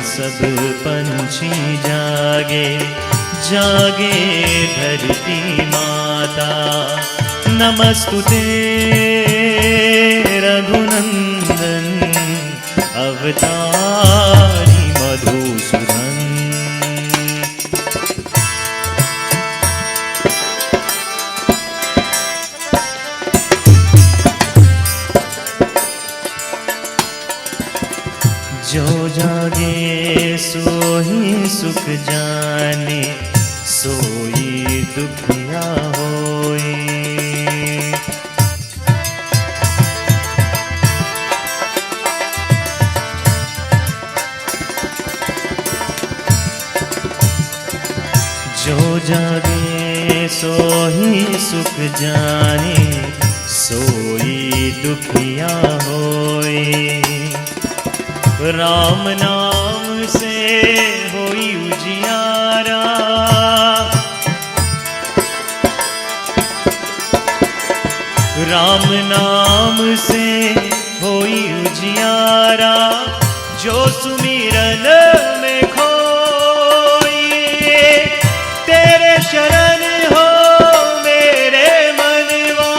सब पंछी जागे, जागे धरती माता। नमस्तुते रघुनंदन, अवतारी मधुसूदन। जो जागे सोई सुख जाने, सोई दुखिया होए। जो जागे सोई सुख जाने, सोई दुखिया होए। राम नाम से होई उजियारा, राम नाम से होई उजियारा। जो सुमिरन में खोई, तेरे शरण हो मेरे मनवा।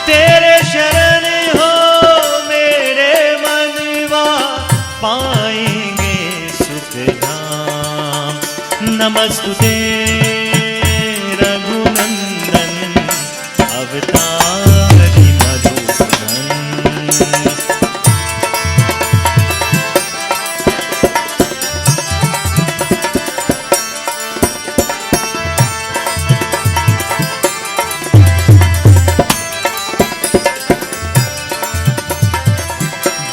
तेरे शरण हो मेरे मनवा, पाएंगे सुख धाम। नमस्तुते रघुनंदन, अवतारी मधुसूदन।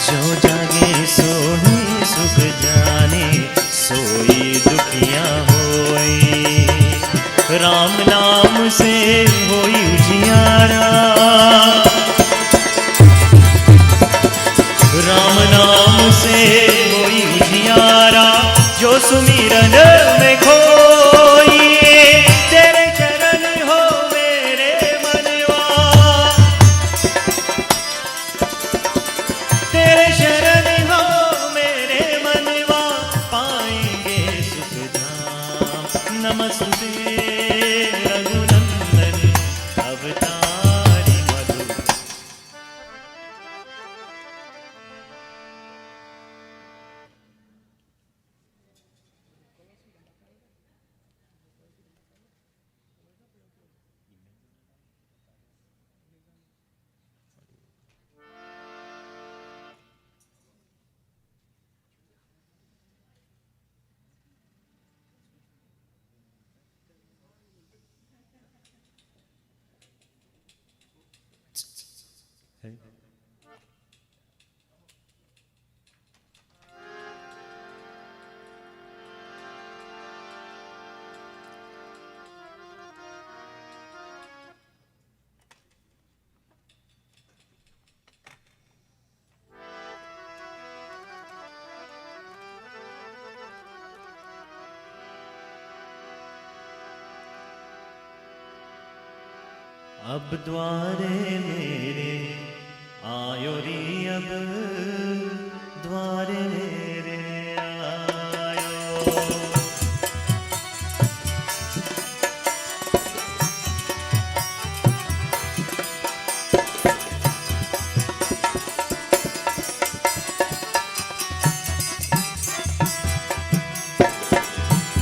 जो जागे सोई सुख जाने, सोई दुखिया होए। राम नाम से होई उजियारा, राम नाम से होई उजियारा। जो सुमिरन में खोई, तेरे चरण हो मेरे मनवा। तेरे शरण हो मेरे मनवा, पाएंगे सुख धाम। नमस्ते रघुनंदन, अवतारी मधु। अब द्वारे मेरे आयो री, अब द्वारे मेरे आयो।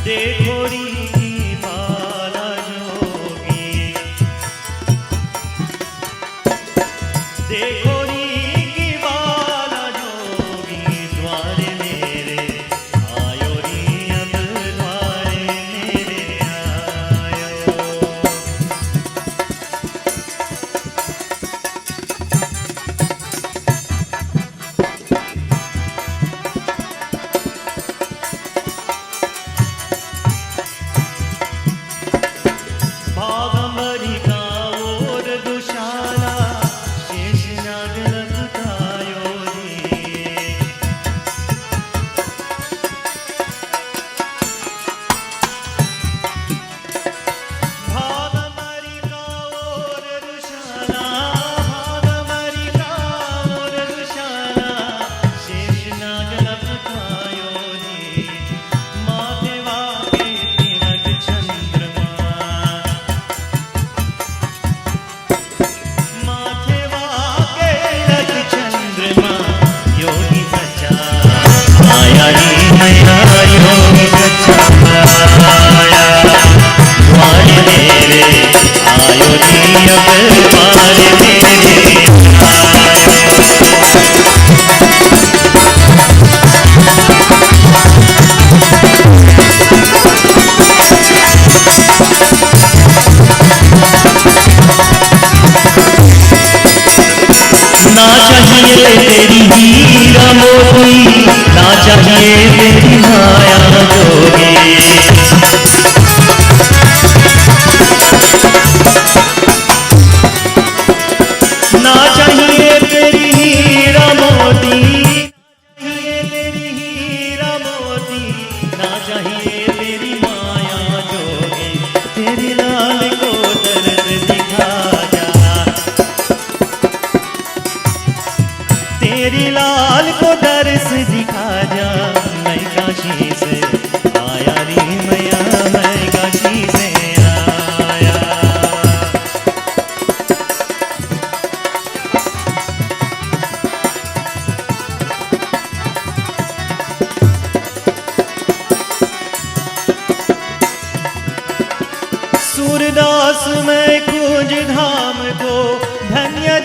देखो री बाला जोगी, देखो री की बाला जोगी। द्वारे मेरे आयो री, अब द्वारे मेरे आयो। भागमरी का और दुशाला, शेष नाग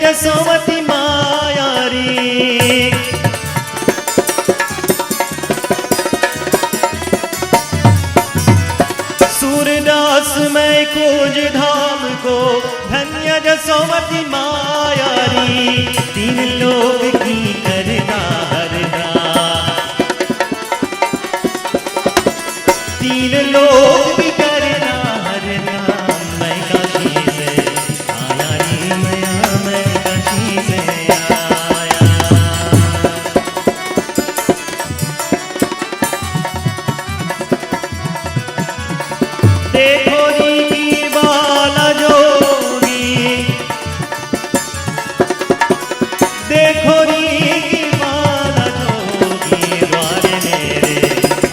जसोमती माया रे। सूरदास मैं खोज धाम को, धन्य जसोमती माया री। तीन लोग की करता हरदा, तीन लोग की करता हरदा। मैं काशी से आया रे मैया, मैं काशी से आया। देखो री बाला जोगी, देखो री बाला जोगी। द्वार मेरे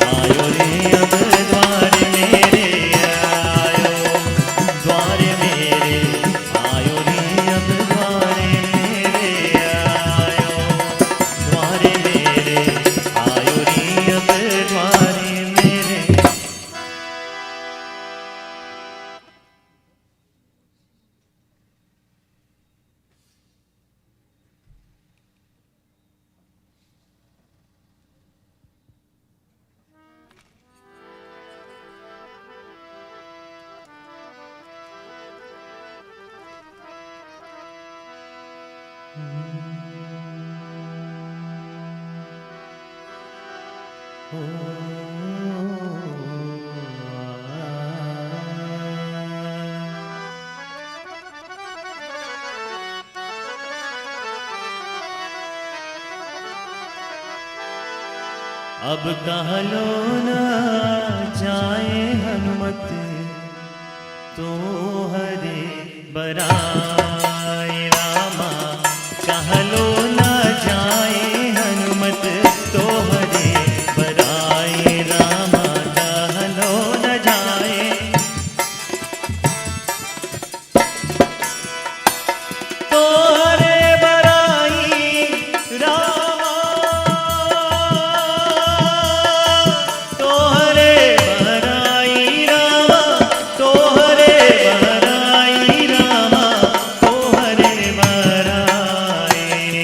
आयो रे, अब द्वार मेरे आयो। द्वार मेरे आयो रे, अब द्वार मेरे आयो। द्वार मेरे आयो रे, अब द्वार मेरे। अब कहलो न जाए हनुमत, तो हरे बराए रामा। कहलो न जाए हनुमत, तो हरे बराए रामा। कहलो न जाए, तो हरे बराई रामा। तो हरे बराई रामा, तो हरे बराई रामा। तो हरे बराई,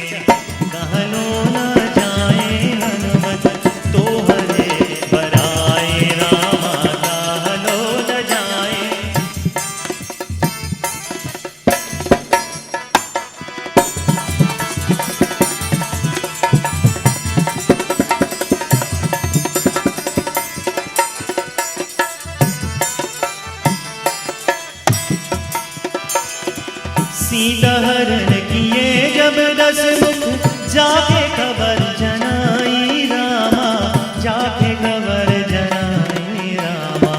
कहलो न जाए हनुमत, तो हरे बराई रामा। कहलो न जाए, सीता हरण किए जब 10 मुख, जाके खबर जनाई रामा। जाके खबर जनाई रामा।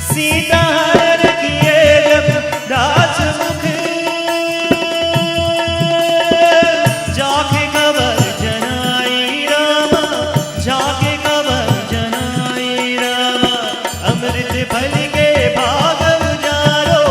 सीता हरण किए जब 10 मुख, जाके खबर जनाई रामा। जाके खबर जनाई रामा। अमृत फल के भाग उजारो,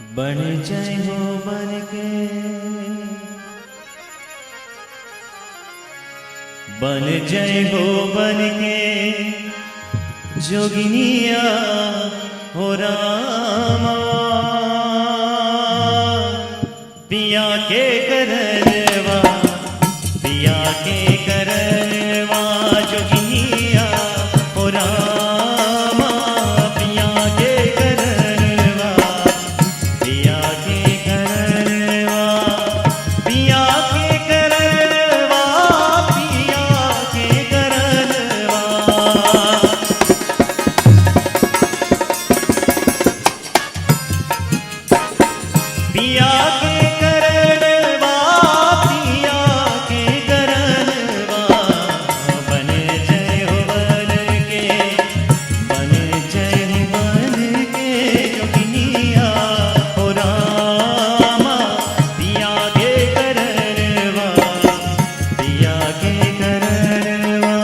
बन जय हो बन के, बन जय हो बन के जोगिनिया हो रामा, पिया के करनवा, पिया के करनवा जोगिनिया हो रामा, पिया के करनवा, पिया के करनवा, पिया के करनवा, पिया के करनवा। पिया के करनवा, पिया के करनवा, बन जय हो बन के, बन जय हो बन के जोगिनिया हो रामा, पिया के करनवा, पिया के करनवा।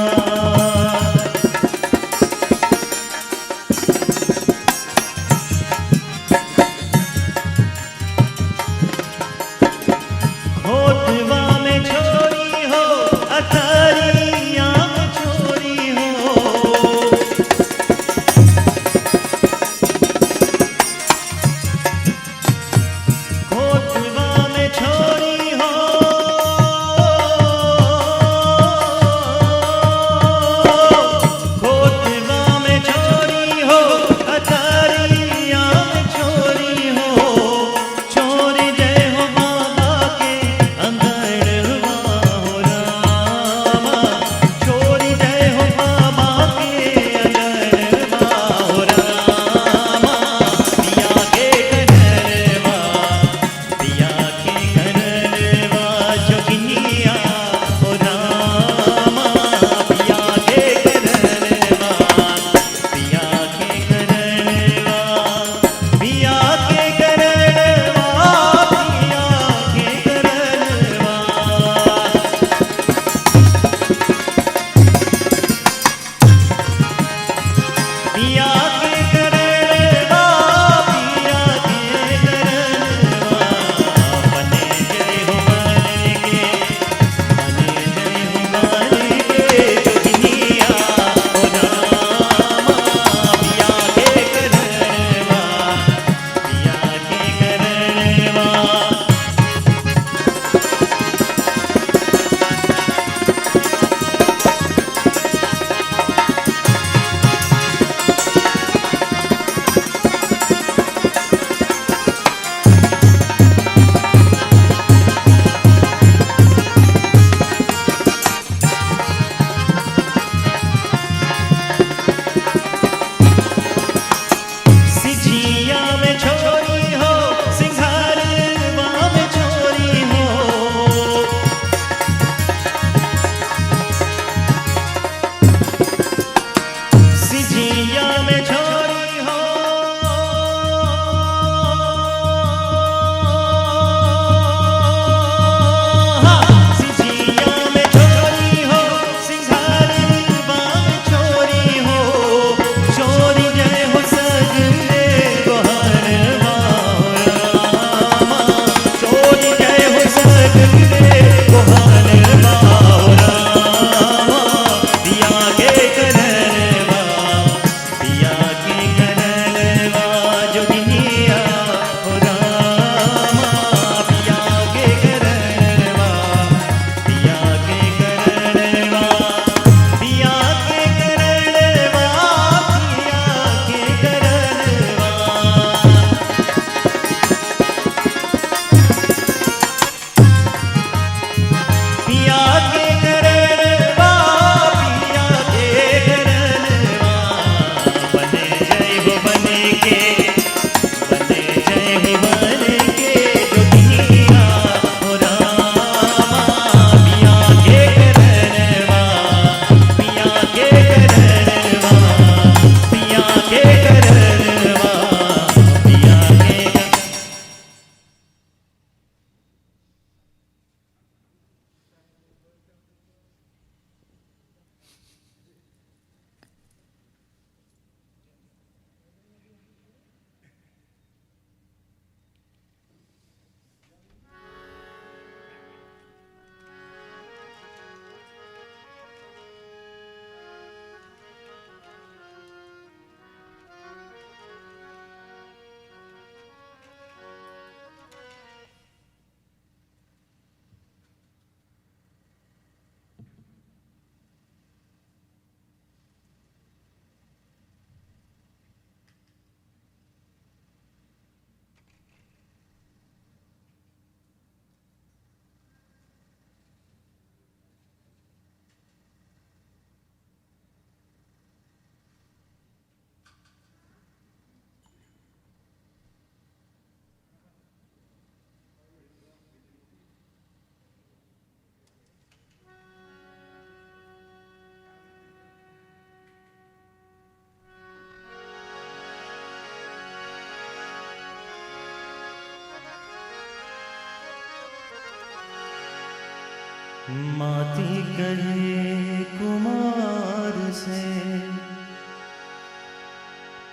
माती कहे कुमार से,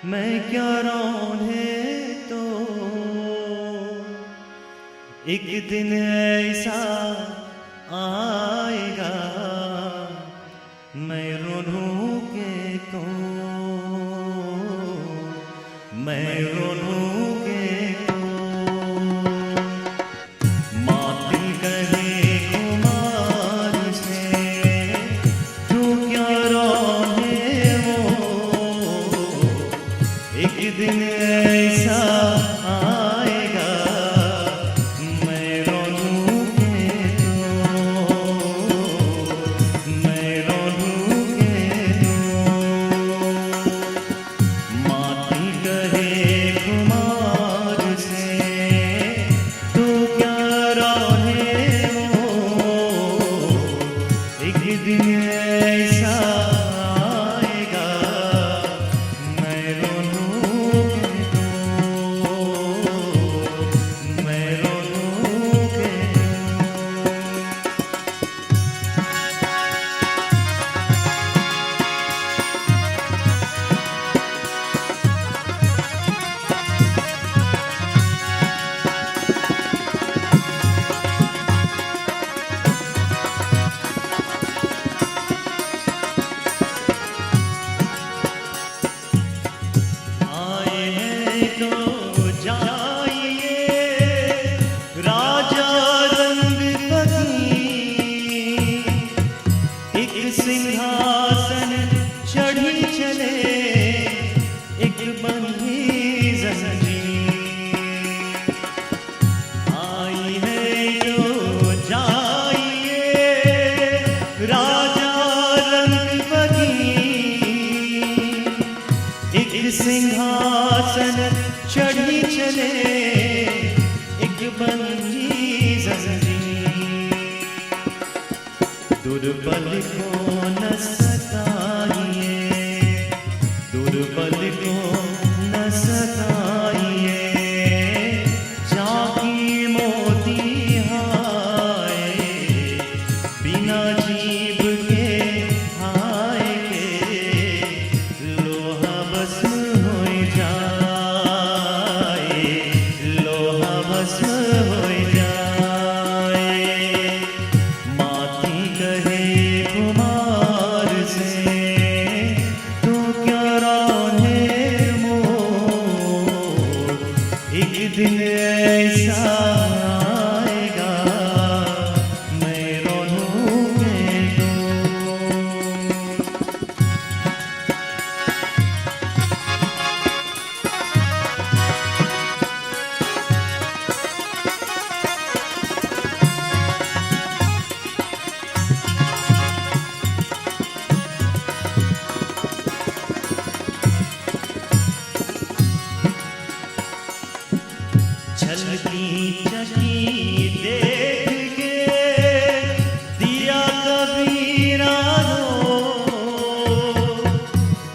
मैं क्या रौंधे तो एक दिन ऐसा आएगा, मैं रोनूंगे तो, मैं रोनूंगे तो। माती कहे कुमार से, तू क्या रोने वो, एक दिन ऐसा आएगा, मैं रोनूंगे तो, मैं रोनूंगे तो। माती कहे कुमार से, तू क्या रोने वो, एक दिन ऐसा आएगा, मैं रोनूंगे तो, मैं रोनूंगे तो। आए हैं तो जाइए, राजा रंग बदली, एक सिंहासन चढ़ी चले, एक बंधी जंजीर। आई है तो जाइए, राजा रंग बदली, एक सिंहासन चढ़ी चले, एक बंधी जंजीर। दुर्बल को न सताइए, दुर्बल को न सताइए, जाकी मोती हाय, बिना जीभ के हाय के, लोहा भस्म हो जाए, लोहा भस्म हो जाए। माती कहे कुमार से, तू क्या रोने मोर, एक दिन ऐसा आएगा, मैं रोनूंगे तो। छलकी चकी देख के दिया कबीरा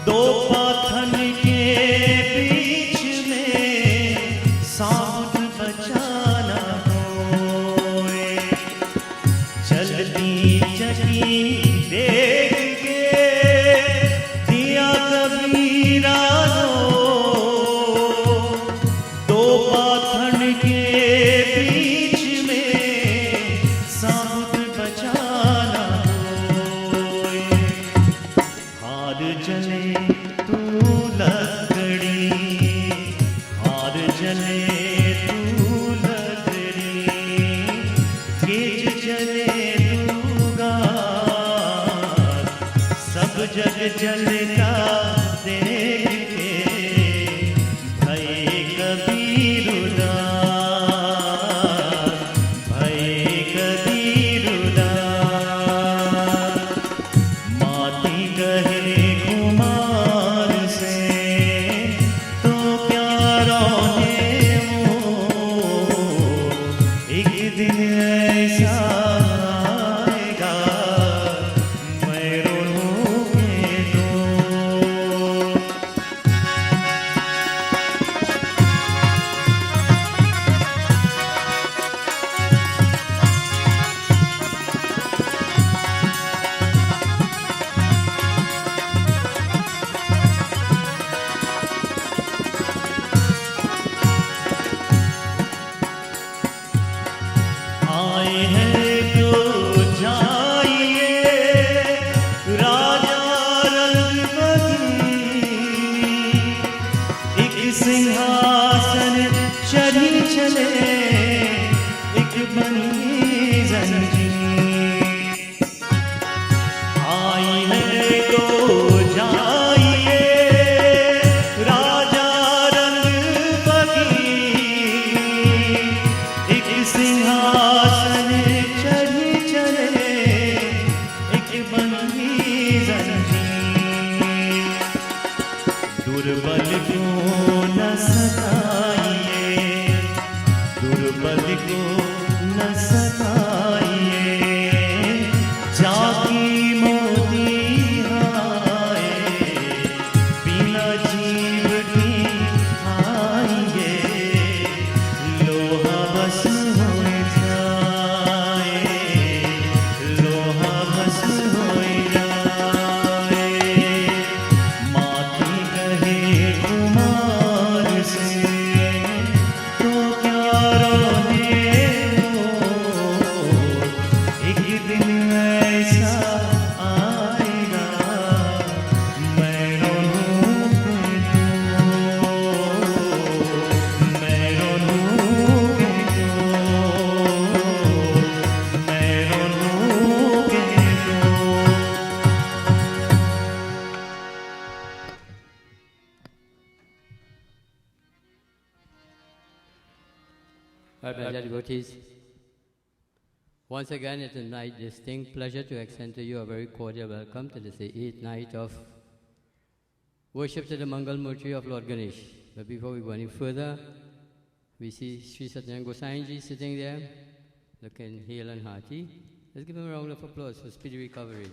दो पाथन के बीच में साउद बचाना होए। चलती चकी देख के दिया कबीरा दो पाथन के बीच में साउद बचाना होए। हार जले तू लकड़ी, हार जले तू लकड़ी, गेज जले तू गार, सब जग जलता देख के भय कबीर उदास, भय कबीर उदास। माती कहे कुमार से, तो क्या रोने वो, एक दिन ऐसा आएगा, मैं रोनूंगे तो, चले एक बंदी जंजीर। आई है तो जाइए राजा रंग फकीर, एक सिंहासन चढ़ी चले एक बंदी जंजीर। दुर्बल को न सताइए, दुर्बल को न सताइए, जाकी मोती आए बिना जीव की आएंगे, लोहा भस्म हो जाए, लोहा भस्म हो जाए। माती कहे कुमार से तो क्या रोने हो, एक दिन ऐसा आएगा मैं रोऊंगी तो, मैं रोऊंगी तो, मैं रोऊंगी तो। Our beloved devotees, once again it is my distinct pleasure to extend to you a very cordial welcome to this 8th night of worship to the Mangal Murti of Lord Ganesh. But before we go any further, we see Sri Sitaram Devotees sitting there, looking hale and hearty. Let's give him a round of applause for speedy recovery.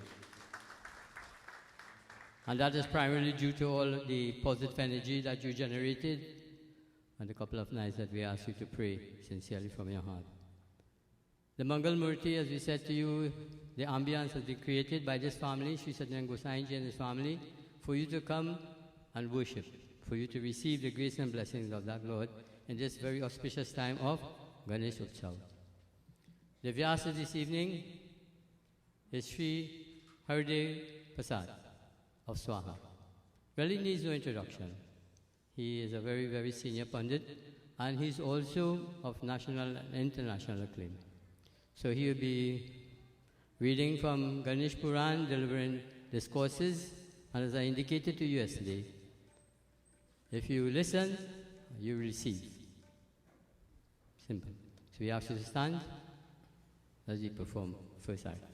And that is primarily due to all the positive energy that you generated and a couple of nights that we ask you to pray sincerely from your heart. The Mangal Murti, as we said to you, the ambience has been created by this family, Sri Sitaram Devotees and his family, for you to come and worship, for you to receive the grace and blessings of that Lord in this very auspicious time of Ganesh Utsav. The Vyasa this evening is Sri Haridev Prasad of Swaha. Really needs no introduction. He is a very, very senior Pandit, and he's also of national and international acclaim. So he will be reading from Ganesh Puran, delivering discourses, and as I indicated to you yesterday, if you listen, you receive. Simple. So we ask you to stand as we perform first act.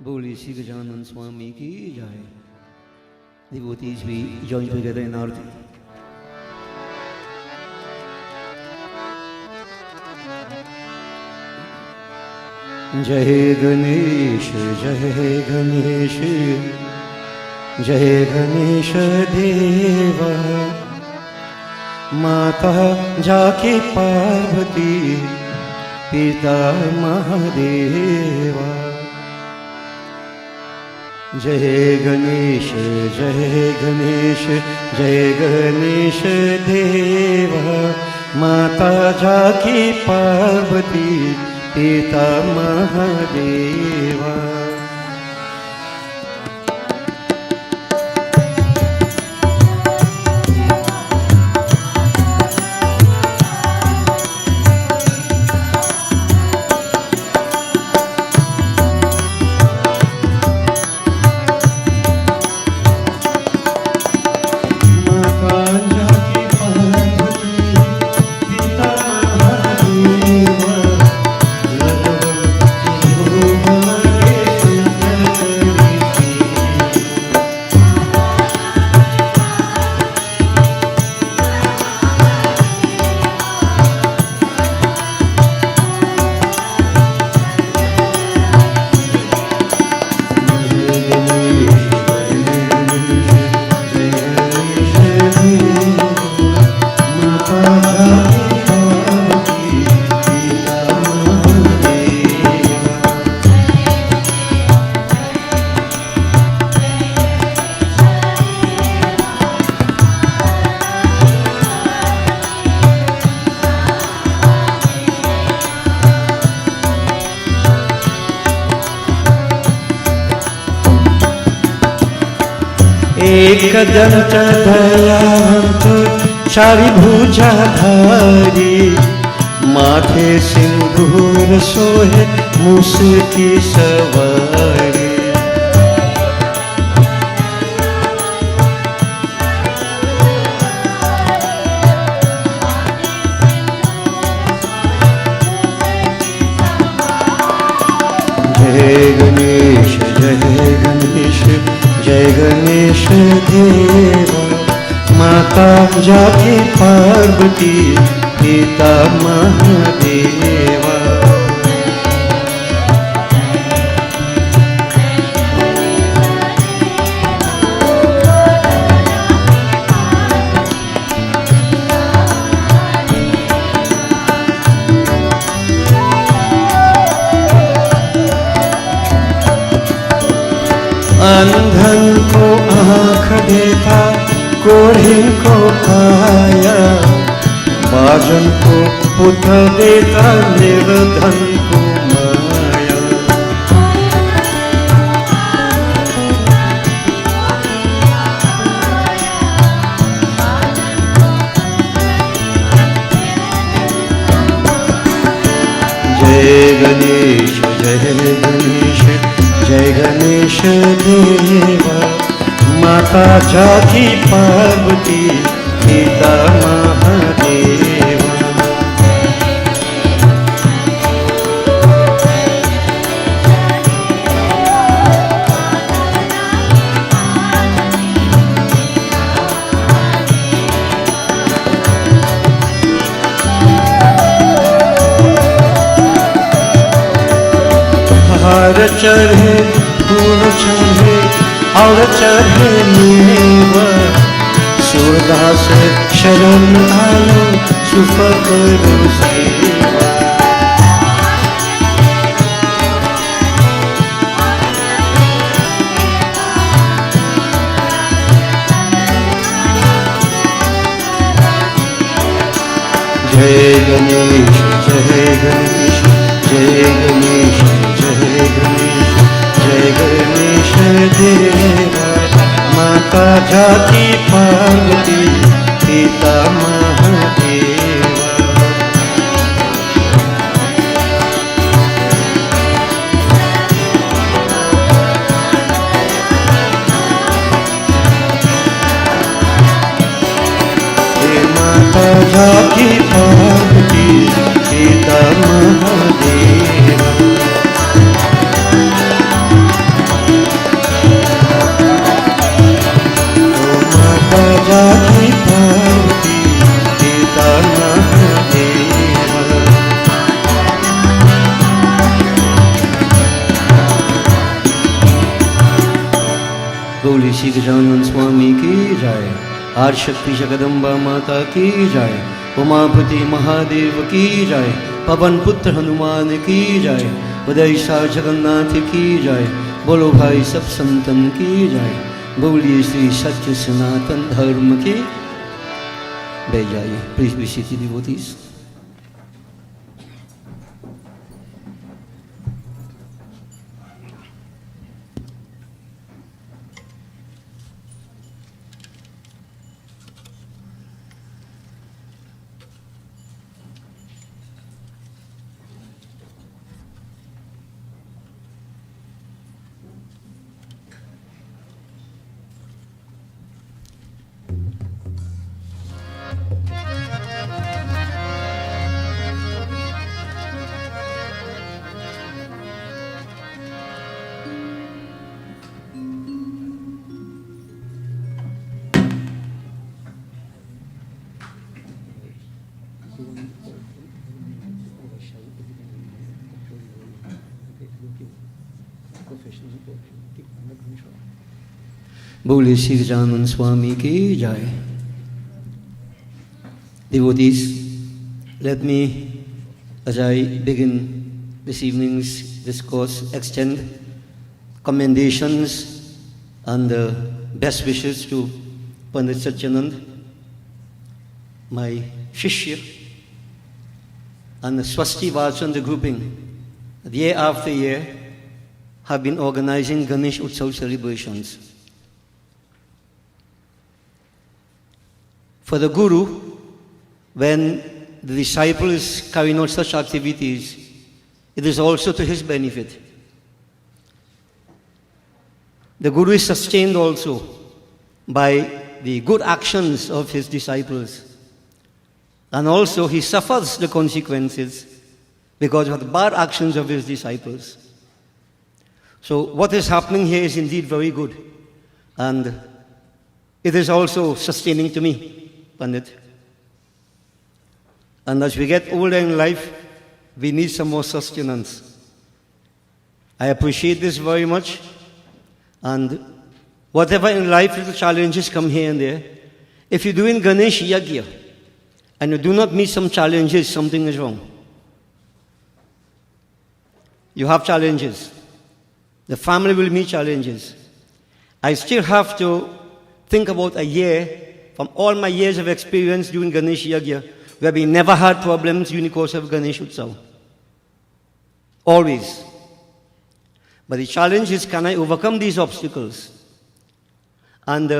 बोली श्री गजानन स्वामी की जय. Devotees, we join together in Arti. जय गणेश जय गणेश देवा, माता जाके पार्वती पिता महादेवा. जय गणेश देवा, माता जाकी पार्वती पिता महादेवा. Oh एकदंत दयावंत चारि भुजाधारी माथे सिंदूर सोहे मूस की सवारी जय गणेश जय गणेश देवा माता जाति पार्वती पिता महादेवा अंधन को आँख देता कोढ़े को काया भाजन को पुत्र देता निर्धन को माया जय गणेश जय गणेश देवा माता जाति पार्वती पिता महादेवा हार चढ़े फूल चढ़े और चढ़े मेवा सूरदास शरण आयो सुख करो सेवा जय गणेश जय गणेश जय गणेश जय गणेश देवा माता जाति पार्वती पिता महादेवा हे माता जाति पार्वती पिता महादेवा जाति पार्वती पिता महादेवा बोली श्री गजानन स्वामी की जय आदि शक्ति जगदम्बा माता की जय उमापति महादेव की जय पवन पुत्र हनुमान की जय उदय शाह जगन्नाथ की जय बोलो भाई सब संतन की जय बोलिए श्री सत्य सनातन धर्म के बैठ जाइए प्लीज बी सीटेड डिवोटीज बोलिए श्री गजानन स्वामी की जय Devotees, let me, as I begin this evening's discourse, extend commendations and best wishes to Pandit Satyanand, my Shishya, and the Swasti Vaachanam grouping, year after year, have been organizing Ganesh Utsav celebrations. For the Guru, when the disciple is carrying out such activities, it is also to his benefit. The Guru is sustained also by the good actions of his disciples. And also he suffers the consequences because of the bad actions of his disciples. So what is happening here is indeed very good. And it is also sustaining to me, Pandit. And as we get older in life, we need some more sustenance. I appreciate this very much. And whatever in life little challenges come here and there, if you do in Ganesh Yagya and you do not meet some challenges, something is wrong. You have challenges. The family will meet challenges. I still have to think about a year from all my years of experience doing Ganesh Yagya where we never had problems during the course of Ganesh Utsav. Always. But the challenge is, can I overcome these obstacles? And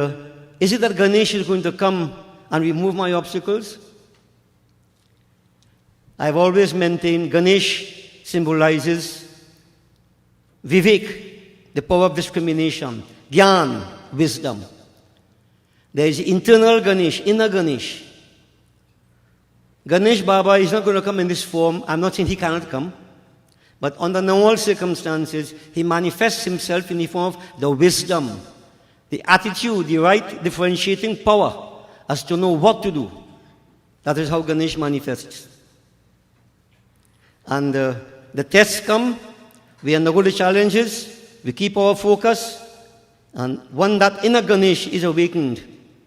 is it that Ganesh is going to come and remove my obstacles? I've always maintained Ganesh symbolizes Vivek, the power of discrimination, Gyan, wisdom. There is internal Ganesh, inner Ganesh. Ganesh Baba is not going to come in this form. I'm not saying he cannot come. But under normal circumstances, he manifests himself in the form of the wisdom, the attitude, the right differentiating power as to know what to do. That is how Ganesh manifests. And the tests come, we undergo the challenges, we keep our focus, and when that inner Ganesh is awakened,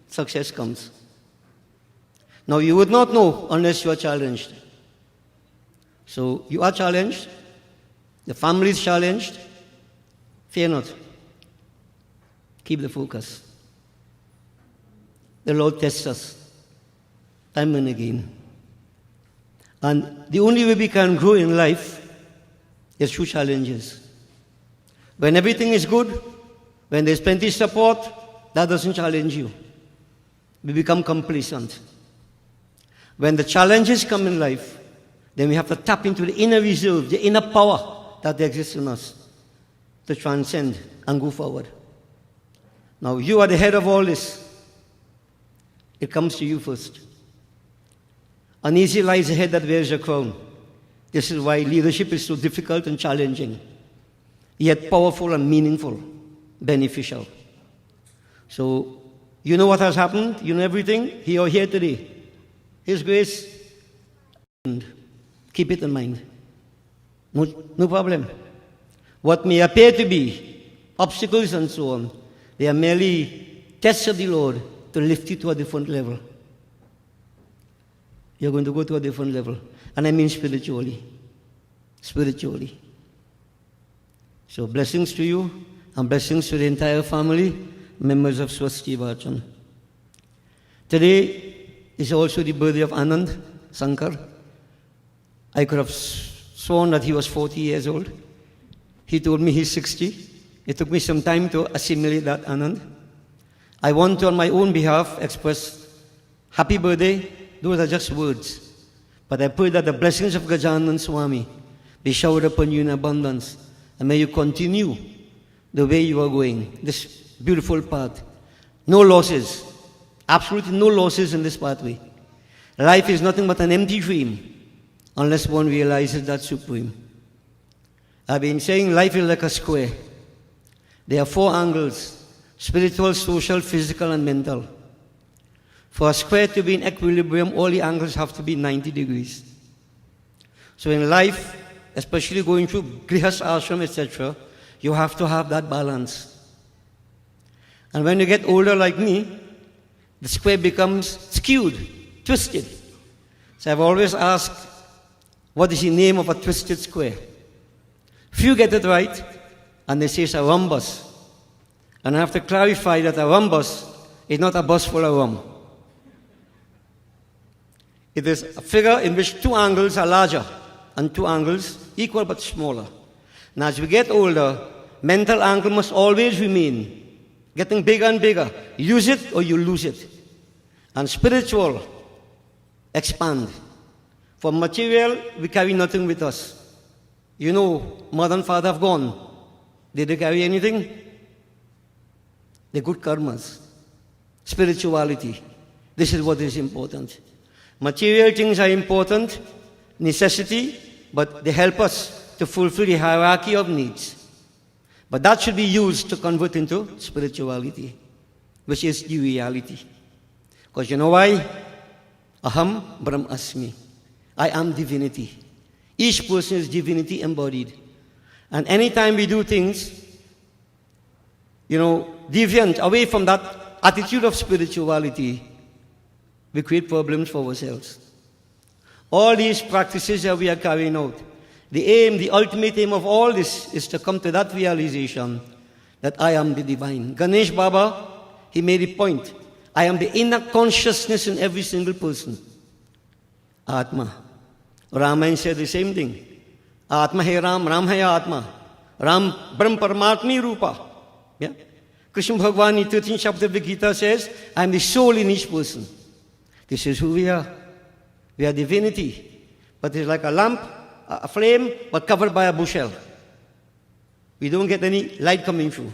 success comes. Now you would not know unless you are challenged. So you are challenged. The family is challenged. Fear not. Keep the focus. The Lord tests us time and again. And the only way we can grow in life is through challenges. When everything is good, when there's plenty of support, that doesn't challenge you. We become complacent. When the challenges come in life, then we have to tap into the inner reserve, the inner power that exists in us to transcend and go forward. Now, you are the head of all this. It comes to you first. Uneasy lies ahead that wears a crown. This is why leadership is so difficult and challenging, yet powerful and meaningful, beneficial. So, you know what has happened? You know everything? You're here today. His grace, and keep it in mind. No problem. What may appear to be obstacles and so on, they are merely tests of the Lord to lift you to a different level. You're going to go to a different level. And I mean spiritually. Spiritually. So blessings to you and blessings to the entire family, members of Swasti Vaachanam. Today is also the birthday of Anand Sankar. I could have sworn that he was 40 years old. He told me he's 60. It took me some time to assimilate that, Anand. I want to, on my own behalf, express happy birthday. Those are just words. But I pray that the blessings of Gajanan Swami be showered upon you in abundance. And may you continue the way you are going, this beautiful path. No losses. Absolutely no losses in this pathway. Life is nothing but an empty dream unless one realizes that supreme. I've been saying life is like a square. There are 4 angles: spiritual, social, physical, and mental. For a square to be in equilibrium, all the angles have to be 90 degrees. So in life, especially going through grihas ashram, etc., you have to have that balance. And when you get older like me, the square becomes skewed, twisted. So I've always asked, what is the name of a twisted square? Few get it right, and they say it's a rhombus. And I have to clarify that a rhombus is not a bus full of rum. It is a figure in which 2 angles are larger and 2 angles equal but smaller. Now as we get older, mental angle must always remain getting bigger and bigger. Use it or you lose it. And spiritual, expand. For material, we carry nothing with us. You know, mother and father have gone. Did they carry anything? They're good karmas. Spirituality. This is what is important. Material things are important, necessity, but they help us to fulfill the hierarchy of needs. But that should be used to convert into spirituality, which is the reality. Because you know why? Aham Brahm Asmi. I am divinity. Each person is divinity embodied. And anytime we do things, deviant, away from that attitude of spirituality, we create problems for ourselves. All these practices that we are carrying out, the ultimate aim of all this is to come to that realization that I am the divine. Ganesh Baba, he made a point. I am the inner consciousness in every single person. Atma. Ramayana said the same thing. Atma hai Ram, Ram hai Atma. Ram Brahm Paramatmi Rupa. Yeah? Krishna Bhagavan in 13th chapter of the Gita says, I am the soul in each person. This is who we are. We are divinity. But it's like a lamp, a flame, but covered by a bushel. We don't get any light coming through.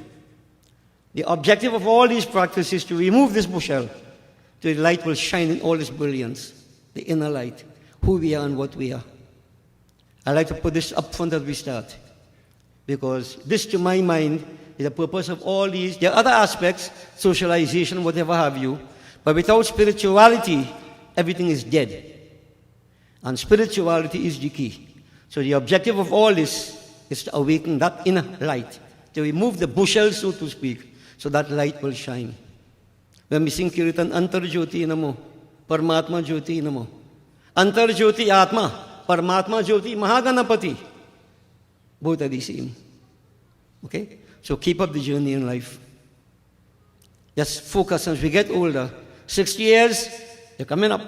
The objective of all these practices is to remove this bushel, so the light will shine in all its brilliance, the inner light, who we are and what we are. I like to put this up front as we start, because this, to my mind, is the purpose of all these. There are other aspects, socialization, whatever have you, but without spirituality, everything is dead. And spirituality is the key. So the objective of all this is to awaken that inner light, to remove the bushel, so to speak, so that light will shine. When we sing Kirtan, Antar Jyoti Namo, Paramatma Jyoti Namo. Antar Jyoti Atma, Paramatma Jyoti Mahaganapati. Both are the same. Okay? So keep up the journey in life. Just focus as we get older. 60 years, you're coming up.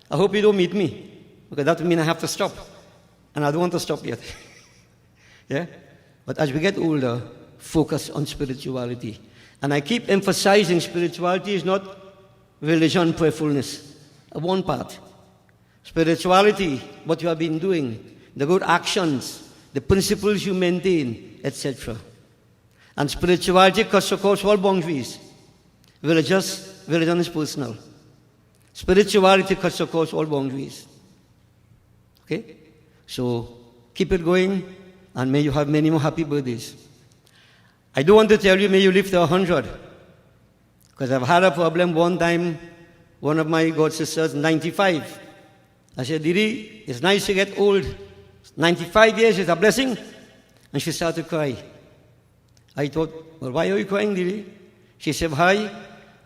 I hope you don't meet me, because that will mean I have to stop. And I don't want to stop yet. Yeah? But as we get older, focus on spirituality. And I keep emphasizing spirituality is not religion prayerfulness. One part. Spirituality, what you have been doing, the good actions, the principles you maintain, etc. And spirituality cuts across all boundaries. Religion is personal. Spirituality cuts across all boundaries. Okay? So, keep it going, and may you have many more happy birthdays. I do want to tell you, may you live to 100. Because I've had a problem one time, one of my god sisters, 95. I said, Didi, it's nice to get old. 95 years is a blessing. And she started to cry. I thought, well, why are you crying, Didi? She said, hi,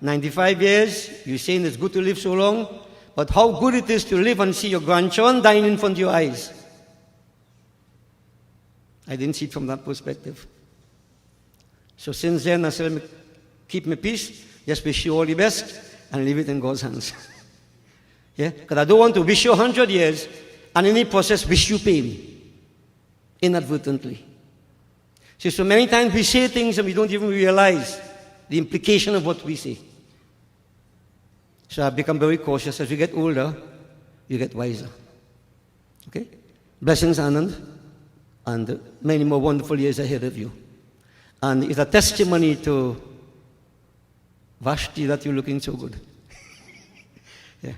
95 years, you're saying it's good to live so long, but how good it is to live and see your grandchildren dying in front of your eyes. I didn't see it from that perspective. So since then, I said, keep my peace, just wish you all the best, and leave it in God's hands. Yeah? Because I don't want to wish you 100 years, and in the process, wish you pain, inadvertently. See, so many times we say things and we don't even realize the implication of what we say. So I've become very cautious. As you get older, you get wiser. Okay? Blessings, Anand, and many more wonderful years ahead of you. And it's a testimony to Vashti that you're looking so good. Yeah.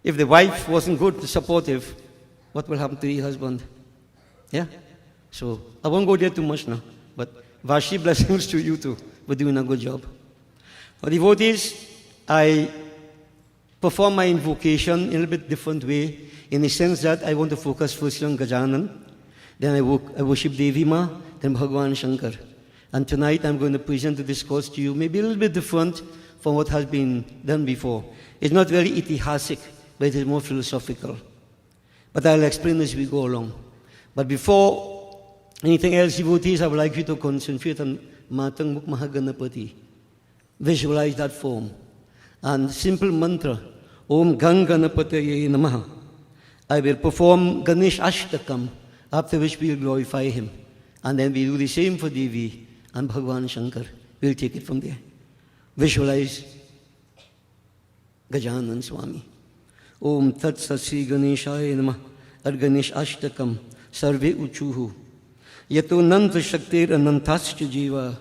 If the wife wasn't good, supportive, what will happen to your husband? Yeah? So I won't go there too much now. But Vashti, blessings to you too. We're doing a good job. For devotees, I perform my invocation in a little bit different way, in the sense that I want to focus first on Gajanan, then I worship Devi Ma, then Bhagavan Shankar. And tonight I'm going to present the discourse to you, maybe a little bit different from what has been done before. It's not very itihasic, but it is more philosophical. But I'll explain as we go along. But before anything else, devotees, I would like you to concentrate on Matang Muk Mahaganapati. Visualize that form. And simple mantra, Om Ganganapataye Namaha. I will perform Ganesh Ashtakam, after which we will glorify him. And then we do the same for Devi and Bhagavan Shankar. We'll take it from there. Visualize Gajanan स्वामी। ओम तत्सत श्री गणेशाय नमः। अर्गणेश अष्टकम सर्वे ऊचुः। यतो नंत शक्तिरनंताश्च जीवा,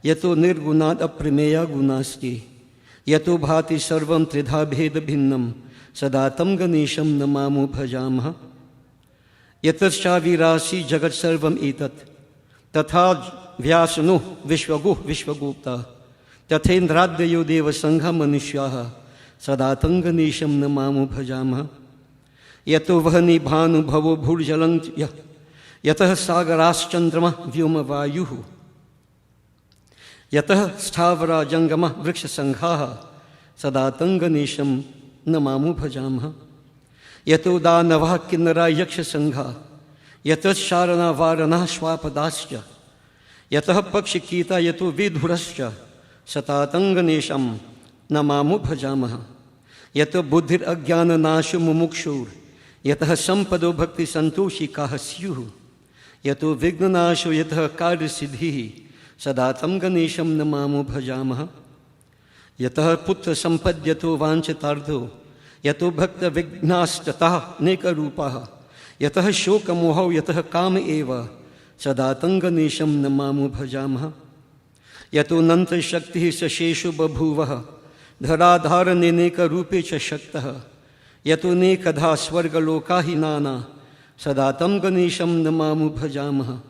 यतो निर्गुणात् अप्रमेया गुणास्ति, यतो भाति सर्वं त्रिधा भेद भिन्नं, सदा तं गणेशं नमामो भजामः। यतश्चाविरासि जगत् सर्वम् एतत्, तथा व्यासनो विश्वगुः विश्वगुप्ता, तथेन्द्राद्ययो देवसंघा मनुष्याः, सदा तं गणेशं नमामो भजामः। यतो वह्नि भानुभवो भूर्जलं यः, यतः सागराश्चन्द्रमा व्योमवायुः, यतः स्थावरा जंगम वृक्षसंघाः, सदा तं गणेशं नमामो भजामः। यतो दानवः किन्नरा यक्षसंघा, यतः शारणा वारणा श्वापदाश्च, यतः पक्षिकीता यतो विधुरश्च, सदा तं गणेशं नमामो भजामः। यतो बुद्धिरज्ञाननाशो मुमुक्षुर्, यतः संपदो भक्ति संतोषिकाः स्युः, यतो विघ्ननाशो यतः कार्यसिद्धिः, सदा तं गणेशं नमामो भजामः। यतः पुत्र संपद्यतो वाञ्छितार्थो, यतो भक्त विघ्नास्ततः अनेकरूपाः, यतः शोकमोहौ यतः काम एव, सदा तं गणेशं नमामो भजामः। यतो नन्तशक्तिः सशेषो बभूवः, धराधारनेनेकरूपे च शक्तः, यतो नेकधा स्वर्गलोका हि नाना, सदा तं गणेशं नमामो भजामः।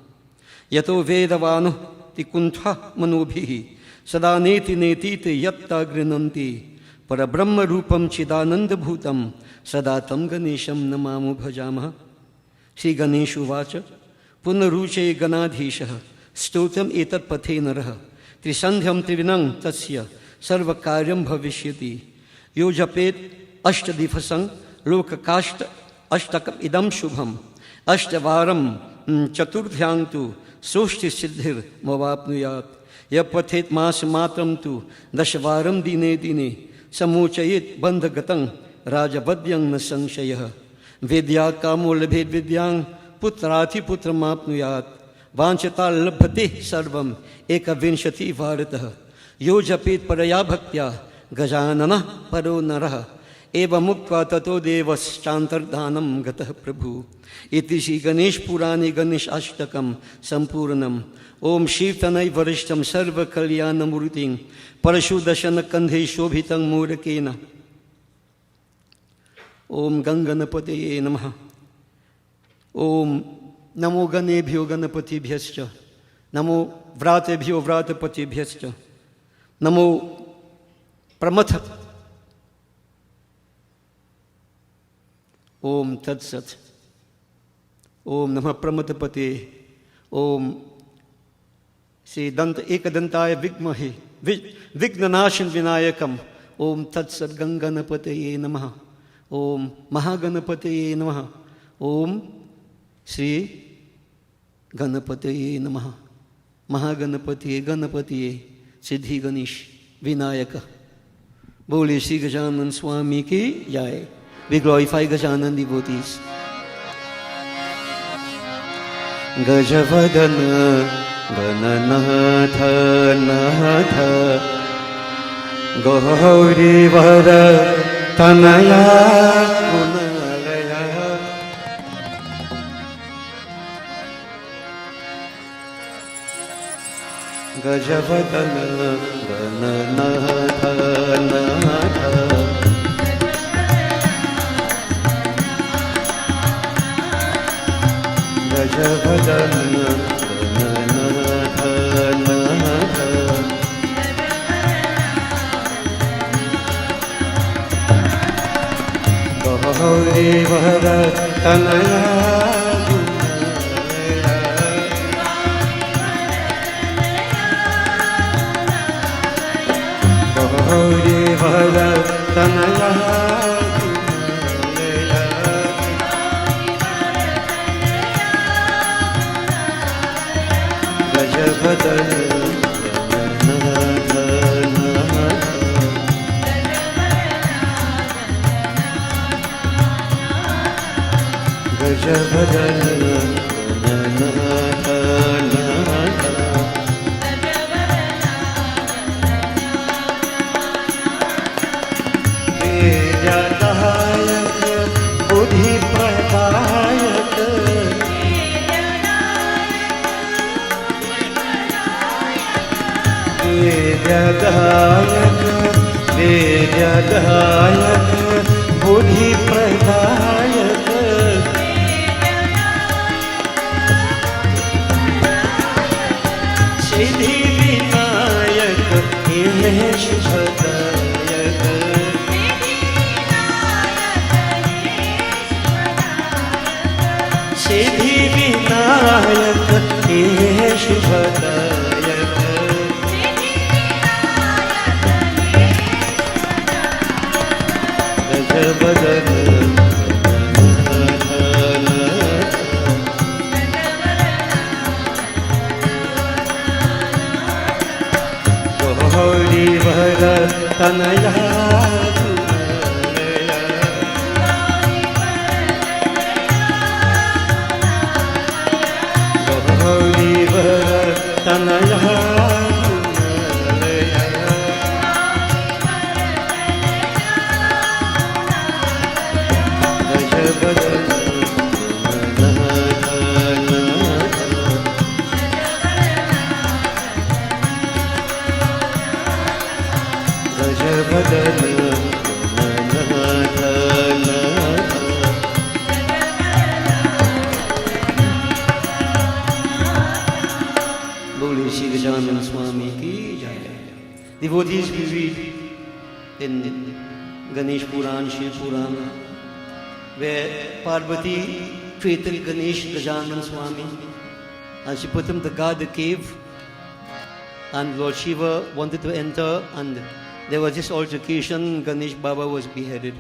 यतो वेदवानो तिकुण्ठः मनोभिः, सदा नेति नेतीते यत्ता गृह्णन्ति, परब्रह्मरूपं चिदानन्दभूतं, सदा तं गणेशं नमामो भजामः। श्री गणेश उवाच पुनरुचे गणाधीशः, स्तोत्रम् एतत् पठे नरः, त्रिसन्ध्यं त्रिविनं तस्य सर्वकार्यं भविष्यति। यो जपेत् अष्टदिवसं लोककाष्ठ अष्टकम् इदं शुभम्, अष्टवारं चतुर्भ्यां तु सोष्ठिसिद्धिर्मवाप्नुयात्। यः पठेत् मासमात्रं तु दशवारं दिने दिने, समोचयेत् बन्धगतं राजवद्यं न संशयः। विद्या कामो लभेत् विद्यां, पुत्रातिपुत्रमाप्नुयात्। वाञ्छता लभते सर्वम् एकविंशतिवारतः। यो जपेत् परया भक्त्या गजाननः परो नरः, एवमुक्त्वा ततो देवश्चान्तर्धानं गतः प्रभु। इति श्री गणेश पुराणे गणेश अष्टकं संपूर्णम्। ओम शीर्तनै वरिष्ठं सर्वकल्याणमूर्तिं, परशुदशन कंधे शोभितं मूरकेन। ओम गंगणपतये नमः। ओम नमो गणेभ्यो गणपतिभ्यश्च, नमो व्रातेभ्यो व्रातपतिभ्यश्च, नमो प्रमथ। ओम तत्सत्। ओम नमः प्रमथपते। ओम श्री दंत एकदंताय विद्महे विघ्ननाशन विनायकम। ओम तत्सत् गंगणपतये नमः। ओम महागणपतये नमः। ओम श्री गणपतये नमः। महागणपतये गणपतये सिद्धि गणेश विनायक। बोले श्री गजानन स्वामी की जय। We glorify Gajanan devotees. Gajavadana Gananatha Natha Gaurivara Tanaya Gunalaya Gajavadana Gananatha Natha Gajavadana Gananatha Natha Gaurivara Tanaya Gaurivara Tanaya Gajavadana वेद्यदायक वेद्यदायक बुद्धि प्रदायक सिद्धि विनायक हे शुभदायक सिद्धि विनायक हे शुभदायक गजबदन गौरी भर तनया गौरी भर तनया बोले श्री गजानन स्वामी की जय। Devotees, we read in Ganesh Puran, Shiv Puran, where Parvati treated Ganesh Gajanan Swami and she put him to guard the cave, and Lord Shiva wanted to enter, and there was this altercation. Ganesh Baba was beheaded.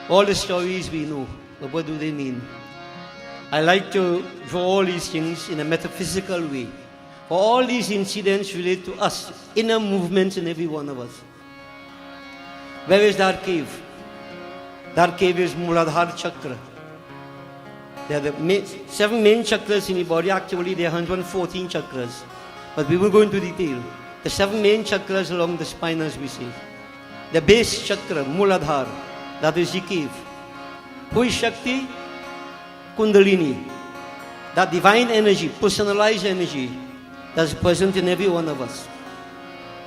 All the stories we know, but what do they mean? I like to draw all these things in a metaphysical way. For all these incidents relate to us, inner movements in every one of us. Where is that cave? That cave is Muladhara Chakra. There are the 7 main chakras in the body. Actually, there are 114 chakras. But we will go into detail. The 7 main chakras along the spine, as we say. The base chakra, Muladhara, that is the cave. Who is Shakti? Kundalini. That divine energy, personalized energy, that's present in every one of us.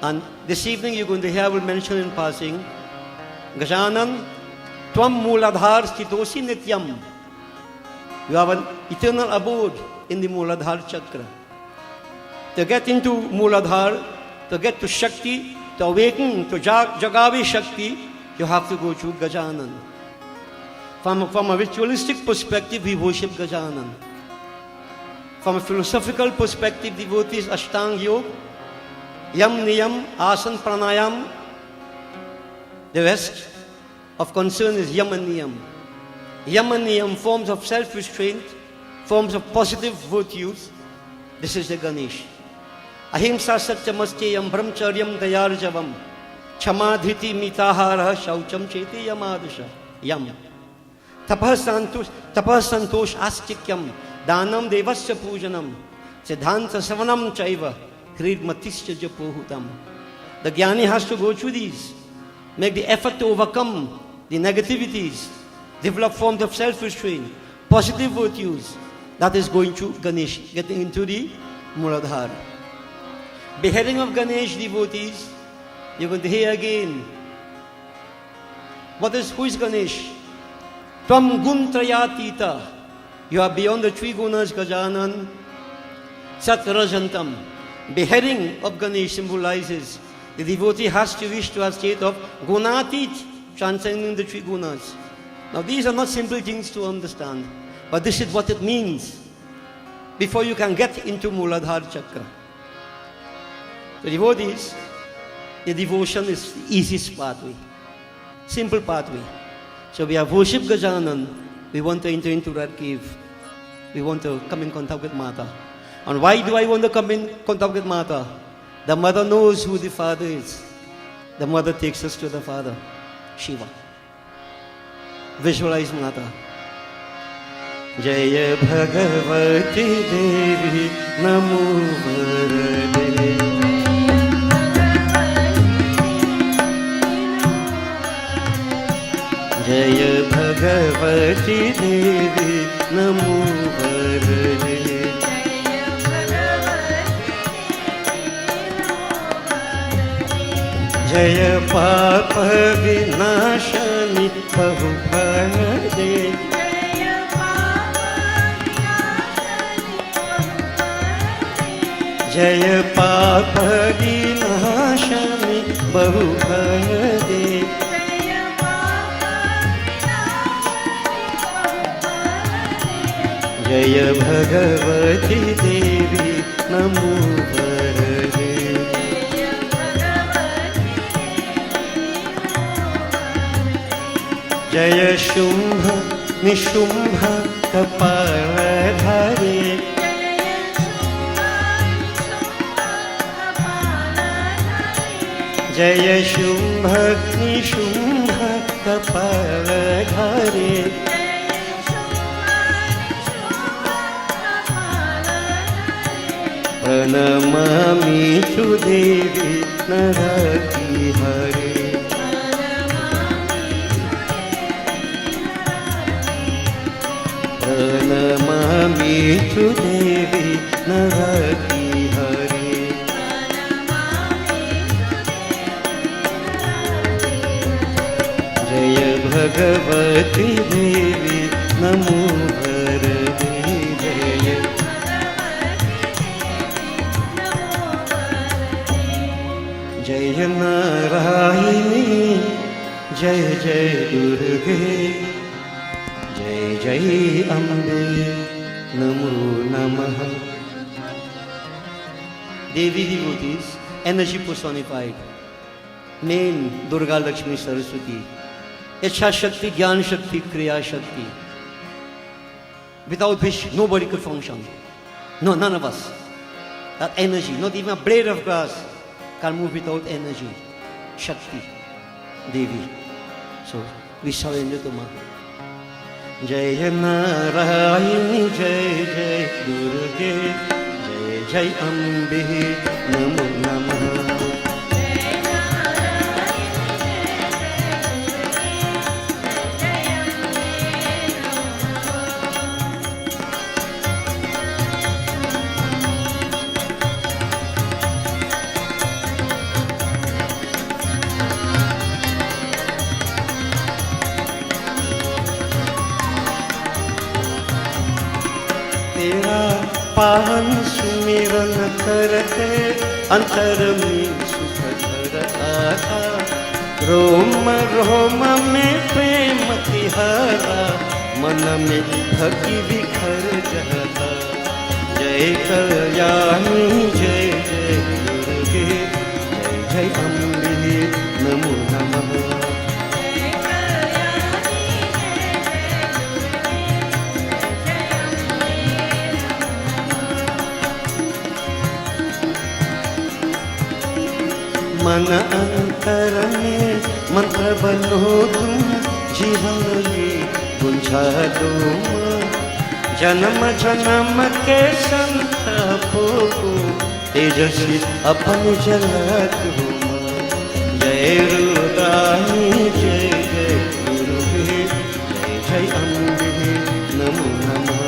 And this evening you're going to hear, I will mention in passing, Gajanan, Tvam Muladhar Stitosi Nityam. You have an eternal abode in the Muladhara chakra. To get into Muladhara, to get to Shakti, to awaken to Jagavi Shakti, you have to go through Gajanan. From a ritualistic perspective, we worship Gajanan. From a philosophical perspective, devotees Ashtang Yoga, Yam Niyam, Asan Pranayam. The rest of concern is Yam and Niyam. Yam and Niyam, forms of self-restraint, forms of positive virtues. This is the Ganesh. Ahimsa Satyamasteyam Brahmacharyam Dayarjavam Chamadhiti Mitahara Shaucham Cheti Yamadusha Yam Tapasantosh Astikyam Danam Devasya Pujanam Siddhanta Savanam Chaiva Krid Matisya Japohutam. The Jnani has to go through these, make the effort to overcome the negativities, develop forms of self-restraint, positive virtues. That is going through Ganesh, getting into the Muladhara. Beheading of Ganesh, devotees, you're going to hear again. Who is Ganesh? Tvam Guntrayatita. You are beyond the 3 gunas, Gajanan. Satrajantam. Beheading of Ganesh symbolizes the devotee has to reach to a state of gunatit, transcending the 3 gunas. Now these are not simple things to understand, but this is what it means before you can get into Muladhara chakra. The devotees, the devotion is the easiest pathway, simple pathway. So we have worshipped Gajanan, we want to enter into that cave, we want to come in contact with Mata. And why do I want to come in contact with Mata? The mother knows who the father is. The mother takes us to the father, Shiva. Visualize Mata. Jaya Bhagavati Devi Namo Varade. Jaya Bhagavati Devi Namo Varade. जय पाप विनाशनी बहु भयदे जय पाप विनाशनी बहु भयदे जय भगवती देवी नमो वरदे जय शुंभ निशुंभ कपालधारे जय शुंभ निशुंभ कपालधारे प्रणमामि तु देवी नरहरि प्रणमामि तु देवी नरहरि जय भगवती देवी नमो वरदे जय नारायणी जय जय दुर्गे जय जय अम्बे नमो नमः Devi devotees, energy personified, main Durga Lakshmi Saraswati, Ichha Shakti, Gyan Shakti, Kriya Shakti, without which nobody could function. No, none of us. That energy, not even a blade of grass can move without energy. Shakti, Devi. So we surrender to Ma. Jai Narayani, Jai Jai Durga, Jai Jai Ambe, Namo Namaha. पावन सुमिरन करते अंतर में सुख धर आता रोम रोम में प्रेम तिहारा मन में भक्ति बिखर जाता जय कल्याणी जय जय दुर्गे जय जय अम्बे नमो नमः मन अंतर में मंत्र बनो तुम जीवन में गुंजा दो जन्म जन्म के संतापों को तेजस्वी अपन जला दो जय रुद्राणी जय जय दुर्गे जय जय अम्बे नमो नमः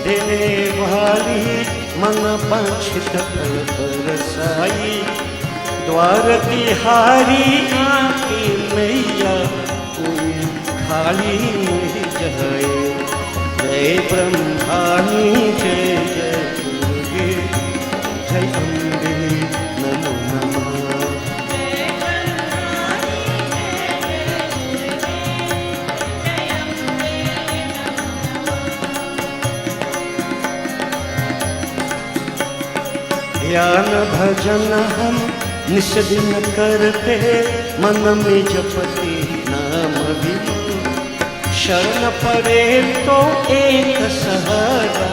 देने वाली मन वांछित फल बरसाई द्वार तिहारी आके मैया कोई खाली नहीं जाए जय ब्रह्माणी जय जय दुर्गे जय अम्बे नमो नमः ज्ञान भजन हम निस दिन करते मन में जपते नाम विभु शरण पड़े तो एक सहारा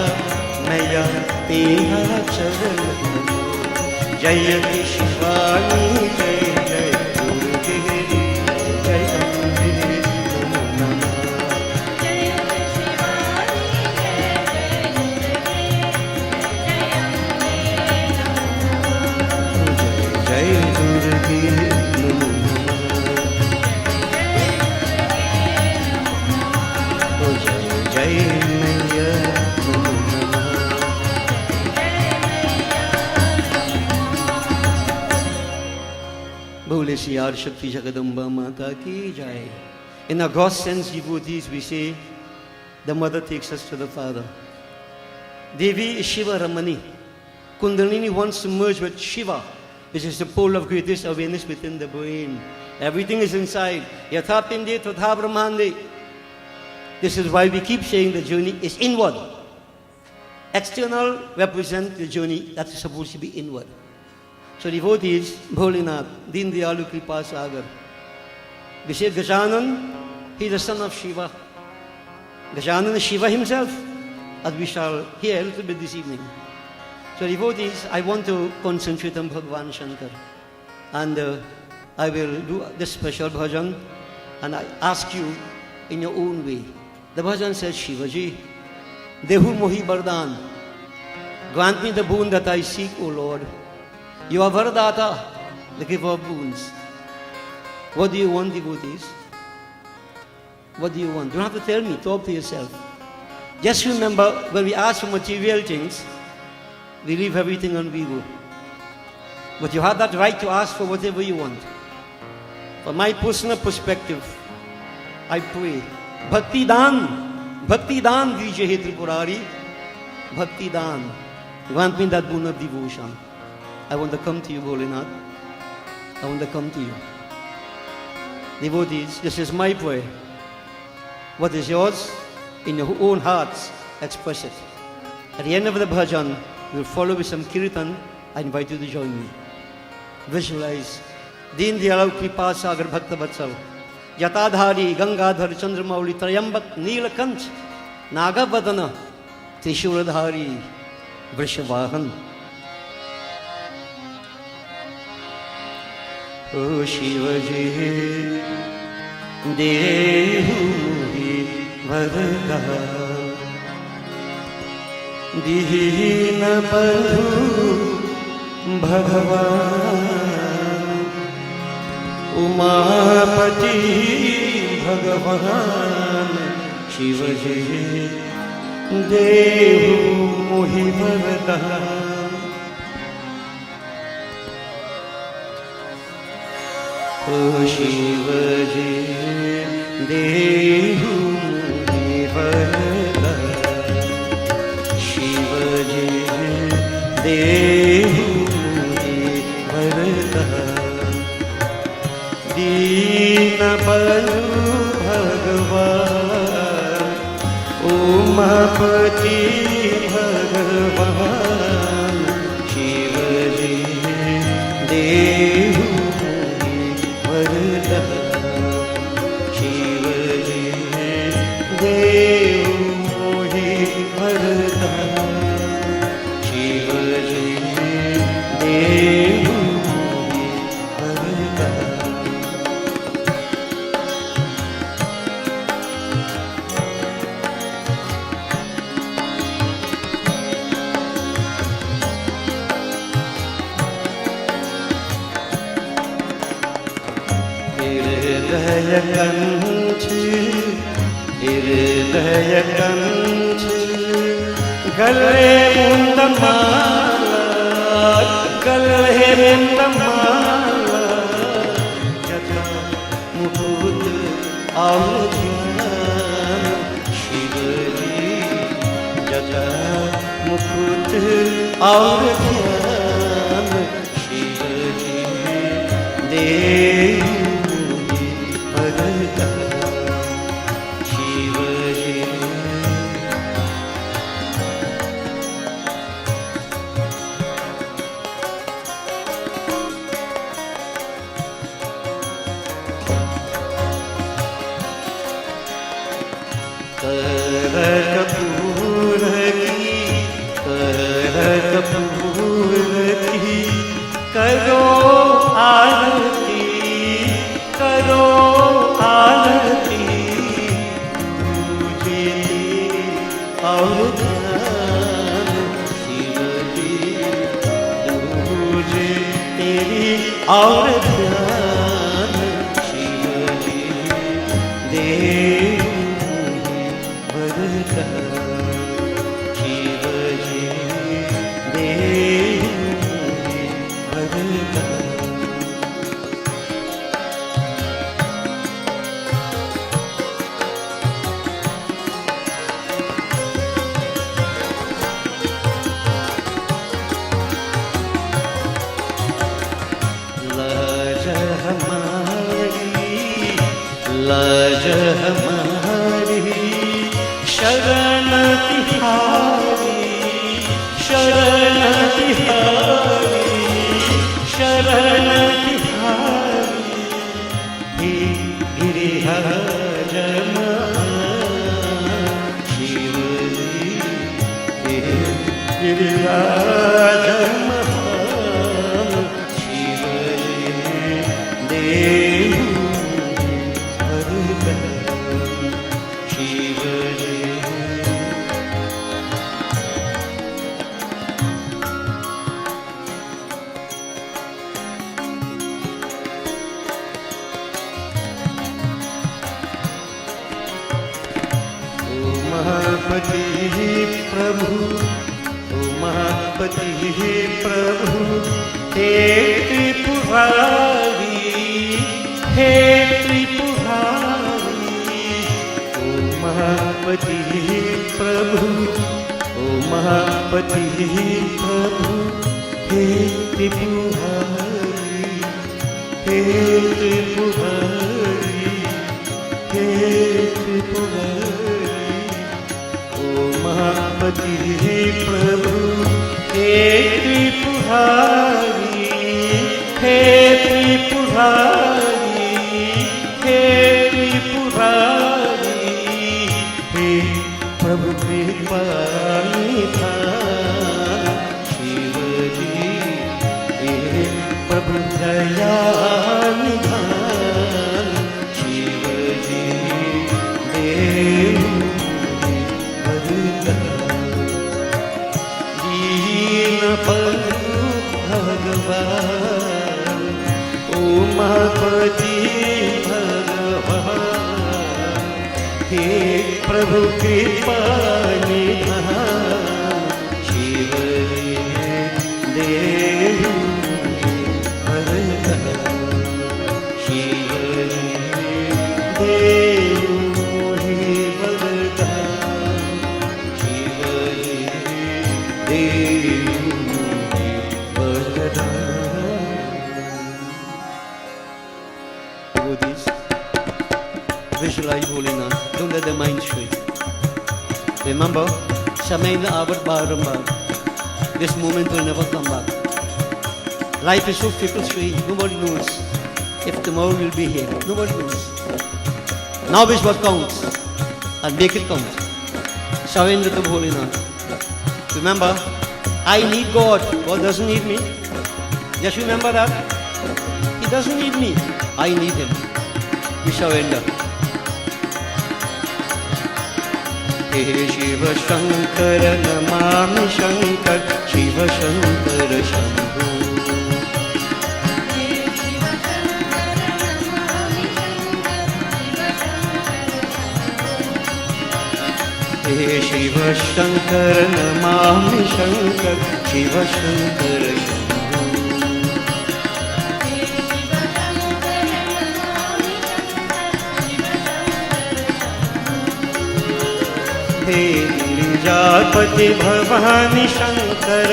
मैया तेरा चरण जय शिवानी जय जय दुर्गे जय अम्बे नमो नमः Shri Adi Shakti Jagadamba Mata Ki Jai. In our gross sense, devotees, we say, the mother takes us to the father. Devi is Shiva Ramani. Kundalini wants to merge with Shiva, which is the pole of greatest awareness within the brain. Everything is inside. Yatha Pinde Tatha Brahmande. This is why we keep saying the journey is inward. External represents the journey that is supposed to be inward. So devotees, Bholinath, Deen Dayalu Kripa Sagar. We say Gajanan, he is the son of Shiva. Gajanan is Shiva himself, as we shall hear a little bit this evening. So devotees, I want to concentrate on Bhagavan Shankar. And I will do this special bhajan, and I ask you in your own way. The bhajan says, Shivaji, Dehu Mohi Vardhan, grant me the boon that I seek, O Lord. You are Vardata, the giver of boons. What do you want, devotees? What do you want? You don't have to tell me, talk to yourself. Just remember, when we ask for material things, we leave everything and we go. But you have that right to ask for whatever you want. From my personal perspective, I pray, Bhakti Dan, Vijay He Tripurari, Bhakti Dan, grant me that boon of devotion. I want to come to you, Bholinath. I want to come to you. Devotees, this is my prayer. What is yours? In your own hearts, express it. At the end of the bhajan, we'll follow with some kirtan. I invite you to join me. Visualize. Deen Dayalu Kripa Sagar Bhakta Vatsal. Jatadhari, Gangadhar, Chandramauli, Trayambak, Neelakant, Nagavadana, Trishuladhari, Vrishavahan. O Shivaji, Dehu Mohi Vardhan, Dihina Padhu Bhagavan, Umapati Bhagavan, Shivaji, Dehu Mohi Vardhan. O Shivaji, Dehu Mohi Vardhan, Shivaji, Dehu Mohi Vardhan, Deena Palu Bhagavan, Umapati Bhagavan, Shivaji, Dehu Shivaji, Dehu Mohi Vardhan, Shivaji, Dehu Mohi Vardhan. Hirdaya Kanch, Gale Mundamala, Gale Mundamala, Jata Mukut Audhyan, Shivaji, Jata Mukut Audhyan, Shivaji, Dehu Vardhan. करो आरती तुझे और ध्यान शिवजी, तुझे तेरी और ध्यान शिवजी, देहु वरदान शिवजी, देहु वरदान। लाज हमारी शरण तिहारी, शरण तिहारी, शरण तिहारी। हे गिरिराज शिव जी, हे गिरिराज शिव जी, देव शिव जी। उमापति प्रभु, उमापति प्रभु, हे त्रिपुरारी, हे त्रिपुरारी। उमापति प्रभु, उमापति प्रभु, हे त्रिपुरारी, हे त्रिपुरारी, हे त्रिपुरारी। उमापति प्रभु, हे त्रिपुरारी, हे त्रिपुरारी, हे त्रिपुरारी। हे प्रभु कृपा निधान शिव जी, हे प्रभु दया निधान शिव जी, देव दीन बंधु भगवान, उमापति भगवान। हे प्रभु कृपा निधान शिव जी, देव वरदान शिव जी, देव वरदान शिव जी, देव वरदान। Devotees, visualize holiness. Don't let the mind stray. Remember, Samayna Avat Barambar. This moment will never come back. Life is so fickle, strange. Nobody knows if tomorrow will be here. Nobody knows. Now is what counts, and make it count. Surrender to holiness. Remember, I need God. God doesn't need me. Just remember that. He doesn't need me. I need Him. We surrender. हे शिव शंकर नमामि शंकर, शिव शंकर शंभो। हे शिव शंकर नमामि शंकर, शिव शंकर शंभो। हे गिरिजापति भवानी शंकर,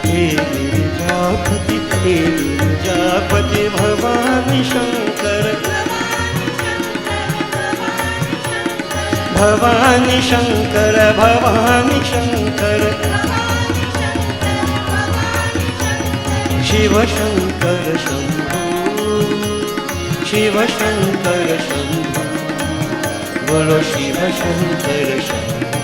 हे गिरिजापति, हे गिरिजापति भवानी शंकर, भवानी शंकर, भवानी शंकर। शिव शंकर शंभो, शिव शंकर शंभो। बोलो शिव शंकर शंभो।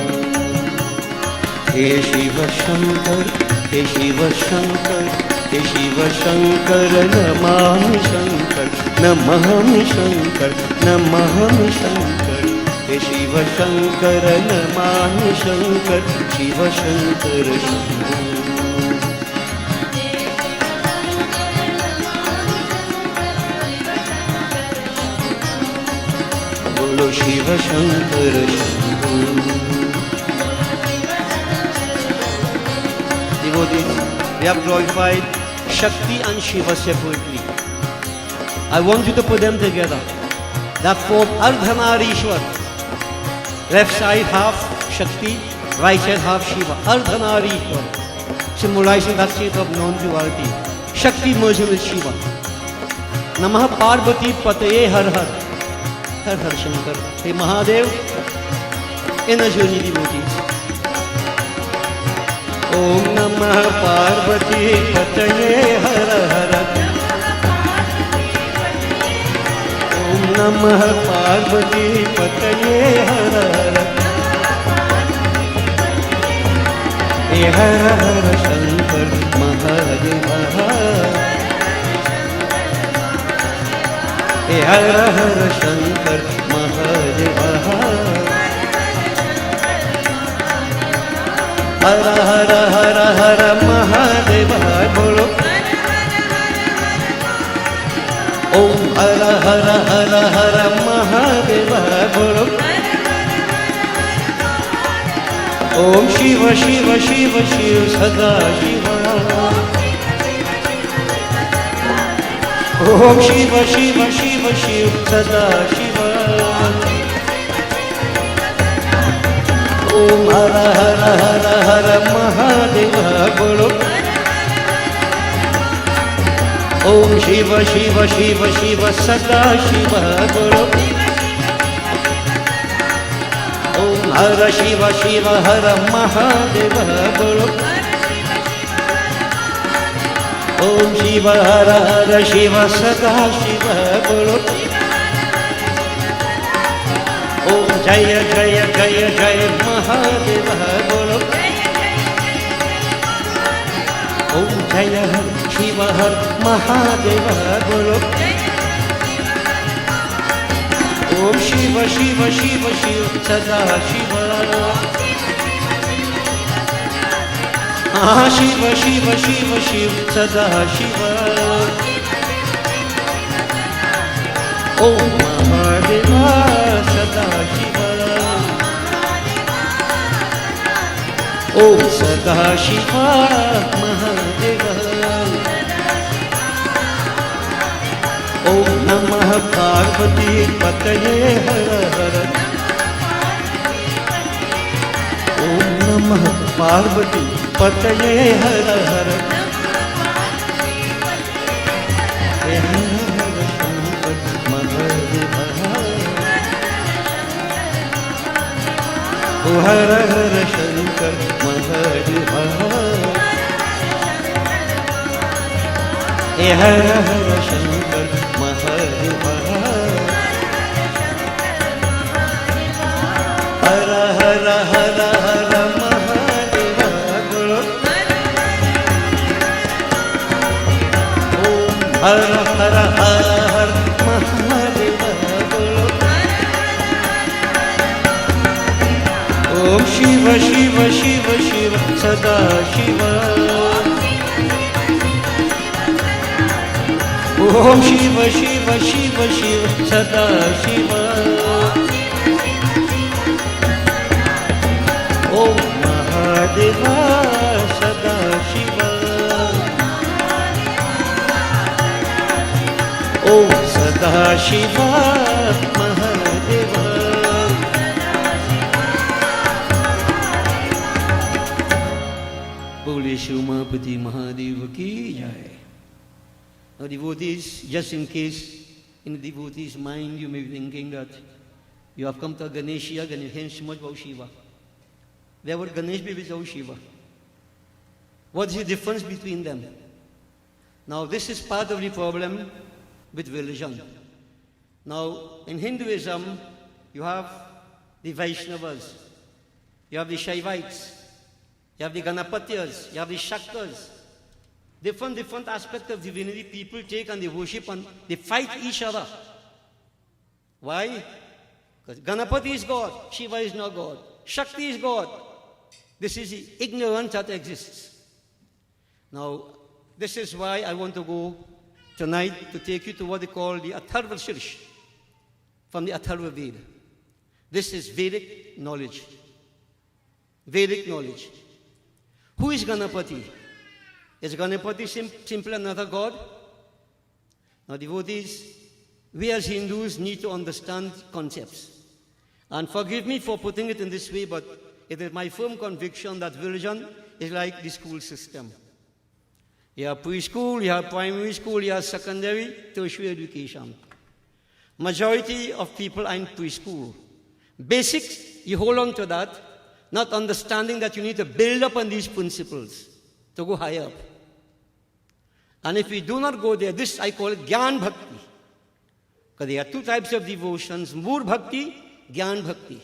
हे शिव शंकर, हे शिव शंकर, हे शिव शंकर नमामि शंकर, नमामि शंकर, नमामि शंकर। हे शिव शंकर नमामि शंकर, शिव शंकर शंभो। बोलो Shiv Shankar Shambho. Devotees, we have glorified Shakti and Shiva separately. I want you to put them together. That form Ardhanarishwar. Left side half Shakti, right side half Shiva. Ardhanarishwar, symbolizing that state of non-duality. Shakti merging with Shiva. नमः पार्वती पतये हर हर, हर हर Shankar. Hey Mahadev, energy only devotees. Om Namah Parvati Pataye Har Har. Om Namah Parvati Pataye Har Har. Hey Har Har Shankar Mahadeva. Hey Har Har Shankar Mahadeva. Har Har Har Har Mahadeva bolo. Om Har Har Har Har Mahadeva bolo. Om Shiva Shiva Shiva Shiva Sada Shiva. Om Shiva Shiva Shiva Shiva Sada Shiva. Om Har Har Har Har Mahadeva bolo. Om Shiva Shiva Shiva Shiva Sada Shiva bolo. Om Har Shiva Shiva Har Mahadeva bolo. Om Shiva Har Har Shiva Sada Shiva bolo. Om Jaya Jaya Jaya Jaya Mahadeva bolo. Om Jaya Shiva Har Mahadeva bolo. Om Shiva Shiva Shiva Shiva Sada Shiva. Shiva Shiva Shiva Shiva Sada Shiva. Om Mahadeva Sada Shiva. Om Sada Shiva Mahadeva. Om Namah Parvati Pataye Har Har. Om Namah Parvati Pataye Har Har. Hey Har Har Shankar Mahadeva. Oh Har Har Shankar Mahadeva. Hey Har Har Shankar Mahadeva. Har Har Har Har Mahadeva bolo. Om Har Har Har Mahadeva bolo. Om Shiva Shiva Shiva Shiva Sada Shiva. Om Shiva Shiva Shiva Shiva Sada Shiva. Om Mahadeva Sada Shiva. Om Sada Shiva Mahadeva. Bole Shumapati Mahadeva ki jai. Now devotees, just in case in the devotee's mind you may be thinking that you have come to Ganesha, hence much about Shiva. Where would Ganesh be without Shiva? What is the difference between them? Now this is part of the problem with religion. Now in Hinduism you have the Vaishnavas, you have the Shaivites, you have the Ganapatiyas, you have the Shaktas. Different aspects of divinity people take and they worship and they fight each other. Why? Because Ganapati is God, Shiva is not God, Shakti is God. This is the ignorance that exists. Now, this is why I want to go tonight to take you to what they call the Atharva Shirsh from the Atharva Veda. This is Vedic knowledge. Vedic knowledge. Who is Ganapati? Is Ganapati simply another god? Now, devotees, we as Hindus need to understand concepts. And forgive me for putting it in this way, but it is my firm conviction that religion is like the school system. You have preschool, you have primary school, you have secondary, tertiary education. Majority of people are in preschool. Basics, you hold on to that, not understanding that you need to build up on these principles to go higher up. And if we do not go there, this I call it Gyan Bhakti. Because there are two types of devotions, Moor Bhakti, Gyan Bhakti.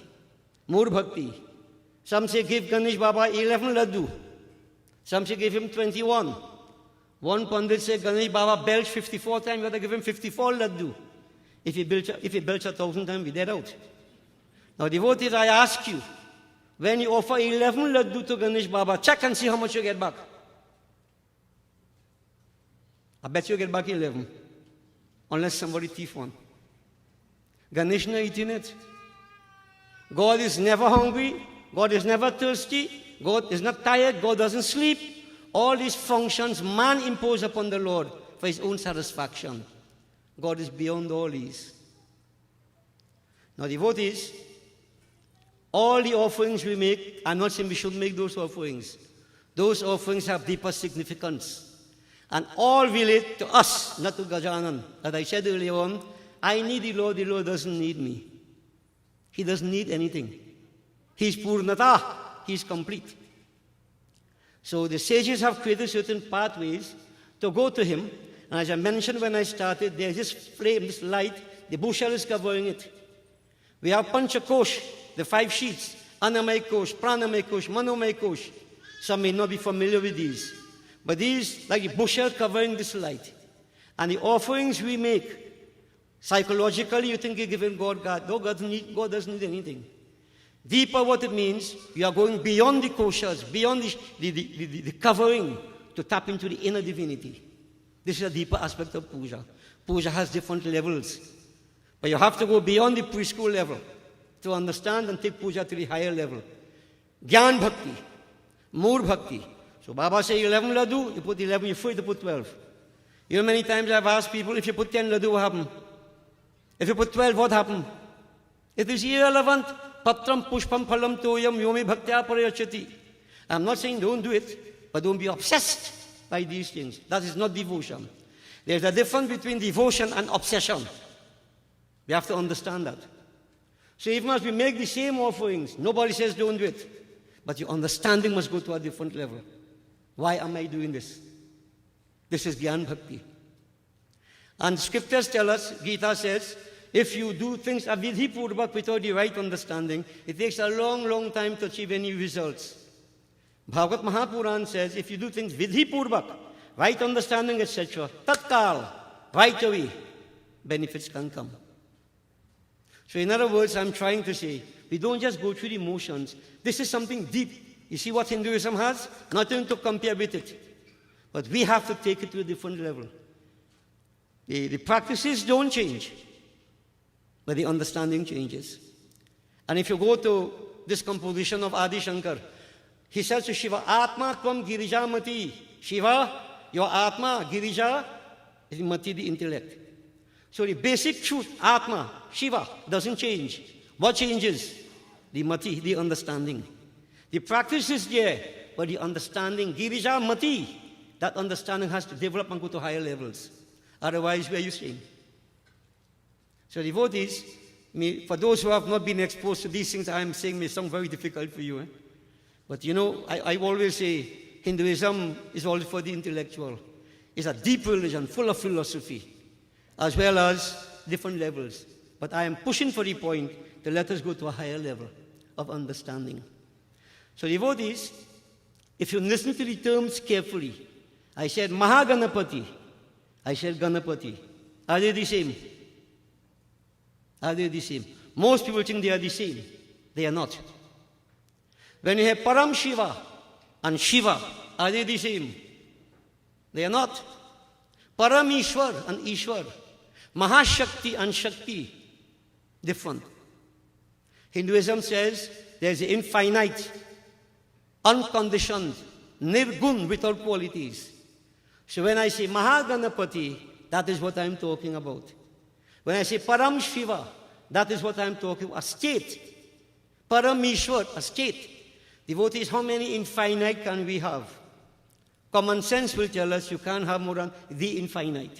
Moor Bhakti. Some say give Ganesh Baba 11 laddu. Some say give him 21. One Pandit said Ganesh Baba belched 54 times, you have to give him 54 laddu. If he belched 1,000 times, we're dead out. Now devotees, I ask you, when you offer 11 laddu to Ganesh Baba, check and see how much you get back. I bet you get back 11. Unless somebody thief one. Ganesh not eating it. God is never hungry. God is never thirsty. God is not tired. God doesn't sleep. All these functions man imposed upon the Lord for his own satisfaction. God is beyond all these. Now devotees, all the offerings we make, I'm not saying we should make those offerings. Those offerings have deeper significance. And all relate to us, not to Gajanan. As I said earlier on, I need the Lord doesn't need me. He doesn't need anything. He's Purnata, he's complete. So the sages have created certain pathways to go to him. And as I mentioned when I started, there's this flame, this light, the bushel is covering it. We have Panchakosh, the 5 sheets, Annamaya Kosh, Pranamaya Kosh, Manomaya Kosh. Some may not be familiar with these. But these, like a bushel covering this light. And the offerings we make, psychologically you think you're giving God. No, God doesn't need anything. Deeper what it means, you are going beyond the koshas, beyond the covering to tap into the inner divinity. This is a deeper aspect of puja. Puja has different levels. But you have to go beyond the preschool level to understand and take puja to the higher level. Gyan Bhakti, Moor Bhakti. So Baba say 11 laddu, you put 11, you're free to put 12. You know many times I've asked people, if you put 10 laddu, what happened? If you put 12, what happened? It is irrelevant. Patram pushpam phalam toyam yomi bhaktya parayachati. I'm not saying don't do it, but don't be obsessed by these things. That is not devotion. There's a difference between devotion and obsession. We have to understand that. So even as we make the same offerings, nobody says don't do it. But your understanding must go to a different level. Why am I doing this? This is Gyan Bhakti. And scriptures tell us, Gita says, if you do things avidhi purvak without the right understanding, it takes a long, long time to achieve any results. Bhagavad Mahapuran says, if you do things vidhi purvak, right understanding, etc., tatkal, right away, benefits can come. So in other words, I'm trying to say, we don't just go through the motions. This is something deep. You see what Hinduism has? Nothing to compare with it. But we have to take it to a different level. The practices don't change, but the understanding changes. And if you go to this composition of Adi Shankar, he says to Shiva, Atma Kvam Girija Mati. Shiva, your Atma, Girija, is Mati, the intellect. So the basic truth, Atma, Shiva, doesn't change. What changes? The Mati, the understanding. The practice is there, but the understanding, Girija Mati, that understanding has to develop and go to higher levels. Otherwise, where are you staying? So devotees, for those who have not been exposed to these things I am saying may sound very difficult for you. But you know, I always say Hinduism is all for the intellectual. It's a deep religion, full of philosophy, as well as different levels. But I am pushing for the point to let us go to a higher level of understanding. So devotees, if you listen to the terms carefully, I said Mahaganapati, I said Ganapati. Are they the same? Are they the same? Most people think they are the same. They are not. When you have Param Shiva and Shiva, are they the same? They are not. Param Ishwar and Ishwar, Mahashakti and Shakti, different. Hinduism says there is infinite, unconditioned, nirgun, without qualities. So when I say Mahaganapati, that is what I'm talking about. When I say Param Shiva, that is what I'm talking about, a state. Parameshwar, a state. Devotees, how many infinite can we have? Common sense will tell us you can't have more than the infinite.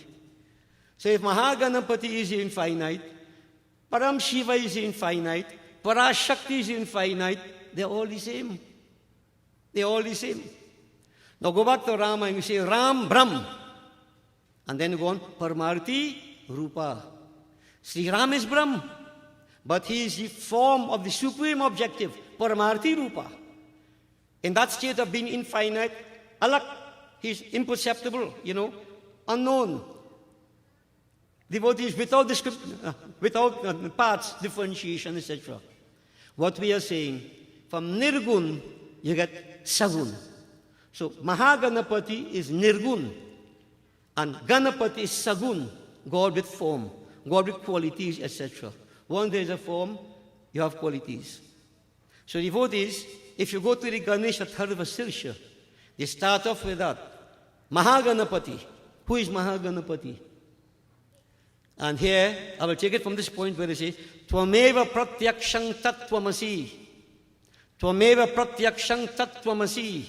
So if Mahaganapati is infinite, Param Shiva is infinite, Parashakti is infinite, they're all the same. They're all the same. Now go back to Rama and you say Ram Brahm. And then you go on, Paramarti Rupa. Sri Ram is Brahm, but he is the form of the supreme objective, Paramarti Rupa. In that state of being infinite, Alak, he is imperceptible, unknown. Devotees without without parts, differentiation, etc. What we are saying, from Nirgun, you get Sagun. So Mahaganapati is Nirgun, and Ganapati is Sagun, God with form, God with qualities, etc. Once there is a form, you have qualities. So devotees, if you go to the Ganesha Tharvasirsha, they start off with that. Mahaganapati. Who is Mahaganapati? And here, I will take it from this point where they say, Tvameva pratyakshang tattvamasi. Tvameva pratyakshang tattvamasi.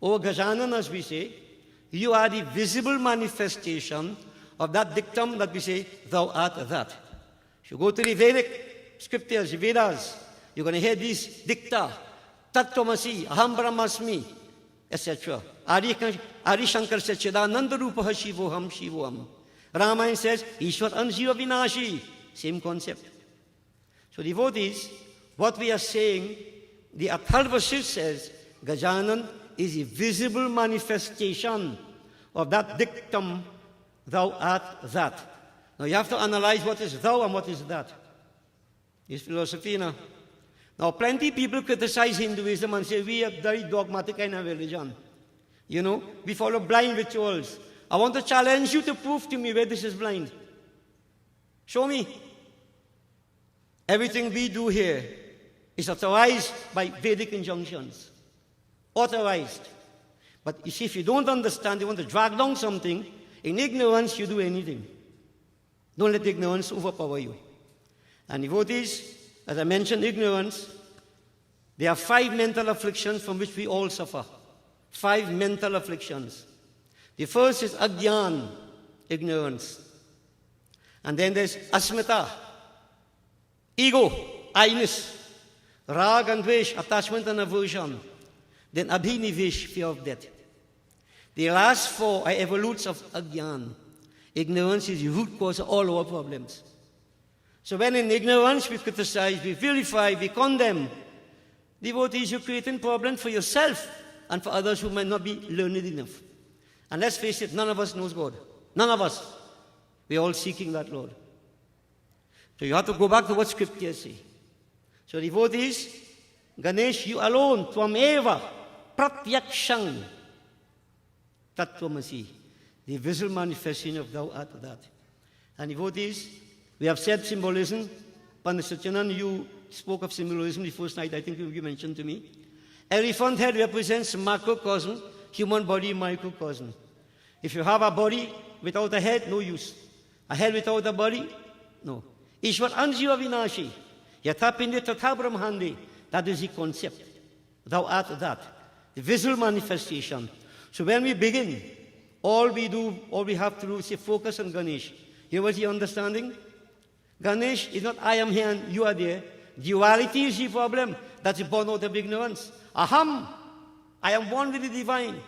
O Gajanan, as we say, you are the visible manifestation of that dictum that we say, thou art that. If you go to the Vedic scriptures, the Vedas, you're going to hear these dicta, tattvamasi, aham brahmasmi, etc. Adi Shankar said, Chidananda rupaha shivoham shivoham. Ramayana says, Ishwar anjiva vinashi. Same concept. So devotees, what we are saying, the Atharvasir says, Gajanan is a visible manifestation of that dictum, thou art that. Now you have to analyze what is thou and what is that. It's philosophy now. Now plenty of people criticize Hinduism and say, we are very dogmatic kind of religion. We follow blind rituals. I want to challenge you to prove to me where this is blind. Show me. Everything we do here is authorized by Vedic injunctions. Authorized. But you see, if you don't understand, you want to drag down something, in ignorance you do anything. Don't let ignorance overpower you. And devotees, as I mentioned, ignorance, there are 5 mental afflictions from which we all suffer. 5 mental afflictions. The first is Agyan, ignorance. And then there's Asmita, ego, I-ness. Rag and Dvesh, attachment and aversion. Then Abhinivesh, fear of death. The last 4 are evolutes of Agyan. Ignorance is the root cause of all our problems. So when in ignorance we criticize, we vilify, we condemn, devotees, you're creating problems for yourself and for others who might not be learned enough. And let's face it, none of us knows God. None of us. We're all seeking that Lord. So you have to go back to what scriptures say. So devotees, Ganesh, you alone, Tvameva pratyakshang tattvamasi. The visible manifestation of thou art that. And devotees, we have said symbolism. Pandit Satyanand, you spoke of symbolism the first night, I think you mentioned to me. Elephant head represents macrocosm, human body microcosm. If you have a body without a head, no use. A head without a body, no. Ishwar anjiva vinashi. Yathapinde tatha brahmande. That is the concept. Thou art that. The visual manifestation. So when we begin, all we have to do is say, focus on Ganesh. Here was the understanding? Ganesh is not I am here and you are there. Duality is the problem. That's born out of ignorance. Aham, I am one with the divine.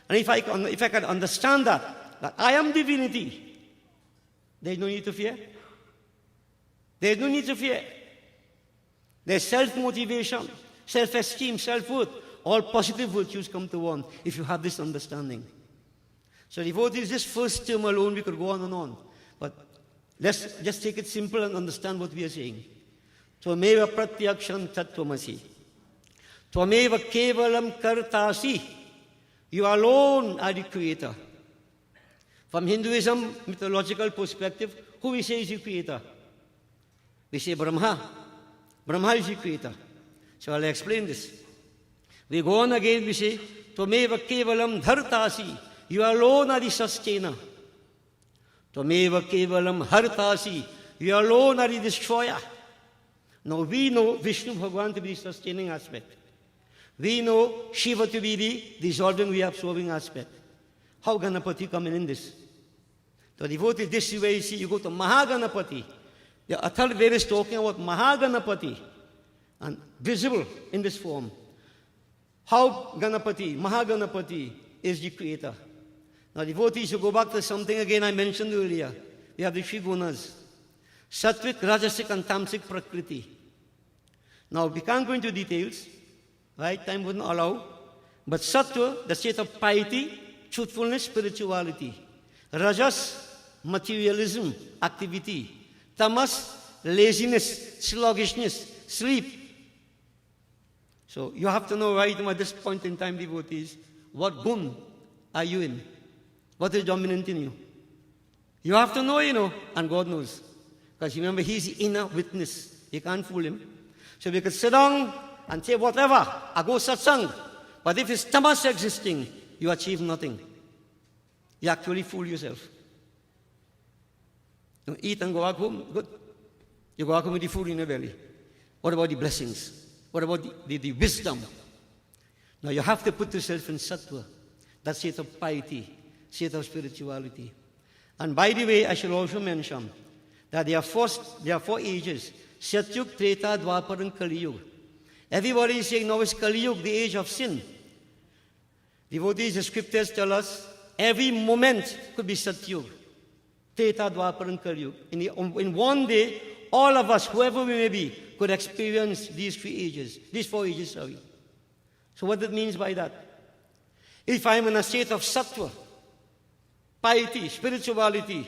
And if I can understand that I am divinity, there is no need to fear. There is no need to fear. There is self-motivation, self-esteem, self-worth. All positive virtues come to one if you have this understanding. So devotees, this first term alone, we could go on and on. But let's just take it simple and understand what we are saying. Tvameva pratyaksham tattvamasi. Tvameva kevalam kartasi. You alone are the creator. From Hinduism, mythological perspective, who we say is the creator? We say Brahma. Brahma is the creator. So I'll explain this. We go on again, we say, Tvameva kevalam dhartasi. You alone are the sustainer. Tvameva kevalam hartasi. You alone are the destroyer. Now we know Vishnu Bhagavan to be the sustaining aspect. We know Shiva to be the dissolving, reabsorbing aspect. How Ganapati come in this? The devotee, this is where you see, you go to Mahaganapati. The third Veda is talking about Mahaganapati, and visible in this form. How Ganapati, Mahaganapati, is the creator. Now, devotees, you go back to something again I mentioned earlier. We have the three gunas: Sattvic, Rajasic, and Tamasic Prakriti. Now, we can't go into details, right? Time wouldn't allow. But Sattva, the state of piety, truthfulness, spirituality. Rajas, materialism, activity. Tamas, laziness, sluggishness, sleep. So you have to know right at this point in time, devotees, what gun are you in? What is dominant in you? You have to know, and God knows. Because remember, He's the inner witness. You can't fool Him. So we could sit down and say whatever, I go satsang. But if it's tamas existing, you achieve nothing. You actually fool yourself. You eat and go back home, good. You go back home with the food in your belly. What about the blessings? What about the wisdom? Now you have to put yourself in sattva, that state of piety, state of spirituality. And by the way, I should also mention that there are four ages: Satyug, Treta, Dwapar, and Kali Yuga. Everybody is saying now it's Kali Yuga, the age of sin. Devotees, the scriptures tell us every moment could be Satyug, Treta, Dwapar, and Kali Yuga. In one day, all of us, whoever we may be, could experience these four ages. So what it means by that? If I'm in a state of sattva, piety, spirituality,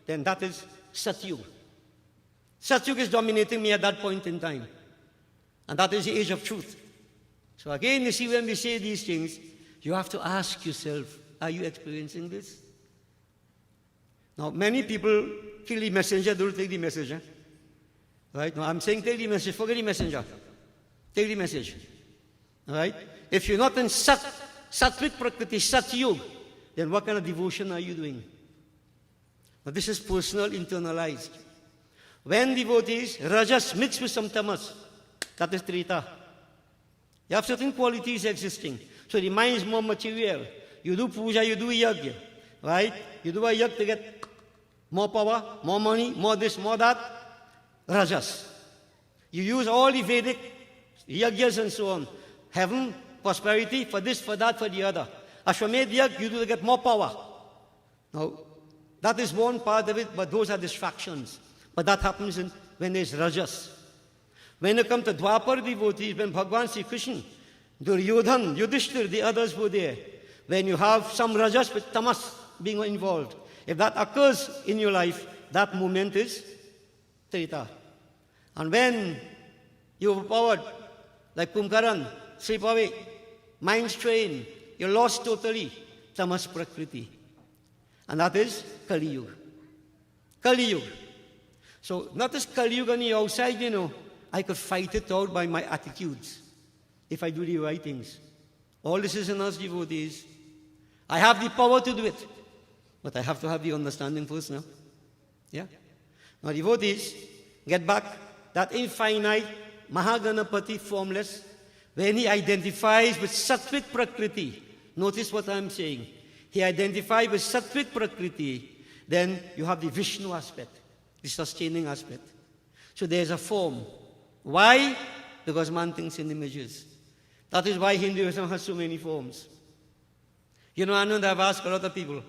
then that is Satyug. Satyug is dominating me at that point in time. And that is the age of truth. So again, you see, when we say these things, you have to ask yourself, are you experiencing this? Now, many people kill the messenger, don't take the message. Right? Now, I'm saying take the message, forget the messenger. Take the message. All right? If you're not in Sattvic Prakriti, Satyug, then what kind of devotion are you doing? Now, this is personal, internalized. When devotees, Rajas mixed with some Tamas, that is Treta. You have certain qualities existing. So the mind is more material. You do puja, you do yajna. Right? You do a yajna to get more power, more money, more this, more that. Rajas. You use all the Vedic yajnas and so on. Heaven, prosperity, for this, for that, for the other. Ashwamedh yajna, you do to get more power. Now, that is one part of it, but those are distractions. But that happens when there's Rajas. When you come to Dwapar devotees, when Bhagavan Sri Krishna, Duryodhan, Yudhishthir, the others were there, when you have some Rajas with Tamas being involved, if that occurs in your life, that moment is Treta. And when you're overpowered, like Kumkaran, slip away, mind strain, you're lost totally, Tamas Prakriti. And that is Kali Yuga. Kali Yuga. So, not as Kali Yuga on the outside, I could fight it out by my attitudes if I do the right things. All this is in us, devotees. I have the power to do it, but I have to have the understanding first now. Yeah? Now, devotees, get back that infinite Mahaganapati, formless, when he identifies with Sattvic Prakriti. Notice what I'm saying. He identifies with Sattvic Prakriti, then you have the Vishnu aspect, the sustaining aspect. So there's a form. Why? Because man thinks in images. That is why Hinduism has so many forms. Anand, I've asked a lot of people,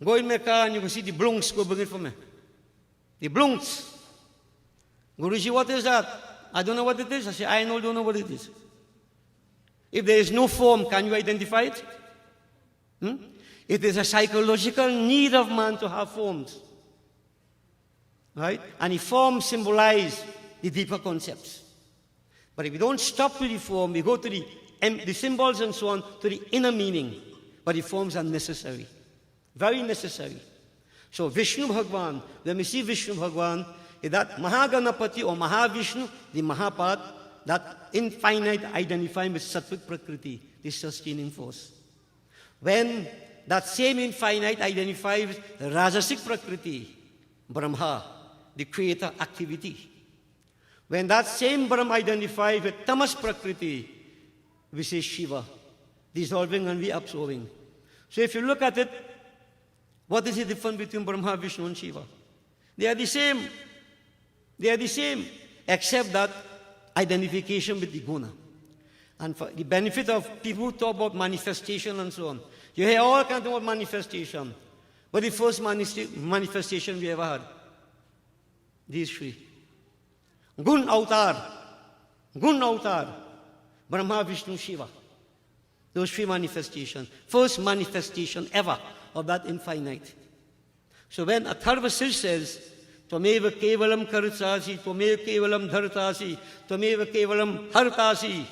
go in my car and you can see the blunks, go bring it for me. The blunks. Guruji, what is that? I don't know what it is. I say, I don't know what it is. If there is no form, can you identify it? It is a psychological need of man to have forms. Right? And the forms symbolize the deeper concepts. But if we don't stop with the form, we go to the symbols and so on, to the inner meaning. But the forms are necessary. Very necessary. So Vishnu Bhagwan, when we see Vishnu Bhagwan, is that Mahaganapati or Mahavishnu, the Mahapad, that infinite identifying with Sattvic Prakriti, the sustaining force. When that same infinite identifies with Rajasic Prakriti, Brahma, the creator activity. When that same Brahma identifies with Tamas Prakriti, we say Shiva, dissolving and reabsorbing. So if you look at it, what is the difference between Brahma, Vishnu and Shiva? They are the same. They are the same, except that identification with the guna. And for the benefit of people who talk about manifestation and so on, you hear all kinds of manifestation. But the first manifestation we ever had, these three. Gun Avatar, Brahma, Vishnu, Shiva. Those three manifestations. First manifestation ever of that infinite. So when Atharva Sir says, Tvameva kevalam kartasi, Tvameva kevalam dhartasi, Tvameva kevalam hartasi,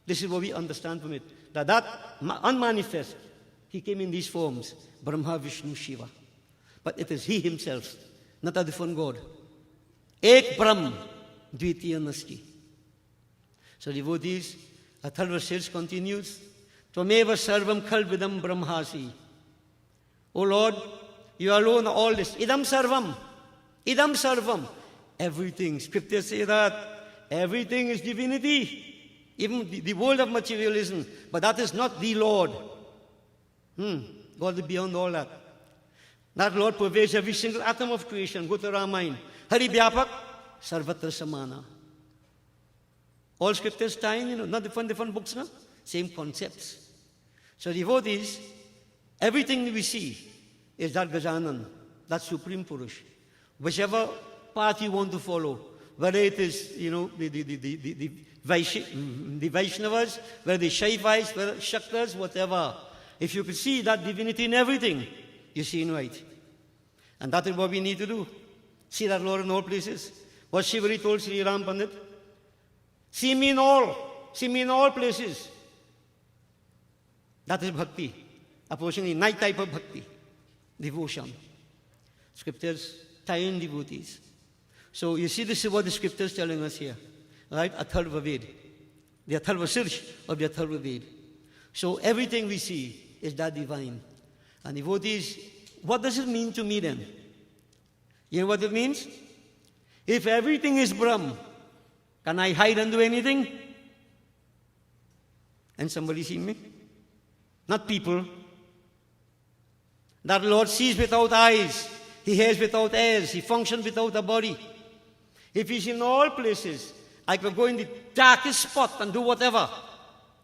this is what we understand from it. That unmanifest, he came in these forms, Brahma, Vishnu, Shiva. But it is he himself, not a different God. Ek Brahm, Dvitiya Nasti. So devotees, Atharva Sir continues, Tvameva sarvam khalvidam brahmasi. O Lord, you alone are all this. Idam sarvam. Idam sarvam. Everything. Scriptures say that. Everything is divinity. Even the world of materialism. But that is not the Lord. God is beyond all that. That Lord pervades every single atom of creation. Go to Ramayana. Hari Bhyapak, Sarvatra Samana. All scriptures tying, not different books, no? Same concepts. So devotees, everything we see is that Gajanan, that Supreme Purush. Whichever path you want to follow, whether it is, the Vaishnavas, whether the Shaivais, whether Shaktas, whatever. If you could see that divinity in everything, you see in right. And that is what we need to do. See that Lord in all places. What Shivari told Sri Ram Pandit, see me in all places. That is bhakti. Approaching the night type of bhakti. Devotion. Scriptures tie in devotees. So you see, this is what the scriptures telling us here. Right? Atharva Ved. The Atharva Sirsh of the Atharva Ved. So everything we see is that divine. And devotees, what does it mean to me then? You know what it means? If everything is Brahm, can I hide and do anything? And somebody see me? Not people. That Lord sees without eyes. He hears without ears. He functions without a body. If he's in all places, I could go in the darkest spot and do whatever.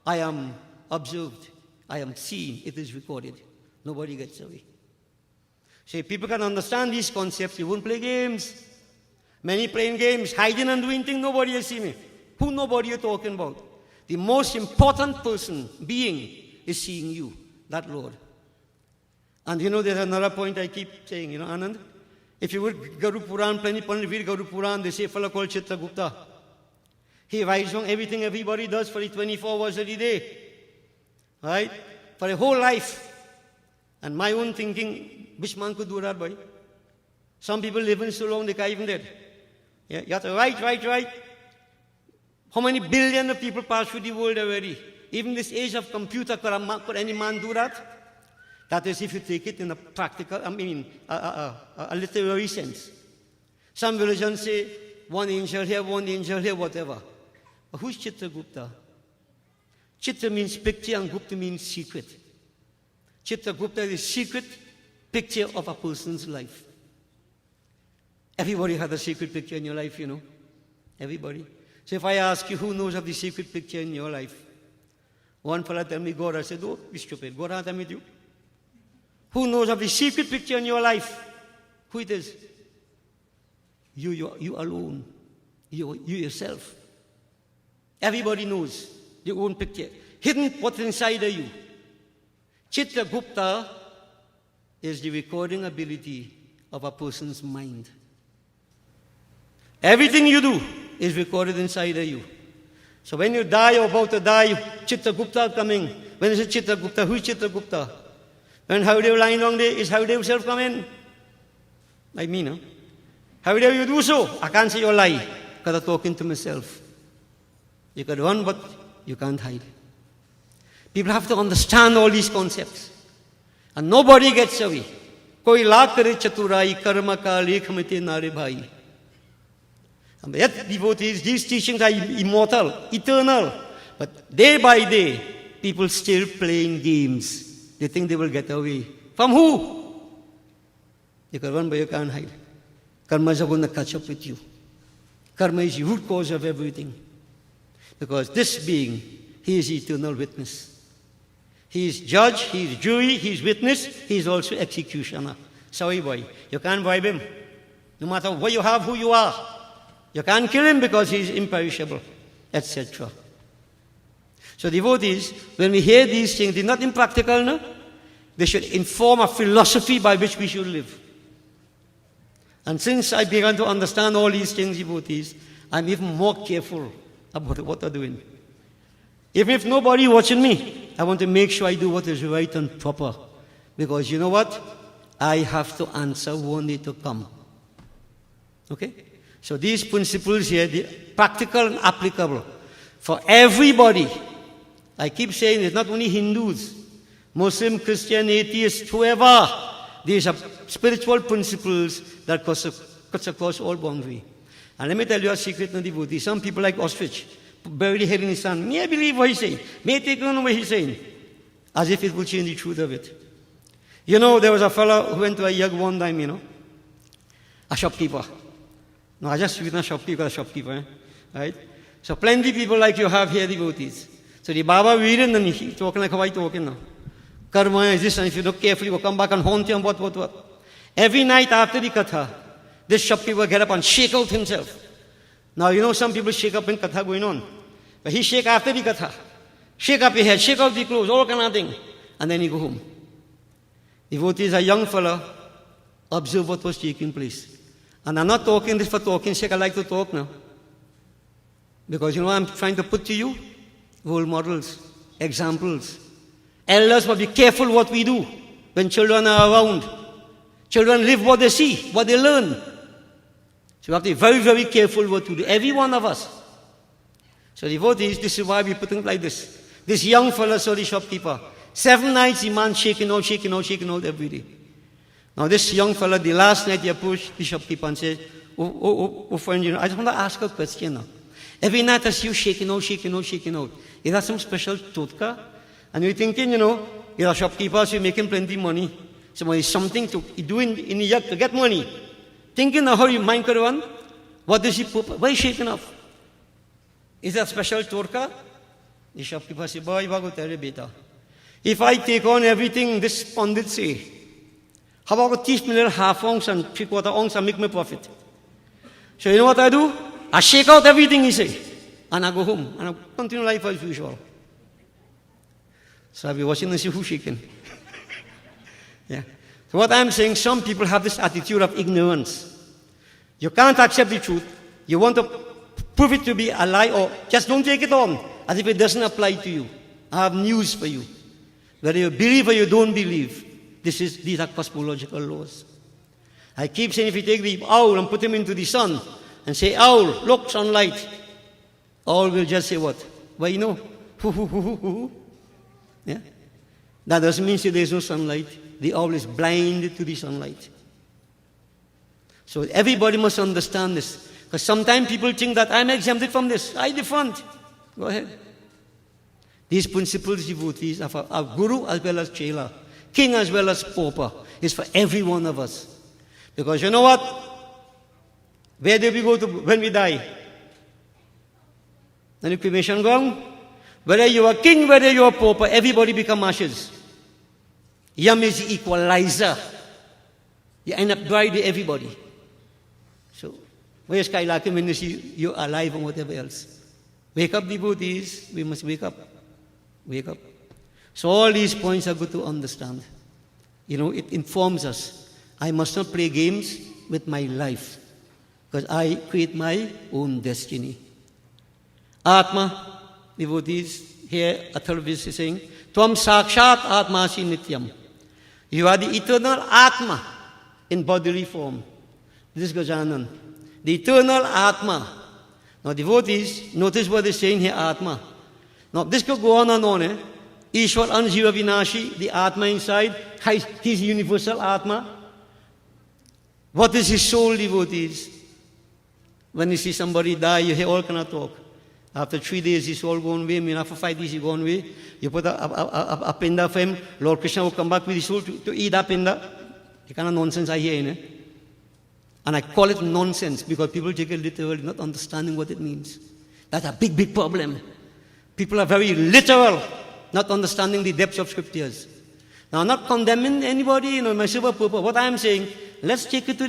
I am observed. I am seen. It is recorded. Nobody gets away. So if people can understand these concepts, you won't play games. Many playing games, hiding and doing things, nobody will see me. Who nobody you're talking about? The most important being, is seeing you, that Lord. And there's another point I keep saying, Anand. If you would Garu Puran, read Garu Puran, they say a fellow called Chitragupta. He writes down everything everybody does for the 24 hours of the day. Right? For a whole life. And my own thinking, which man could do that, boy? Some people living so long they can't even dead. Yeah, you have to write. How many billion of people pass through the world already? Even this age of computer, could any man do that? That is if you take it in a practical, a literary sense. Some religions say, one angel here, whatever. But who's Chitragupta? Chitra means picture and Gupta means secret. Chitragupta is a secret picture of a person's life. Everybody has a secret picture in your life, Everybody. So if I ask you who knows of the secret picture in your life, one fellow tell me God. I said, oh, be stupid. God has with you. Who knows of the secret picture in your life? Who it is? You alone. You yourself. Everybody knows your own picture. Hidden what's inside of you. Chitragupta is the recording ability of a person's mind. Everything you do is recorded inside of you. So when you die or about to die, Chitragupta coming. When is it Chitragupta? Who is Chitragupta? When Haridev lying down there, is Haridev himself coming? Like me, no? Haridev, you do so. I can't say you lie, because I'm talking to myself. You can run, but you can't hide. People have to understand all these concepts. And nobody gets away. Koi lakh kare chaturai karma ka lekhamite nare bhai. And yet, devotees, these teachings are immortal, eternal. But day by day, people still playing games. They think they will get away. From who? You can run, but you can't hide. Karma is going to catch up with you. Karma is the root cause of everything. Because this being, he is eternal witness. He is judge, he is jury, he is witness, he is also executioner. Sorry, boy, you can't bribe him. No matter what you have, who you are. You can't kill him because he is imperishable, etc. So devotees, when we hear these things, they're not impractical, no? They should inform a philosophy by which we should live. And since I began to understand all these things, devotees, I'm even more careful about what I'm doing. Even if nobody watching me, I want to make sure I do what is right and proper. Because you know what? I have to answer one day to come. Okay? So these principles here, they're practical and applicable for everybody. I keep saying it's not only Hindus, Muslim, Christian, atheists, whoever. These are spiritual principles that cuts across all boundaries. And let me tell you a secret, no devotee. Some people like ostrich, bury the head in the sand. May I believe what he's saying? May I take on what he's saying? As if it will change the truth of it. You know, there was a fellow who went to a yug one time, you know, a shopkeeper. No, I just read a shopkeeper, right? So plenty of people like you have here, devotees. So the Baba reading and he talking like how I talking now. Karma is this, and if you look carefully, will come back and haunt you and what. Every night after the katha, this shopkeeper will get up and shake out himself. Now, you know, some people shake up in katha going on. But he shake after the katha. Shake up your head, shake out the clothes, all kind of thing. And then he go home. Devotees, a young fella, observe what was taking place. And I'm not talking this for talking sake, I like to talk now. Because you know what I'm trying to put to you? Role models, examples. Elders must be careful what we do when children are around. Children live what they see, what they learn. So we have to be very, very careful what to do, every one of us. So devotees, this is why we put it like this. This young fellow saw the shopkeeper. 7 nights the man shaking out every day. Now this young fellow, the last night he approached the shopkeeper and said, oh friend, you know, I just want to ask a question now. Every night I see you shaking out. Is that some special totka? And you're thinking, you know, you're a shopkeeper, so you're making plenty of money. So it's something to do in the yard to get money. Thinking of how your mind could run. What does he put? Why is shaking off? Is that special totka? The shopkeeper said, boy, I will tell you, beta. If I take on everything this pundit say, how about I teach me a little half ounce and 3/4 ounce and make me profit? So you know what I do? I shake out everything he say. And I go home. And I continue life as usual. So I'll be watching and see who's shaking. Yeah. So what I'm saying, some people have this attitude of ignorance. You can't accept the truth. You want to prove it to be a lie, or just don't take it on as if it doesn't apply to you. I have news for you. Whether you believe or you don't believe, these are cosmological laws. I keep saying if you take the owl and put him into the sun and say, owl, look, sunlight. Owl will just say what? Well, you know, yeah? That doesn't mean there is no sunlight. The owl is blind to the sunlight. So everybody must understand this. Because sometimes people think that I'm exempted from this. I different. Go ahead. These principles, devotees, are for our guru as well as chela, king as well as pauper, is for every one of us. Because you know what? Where do we go to when we die? When the cremation ground? Whether you are king, whether you are pauper, everybody become ashes. Yam is the equalizer. You end up dry to everybody. So, where's Kailaki when you see you're alive and whatever else? Wake up, devotees. We must wake up. Wake up. So all these points are good to understand. You know, it informs us. I must not play games with my life. Because I create my own destiny. Atma, devotees, here a third verse is saying, Tvam sakshat atmasi nityam. You are the eternal Atma in bodily form. This is Bhajan. The eternal Atma. Now devotees, notice what they're saying here, Atma. Now this could go on and on. Ishwar Anjiva Vinashi, the Atma inside, his universal Atma. What is his soul, devotees? When you see somebody die, you hear all kind of talk. After 3 days, his soul gone away. I mean, after 5 days, he gone away. You put a pinda for him. Lord Krishna will come back with his soul to eat that pinda. The kind of nonsense I hear, innit? And I call it nonsense because people take it literally, not understanding what it means. That's a big, big problem. People are very literal, not understanding the depths of scriptures. Now, I'm not condemning anybody, my super purpose. What I'm saying, let's take it to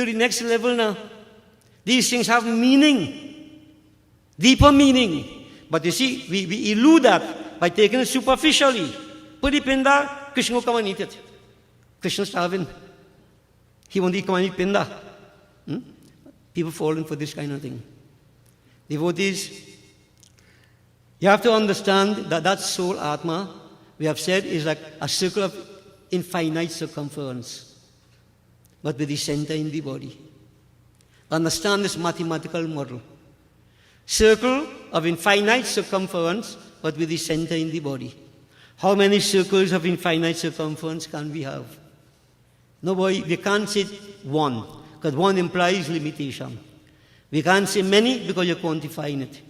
the next level now. These things have meaning, deeper meaning. But you see, we elude that by taking it superficially. Put it in there, Krishna will come and eat it. Krishna's starving. He won't come and eat pinda. People falling for this kind of thing. Devotees, you have to understand that soul, Atma, we have said, is like a circle of infinite circumference, but with the center in the body. Understand this mathematical model. Circle of infinite circumference, but with the center in the body. How many circles of infinite circumference can we have? Nobody, we can't say one, because one implies limitation. We can't say many because you're quantifying it.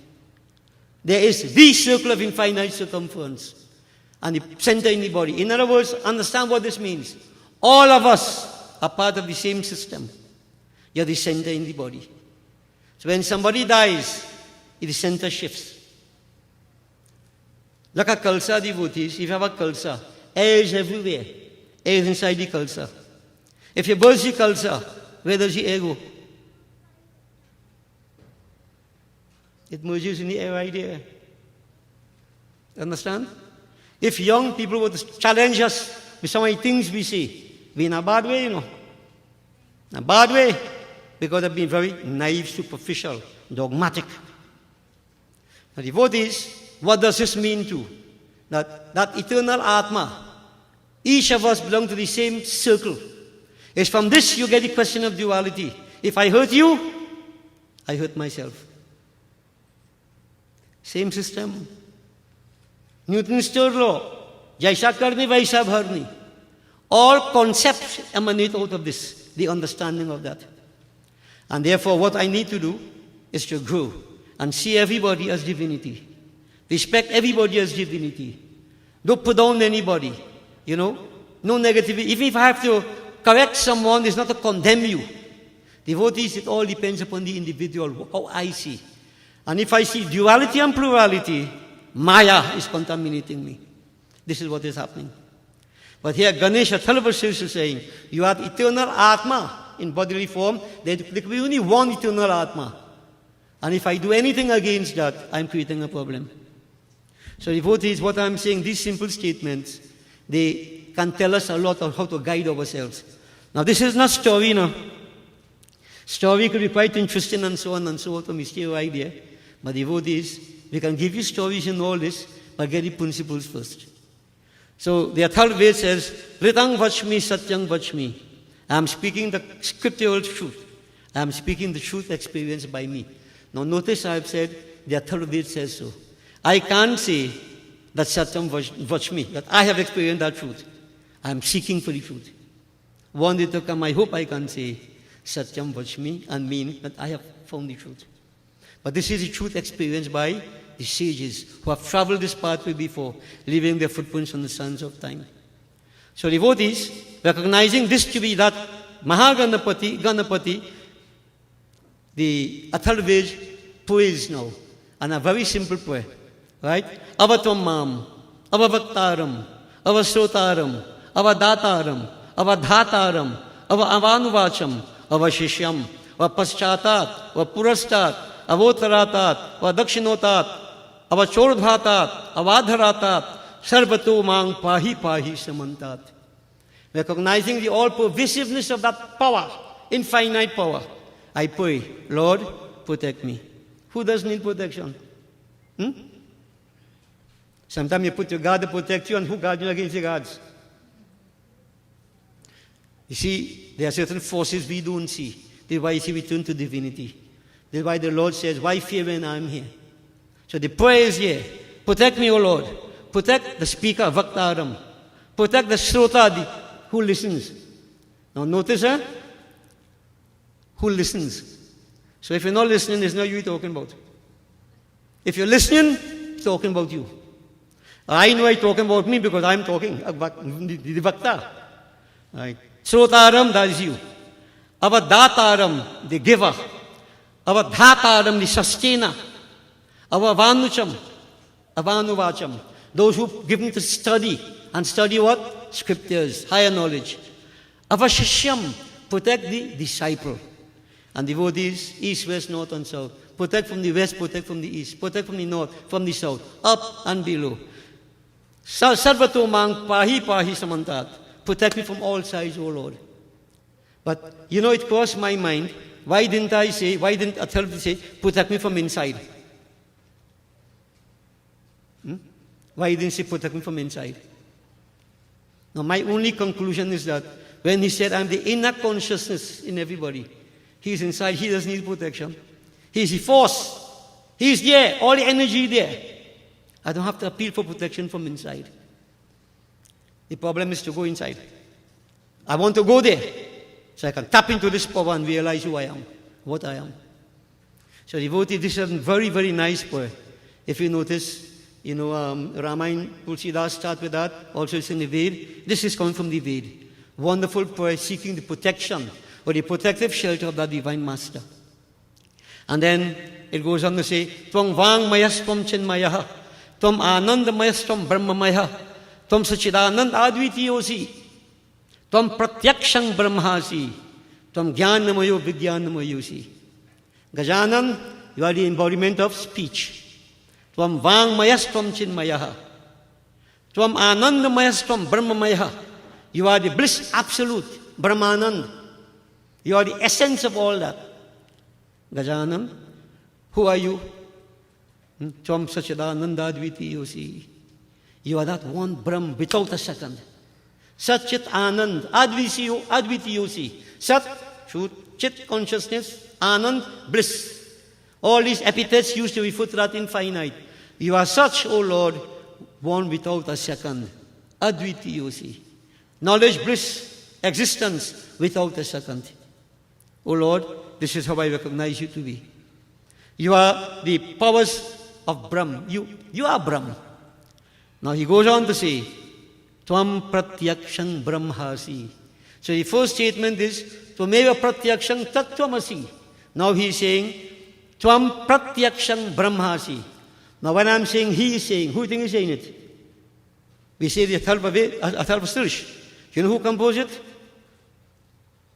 There is the circle of infinite circumference and the center in the body. In other words, understand what this means. All of us are part of the same system. You're the center in the body. So when somebody dies, the center shifts. Like a kalsa, devotees, if you have a kalsa, air is everywhere. Air is inside the kalsa. If you burst the kalsa, where does the air go? It merges in the air right there. Understand? If young people were to challenge us with so many things we say, we're in a bad way, In a bad way, because they've been very naive, superficial, dogmatic. Now, devotees, what does this mean to? That eternal Atma, each of us belong to the same circle. It's from this you get the question of duality. If I hurt you, I hurt myself. Same system. Newton's third law, Jaisa karni, vaisa bharni. All concepts emanate out of this, the understanding of that. And therefore, what I need to do is to grow and see everybody as divinity. Respect everybody as divinity. Don't put down anybody. No negativity. Even if I have to correct someone, it's not to condemn you. Devotees, it all depends upon the individual, how I see. And if I see duality and plurality, Maya is contaminating me. This is what is happening. But here Ganesha Thalavasis is saying, you are eternal Atma in bodily form, there will be only one eternal Atma. And if I do anything against that, I'm creating a problem. So devotees, what I'm saying, these simple statements, they can tell us a lot of how to guide ourselves. Now this is not story, Story could be quite interesting and so on, to me stay right there. But devotees, we can give you stories and all this, but get the principles first. So the third Ved says, Ritang Vachmi Satyang Vachmi. I am speaking the scriptural truth. I am speaking the truth experienced by me. Now notice I have said, the third Ved says so. I can't say that Satyam Vachmi, that I have experienced that truth. I am seeking for the truth. One day to come, I hope I can say Satyam Vachmi and mean that I have found the truth. But this is the truth experienced by the sages who have traveled this pathway before, leaving their footprints on the sands of time. So devotees, recognizing this to be that Ganapati, the Atharvaved prays now, and a very simple prayer, right? Avatvam mam, avavaktaram, avasrotaram, avadataram, avadhataram, avanuvacham, avashishyam, avapaschatat, avapurastat, avotaratat, avadakshinotat, avachordhatat, avadharatat, sarvato mang pahi pahi samantat. Recognizing the all-pervasiveness of that power, infinite power, I pray, Lord, protect me. Who does need protection? Sometimes you put your God to protect you, and who guards you against the gods? You see, there are certain forces we don't see. That's why we turn to divinity. That's why the Lord says, why fear when I'm here? So the prayer is here. Protect me, O Lord. Protect the speaker, Vaktaram. Protect the Srota, who listens. Now notice, who listens. So if you're not listening, there's no you talking about. If you're listening, it's talking about you. I know it's talking about me because I'm talking, the Vakta. Right. Srotaram, that is you. Avadataram, the giver. Avadhataram, the sustainer. Avanucham, Avanuvacham. Those who give me to study. And study what? Scriptures, higher knowledge. Avashishyam, protect the disciple. And devotees, east, west, north and south. Protect from the west, protect from the east. Protect from the north, from the south. Up and below. Sarvatomang pahi pahi samantat. Protect me from all sides, O Lord. But, it crossed my mind, why didn't authority say, protect me from inside? Why didn't he protect me from inside? Now, my only conclusion is that when he said, I'm the inner consciousness in everybody, he's inside, he doesn't need protection. He's the force. He's there, all the energy there. I don't have to appeal for protection from inside. The problem is to go inside. I want to go there so I can tap into this power and realize who I am, what I am. So devotee, this is a very, very nice prayer. If you notice, Ramayana, Tulsidas start with that. Also it's in the Ved. This is coming from the Ved. Wonderful prayer seeking the protection or the protective shelter of that Divine Master. And then it goes on to say, Tvam Vang Mayas Tvam Chinmayaha, Tvam Ananda Mayas Tvam Brahmamayaha, Tvam Sachidanand Advitiyosi, Tvam Pratyakshang Brahmasi, Tvam Jnanamayo Vijnanamayosi. Gajanan, you are the embodiment of speech. Tvam Vang Mayas Tvam Chinmayaha, Tvam Ananda Mayas Tvam Brahmamayaha. You are the bliss absolute, Brahmanand. You are the essence of all that. Gajanan, who are you? Tvam Sachidananda Advitiyosi. You are that one Brahm without a second. Satchit Anand, Advitiyosi. Sat, truth, Chit, consciousness, Anand, bliss. All these epithets used to refer to that infinite. You are such, O Lord, one without a second. Advitiyosi. Knowledge, bliss, existence without a second. O Lord, this is how I recognize you to be. You are the powers of Brahm. You are Brahm. Now he goes on to say, Tvam pratyakshang brahmasi. So the first statement is, Tvameva pratyakshang tattvamasi. Now he is saying, Tvam pratyakshang brahmasi. Now when I'm saying he is saying, who do you think is saying it? We say the Atharva Sirish. You know who composed it?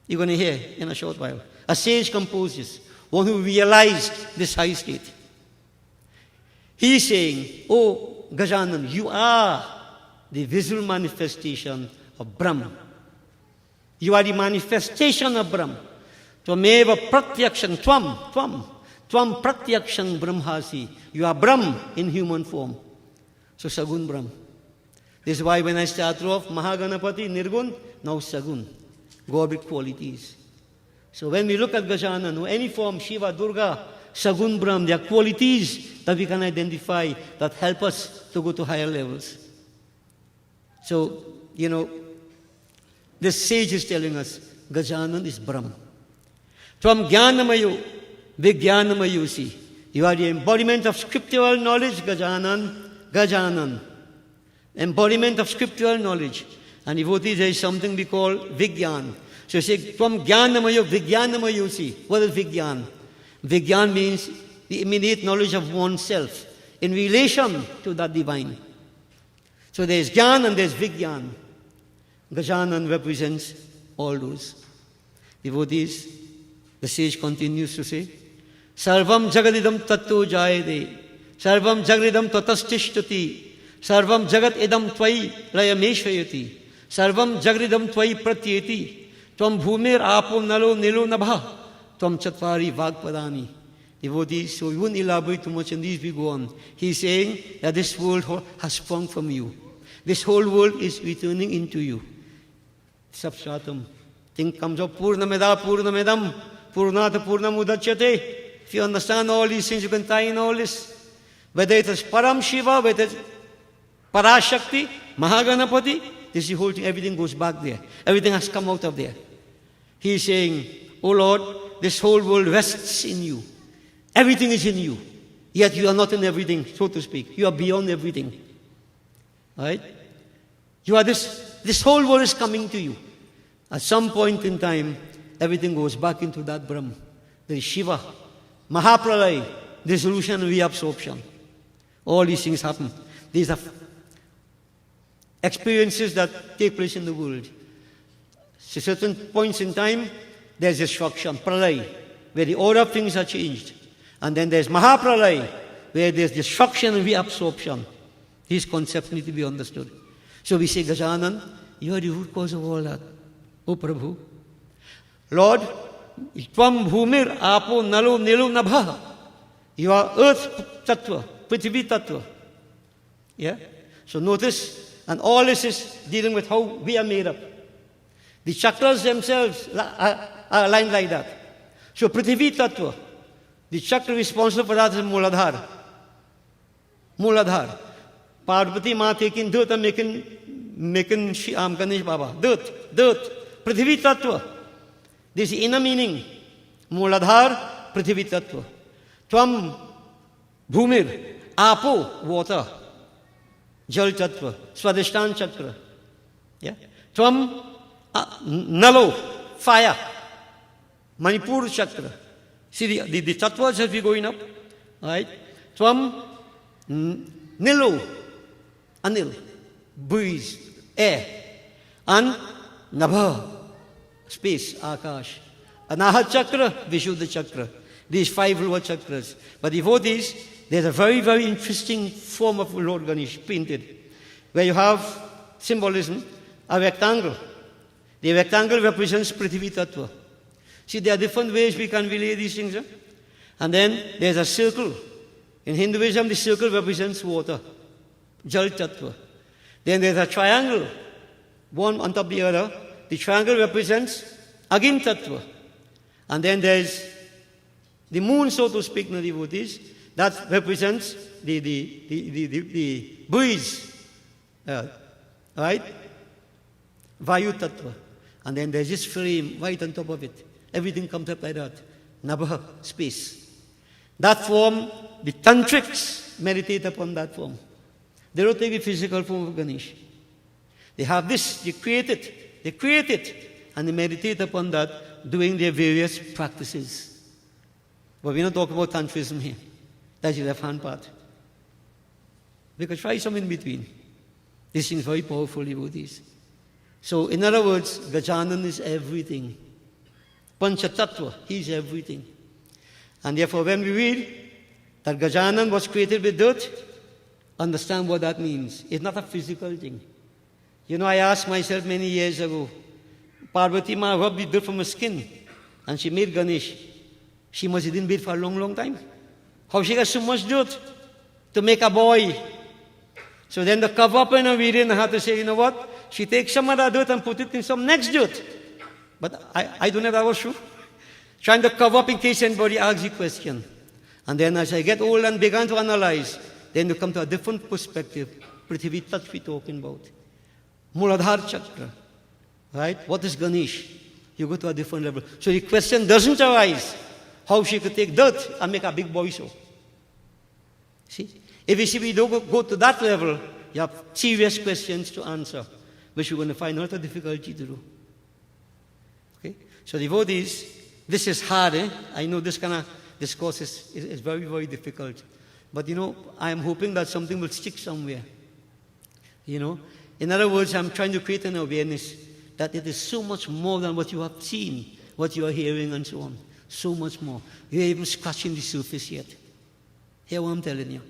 You're going to hear in a short while. A sage composed this, one who realized this high state. He is saying, Oh Gajanan, you are the visual manifestation of Brahm. You are the manifestation of Brahm. Tvameva pratyakshang, tvam pratyakshang brahmasi. You are Brahm in human form. So Sagun Brahm. This is why when I start off, Mahaganapati, Nirgun, now Sagun. God with qualities. So when we look at Gajanan, or any form, Shiva, Durga, Sagun Brahm, there are qualities that we can identify that help us to go to higher levels. So, this sage is telling us, Gajanan is Brahm. Tvam Jnanamayo, Vijnanamayosi. You are the embodiment of scriptural knowledge, Gajanan. Embodiment of scriptural knowledge. And devotees, there is something we call Vijnan. So you say, Tvam Jnanamayo, Vijnanamayosi. What is Vijnan? Vijnan means the immediate knowledge of oneself in relation to that divine. So there is Jnan and there is Vijnan. Gajanan represents all those. Devotees, the sage continues to say, Sarvam Jagadidam Tatto Jayade, Sarvam Jagadidam Tatastishtati, Sarvam Jagat Idam Tvai Layameshvayati, Sarvam Jagadidam Tvai Pratyeti, Tvam Bhumir Apo Nalo Nilo Nabha, Tvam Chatvari Vagpadani. Devotees, so we won't elaborate too much on these, we go on. He's saying that this world has sprung from you. This whole world is returning into you. Substratum. Thing comes up, Purnameda, Purnamedam, Purnata, Purnamudachyate. If you understand all these things, you can tie in all this. Whether it is Param Shiva, whether it is Parashakti, Mahaganapati, this is the whole thing, everything goes back there. Everything has come out of there. He is saying, Oh Lord, this whole world rests in you. Everything is in you. Yet you are not in everything, so to speak. You are beyond everything. Right? You are this whole world is coming to you. At some point in time, everything goes back into that Brahm. There is Shiva, Mahapralay, dissolution and reabsorption. All these things happen. These are experiences that take place in the world. At certain points in time, there's destruction, pralay, where the order of things are changed. And then there's Mahapralay, where there's destruction and reabsorption. These concepts need to be understood. So we say, Gajanan, you are the root cause of all that. O Prabhu. Lord, Tvam Bhumir Apo Nalo Nilu Nabha. You are earth tattva, Prithvi tattva. Yeah? So notice, and all this is dealing with how we are made up. The chakras themselves are aligned like that. So Prithvi tattva, the chakra responsible for that is Muladhar. Muladhar. Parvati Ma taking dirt and making Ganesh Baba. Dirt. Prithvi tattva. This is inner meaning. Muladhar, Prithvi tattva. Tvam, Bhumir, Apo, water. Jal tattva, Swadhisthana chakra. Yeah? Tvam, Nalo, fire. Manipur chakra. See the tattvas as we going up. Right? Tvam, Nilo, Anil, breeze, air. And Nabha, space, Akash. Anahat chakra, Vishuddha chakra. These 5 lower chakras. But devotees, there's a very, very interesting form of Lord Ganesh painted, where you have symbolism, a rectangle. The rectangle represents Prithvi Tattva. See, there are different ways we can relay these things. And then there's a circle. In Hinduism, the circle represents water, Jal Tattva. Then there's a triangle, one on top of the other. The triangle represents Agim Tattva. And then there's the moon, so to speak, in the devotees, that represents the breeze, right? Vayu Tattva. And then there's this flame right on top of it. Everything comes up like that. Nabha, space. That form, the tantrics meditate upon that form. They don't take the physical form of Ganesh. They have this, they create it, and they meditate upon that, doing their various practices. But we're not talking about tantrism here. That's the left-hand part. We could try some in between. This thing is very powerful, devotees. So, in other words, Gajanan is everything. Panchatattva, he is everything. And therefore, when we read that Gajanan was created with dirt, understand what that means. It's not a physical thing. You know, I asked myself many years ago, Parvati Ma rubbed the dirt from her skin, and she made Ganesh. She must have been bathed for a long, long time. How she got so much dirt to make a boy? So then the cover up in a reading, I had to say, you know what? She takes some of that dirt and put it in some next dirt. But I don't know if that was true. Trying to cover up in case anybody asks the question. And then as I get old and began to analyze, then you come to a different perspective. Prithvi Tat we're talking about. Muladhar Chakra. Right? What is Ganesh? You go to a different level. So the question doesn't arise how she could take dirt and make a big boy so. See? If you see we don't go to that level, you have serious questions to answer, which you're going to find not a difficulty to do. Okay? So devotees, this is hard, eh? I know this kind of discourse is very, very difficult. But you know, I am hoping that something will stick somewhere. You know? In other words, I'm trying to create an awareness that it is so much more than what you have seen, what you are hearing and so on. So much more. You're even scratching the surface yet. Hear what I'm telling you.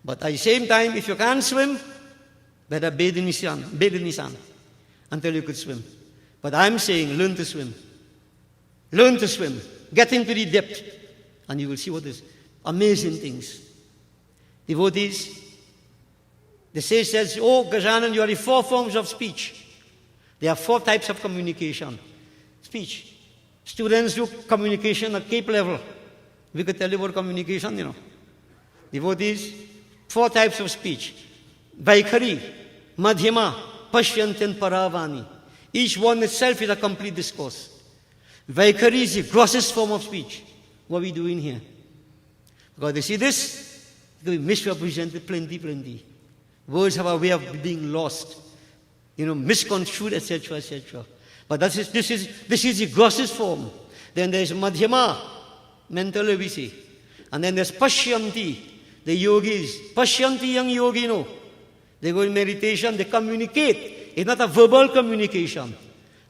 But at the same time, if you can't swim, better bathe in the sun until you could swim. But I'm saying, learn to swim. Learn to swim. Get into the depth, and you will see what is amazing things. Devotees, the sage says, oh, Gajanan, you are the 4 forms of speech. There are 4 types of communication. Speech. Students do communication at Cape level. We could tell you about communication, you know. Devotees, 4 types of speech. Vaikhari, Madhyama, Pashyant and Paravani. Each one itself is a complete discourse. Vaikhari is the grossest form of speech. What are we doing here? Because you see this, it will be misrepresented plenty. Words have a way of being lost, misconstrued, etc., etc. But this is the grossest form. Then there's Madhyama, mentally we see. And then there's Pashyanti, the yogis. Pashyanti young yogino. They go in meditation, they communicate. It's not a verbal communication.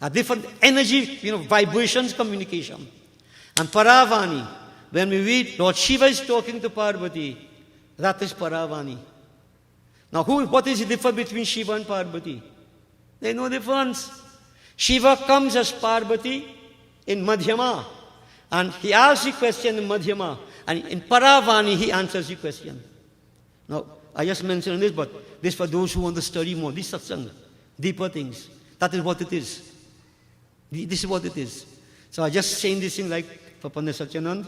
A different energy, vibrations communication. And Paravani, when we read Lord Shiva is talking to Parvati, that is Paravani. Now what is the difference between Shiva and Parvati? There's no difference. Shiva comes as Parvati in Madhyama, and he asks the question in Madhyama, and in Paravani he answers the question. Now, I just mentioned this, but this for those who want to study more, this satsang, deeper things. That is what it is. This is what it is. So I just saying this thing like for Pandit Satyanand,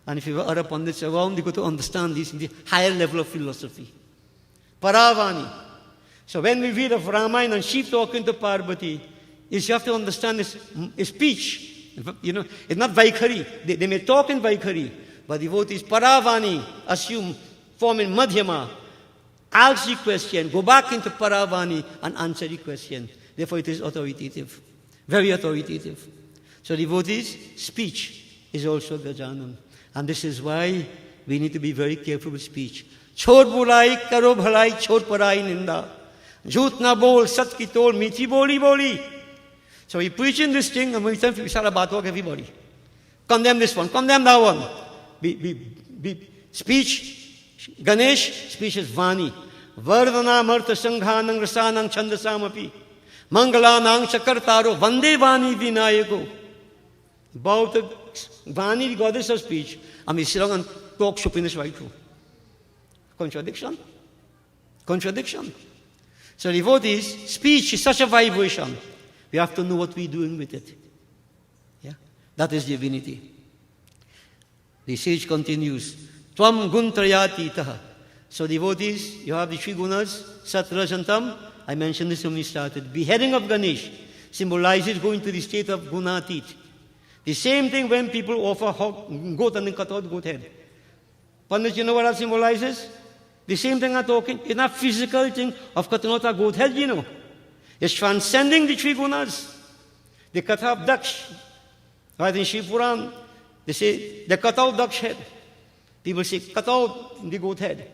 and if you have other Pandits around, you got to understand this in the higher level of philosophy. Paravani. So when we read of Ramayana and Shiva talking to Parvati, you have to understand his speech. It's not Vaikhari. They may talk in Vaikhari, but devotees Paravani, assume, form in Madhyama, ask the question, go back into Paravani and answer the question. Therefore it is authoritative, very authoritative. So devotees, speech is also Gajanan. And this is why we need to be very careful with speech. Chhod bulai, karo bhalai, chhod parai ninda. Jhoot na bol, sat ki tol, mithi boli. So we preach in this thing, and we start a batalk everybody. Condemn this one, condemn that one. Speech, Ganesh, speech is Vani. Vardana marta sanghanang rasanang chandasamapi. Mangalanang chakartaro, vande Vani vinayako. About the Vani, the goddess of speech, and we sit down and talk shop in this right through. Contradiction. So devotees, speech is such a vibration. We have to know what we're doing with it. Yeah? That is divinity. The sage continues, Tvam guntrayatitaha. So devotees, you have the three gunas, Sat, Raj and Tam. I mentioned this when we started. Beheading of Ganesh symbolizes going to the state of gunatit. The same thing when people offer goat and then cut out goat head. Pandit, you know what that symbolizes? The same thing I'm talking. It's not physical thing of cutting out a goat head, It's transcending the three gunas. They cut out Daksh. Right in Shiv Puran, they say, they cut out Daksh head. People say, cut out the goat head.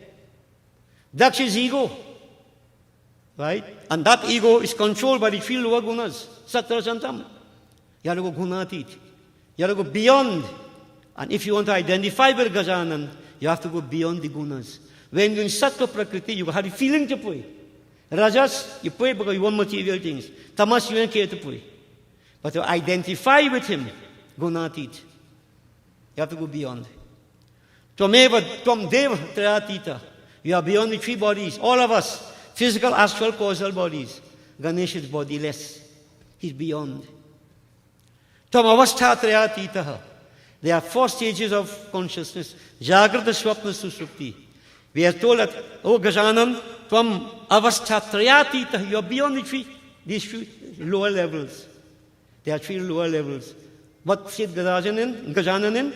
Daksh is ego. Right? And that ego is controlled by the three lower gunas. Sattva, Santam. You have to go gunatit. You have to go beyond. And if you want to identify with Gajanan, you have to go beyond the gunas. When you're in Sattva Prakriti, you have the feeling to pray. Rajas, you pray because you want material things. Tamas, you don't care to pray. But to identify with him, gunatit. You have to go beyond. Tvameva, tvam deva trayatita. You are beyond the three bodies. All of us. Physical, astral, causal bodies. Ganesh is bodiless. He's beyond. Tvam avastha trayatitaha. There are 4 stages of consciousness. Jagrata, Swapna, Susupti. We are told that, oh Gajanan, from avastha trayatita, you are beyond these 3 lower levels. There are 3 lower levels. What said Gajanan in?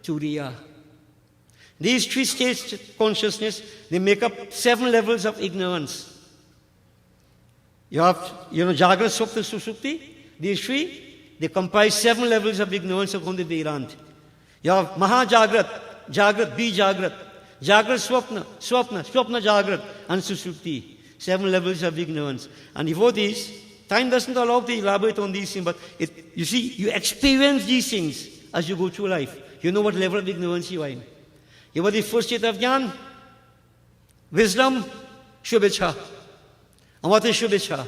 Turiya. These 3 states of consciousness, they make up 7 levels of ignorance. You have, Jagrata, Swapna, Susupti. These 3, they comprise 7 levels of ignorance of the Vedant. You have Mahajagrat, Jagrat, Bijagrat, Jagrat, Swapna, Jagrat, and Susupti. 7 levels of ignorance. And devotees, time doesn't allow to elaborate on these things, but you see, you experience these things as you go through life. You know what level of ignorance you are in. You have the first state of Jnana, wisdom, Shubhecha. And what is Shubhecha?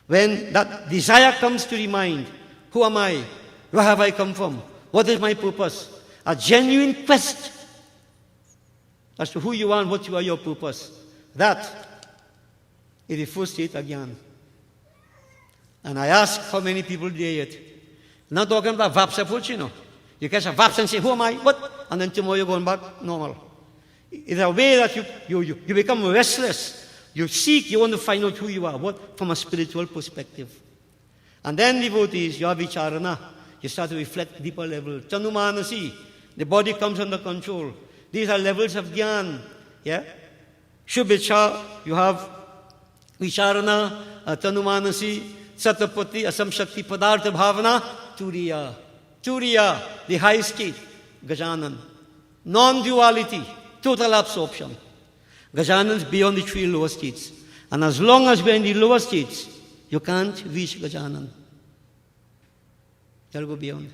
When that desire comes to the mind, who am I? Where have I come from? What is my purpose? A genuine quest as to who you are and what you are, your purpose. That is the first state of Jnana. And I ask how many people there yet. Not talking about vaps approach, You catch a vaps and say, who am I? What? And then tomorrow you're going back normal. It's a way that you become restless. You seek, you want to find out who you are. What? From a spiritual perspective. And then devotees, you have vicharana. You start to reflect deeper level. Chanumanasi, the body comes under control. These are levels of Gyan. Yeah? Shubhecha, you have Vicharana, Tanumanasi, Satapati, Asamshakti, Padartha Bhavana, Turiya. Turiya, the high state, Gajanan. Non-duality, total absorption. Gajanan is beyond the three lower states. And as long as we're in the lower states, you can't reach Gajanan. You'll go beyond.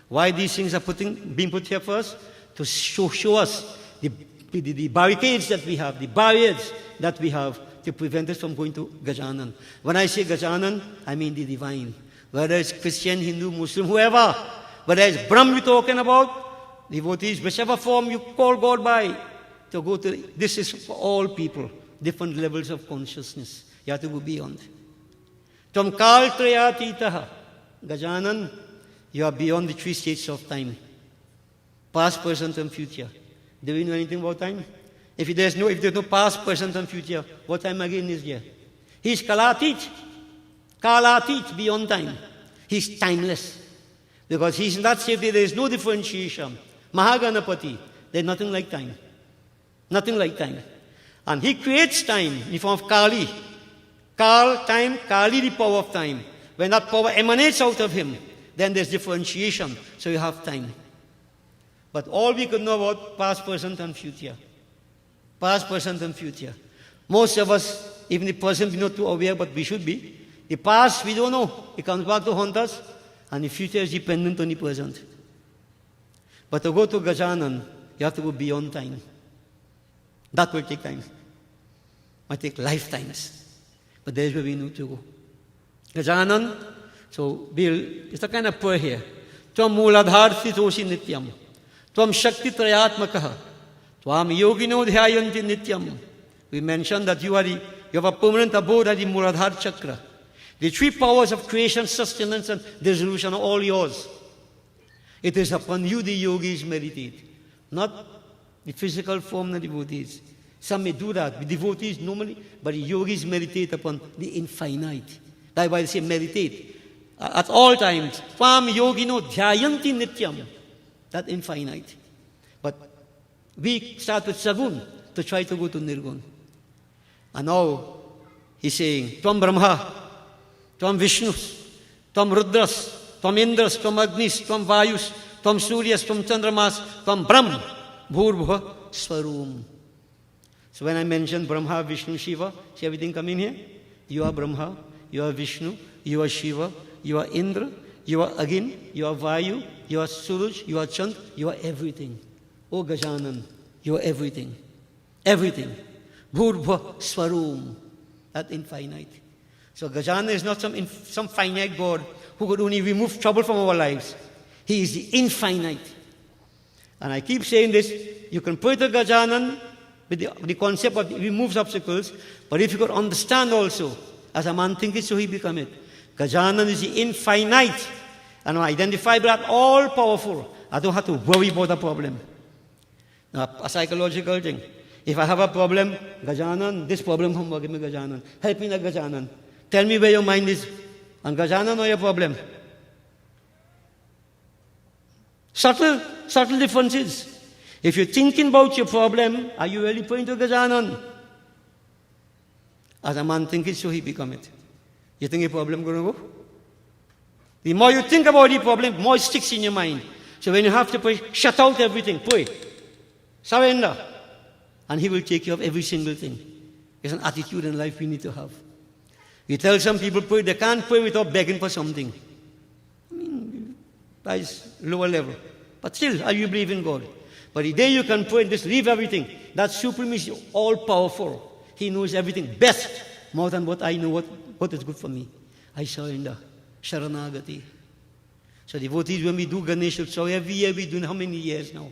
Why these things are being put here first? To show us the barricades that we have, the barriers that we have to prevent us from going to Gajanan. When I say Gajanan, I mean the divine. Whether it's Christian, Hindu, Muslim, whoever. Whether it's Brahm you're talking about, devotees, whichever form you call God by, to go to, this is for all people, different levels of consciousness. You have to go beyond. Tam kal trayatitaha, Gajanan, you are beyond the three states of time. Past, present, and future. Do we know anything about time? If there's no past, present, and future, what time again is there? He's kalatit. Kalatit, beyond time. He's timeless. Because he's in that state there is no differentiation. Mahaganapati, there's nothing like time. Nothing like time. And he creates time in the form of Kali. Kal, time, Kali, the power of time. When that power emanates out of him, then there's differentiation. So you have time. But all we could know about past, present, and future. Past, present, and future. Most of us, even the present, we're not too aware, but we should be. The past, we don't know. It comes back to haunt us. And the future is dependent on the present. But to go to Gajanan, you have to go beyond time. That will take time. It might take lifetimes. But there's where we need to go. Gajanan, so it's a kind of prayer here. Tvam mooladhar sthitosi nityam. Tvam shakti trayatmakaha. Tvam yogino dhyayanti nityam. We mentioned that you have a permanent abode at the Mooladhara chakra. The three powers of creation, sustenance, and dissolution are all yours. It is upon you the yogis meditate, not the physical form of the devotees. Some may do that, the devotees normally, but the yogis meditate upon the infinite. That's why they say meditate. At all times, Tvam yogino dhyayanti nityam, that infinite. But we start with Sagun to try to go to Nirgun. And now he's saying, Tvam Brahma, Tvam Vishnus, Tvam Rudras, Tvam Indras, Tvam Agnis, Tvam Vayus, Tvam Suryas, Tvam Chandramas, Tvam Brahm, Bhurbhuva, Swarum. So when I mention Brahma, Vishnu, Shiva, see everything come in here? You are Brahma, you are Vishnu, you are Shiva, you are Indra, you are Agin, you are Vayu, you are Suraj, you are Chand, you are everything. Oh Gajanan, you are everything. Everything. Bhurbhuva, Swarum, that infinite. So Gajanan is not some finite God who could only remove trouble from our lives. He is the infinite. And I keep saying this, you can pray to Gajanan with the concept of he removes obstacles, but if you could understand also, as a man thinketh, so he becometh. Gajanan is the infinite, and I identify that all powerful. I don't have to worry about the problem. Now, a psychological thing. If I have a problem, Gajanan, this problem, give me Gajanan. Help me, Gajanan. Tell me where your mind is. And Gajanan know your problem. Subtle differences. If you're thinking about your problem, are you really praying to Gajanan? As a man thinketh, so he becometh. You think your problem going to go? The more you think about the problem, the more it sticks in your mind. So when you have to pray, shut out everything, pray. Surrender. And he will take care of every single thing. It's an attitude in life we need to have. We tell some people pray, they can't pray without begging for something. I mean, that is lower level. But still, are you believe in God? But the day you can pray and just leave everything, that Supreme is all-powerful. He knows everything best, more than what I know, what is good for me. I surrender. Sharanagati. So devotees, when we do Ganesh Utsav, every year we do, how many years now?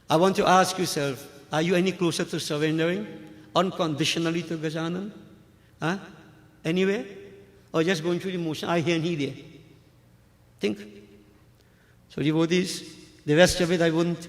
I want to ask yourself, are you any closer to surrendering unconditionally to Gajanan? Huh? Anywhere? Or just going through the motion, I hear and he there? Think. So devotees, the rest of it I won't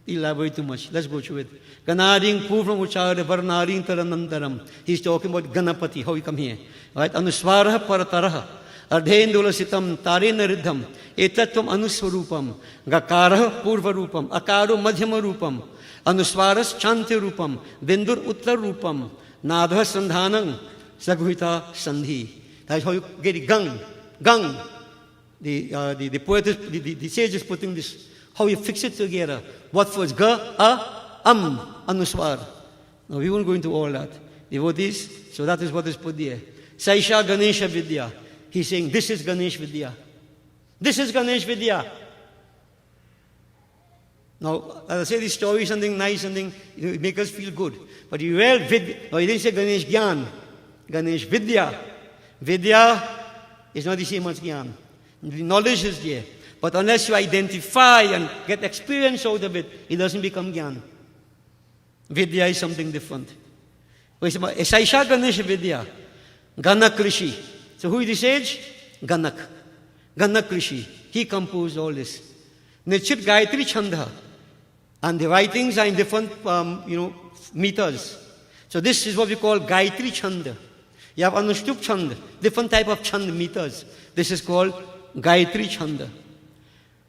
elaborate too much. Let's go through it. Ganaring Purvam Uchara Varnaring Taranantaram. He's talking about Ganapati, how he come here. Right? Anuswaraha Parataraha. Ardhendula sitam tarena riddham etatvam anuswarupam gakarah purvarupam akaro madhyama rupam anuswaras chanti rupam bindur uttar rupam nadha sandhanam saghuita sandhi. That's how you get it. Gang. The poet, the sage is putting this, how you fix it together. What first? Ga, a, anuswar. Now we won't go into all that. Devotees, so that is what is put there. Saisha Ganesha Vidya. He's saying, this is Ganesh Vidya. This is Ganesh Vidya. Now, as I say, this story is something nice, something, it makes us feel good. But you read Vidya, no, he didn't say Ganesh Gyan, Ganesh Vidya. Vidya is not the same as Gyan. The knowledge is there. But unless you identify and get experience out of it, it doesn't become Gyan. Vidya is something different. Saisha Ganesha Vidya, Ganak Rishi. So who is the sage? Ganak. Ganak Rishi. He composed all this. Nichit Gayatri Chanda. And the writings are in different, meters. So this is what we call Gayatri Chanda. You have Anushtup Chanda, different type of Chanda meters. This is called Gayatri Chanda.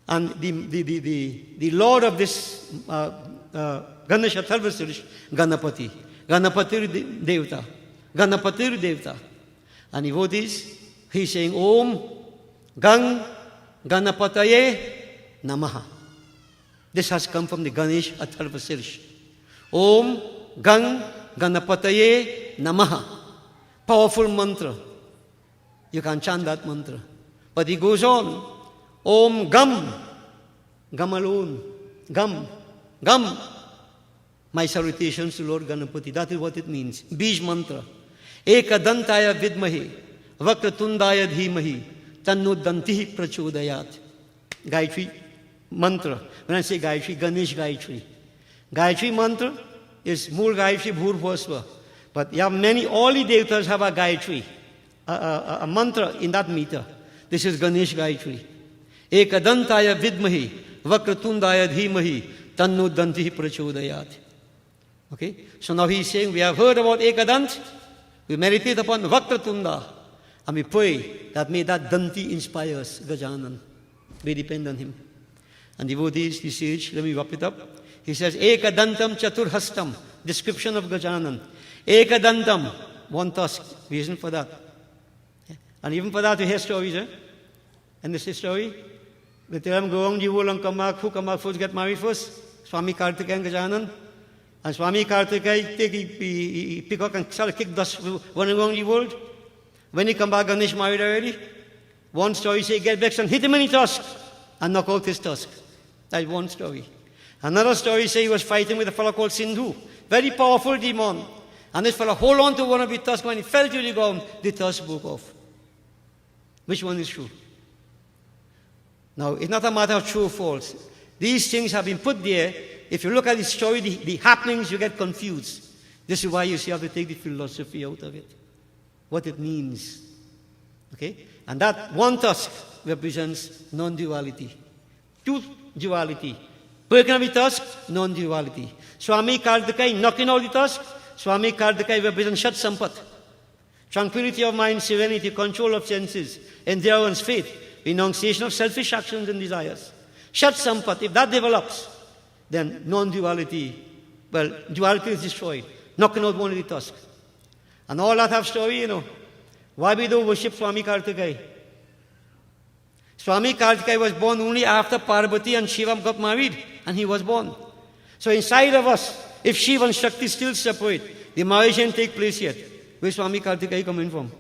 And the lord of this Ganesha Atharvasirish, Ganapati. Ganapatir Devta. Ganapatir Devta. And devotees, he's saying, Om Gang Ganapataye Namaha. This has come from the Ganesh Atharvasirish. Om Gang Ganapataye Namaha. Powerful mantra. You can chant that mantra. But he goes on. Om Gam. Gam alone. Gam. Gam. My salutations to Lord Ganapati. That is what it means. Bij mantra. Ekadantaya vidmahi. Vakratundaya dhimahi. Tanno dantihi prachodayat. Gayatri mantra. When I say Gayatri, Ganesh Gayatri. Gayatri mantra is Mool Gayatri Bhurvasva. But you have many, all the devatas have a Gayatri, a mantra in that meter. This is Ganesh Gayatri. Ekadantaya vidmahi, vakratundaya dhimahi, tanno dantihi prachodayat. Okay? So now he is saying, we have heard about Ekadant, we meditate upon Vakratunda, and we pray that may that Danti inspire us, Gajanan. We depend on him. And devotees, the sage, let me wrap it up. He says, Ekadantam Chaturhastam, description of Gajanan. Ekadantam, one tusk, reason for that. And even for that we hear stories, And this is story. The Tiram Gurung Jivulang Kamak, who Kamak first get married first? Swami Kartikeya and Gajanan. And Swami Kartikeya he pick up and start kick dust running around the world. When he come back, Ganesh married already. One story say get back and hit him in his tusk and knock out his tusk. That's one story. Another story say he was fighting with a fellow called Sindhu. Very powerful demon. And this fellow hold on to one of the tusks. When he fell to the ground, the tusk broke off. Which one is true? Now, it's not a matter of true or false. These things have been put there. If you look at the story, the happenings, you get confused. This is why you have to take the philosophy out of it. What it means. Okay? And that one tusk represents non-duality. Two duality. Breaking of the tusk, non-duality. Swami Kartikeya knocking out the tusk. Swami Kartikeya represents Shat Sampat. Tranquility of mind, serenity, control of senses, endurance, faith, renunciation of selfish actions and desires. Shat Sampat, if that develops, then non-duality, duality is destroyed. Knocking out one of the tusks. And all that have story, Why we do worship Swami Kartikeya? Swami Kartikeya was born only after Parvati and Shiva got married, and he was born. So inside of us, if Shiva and Shakti still separate, the marriage didn't take place yet. Where Swami Kartikeya coming from?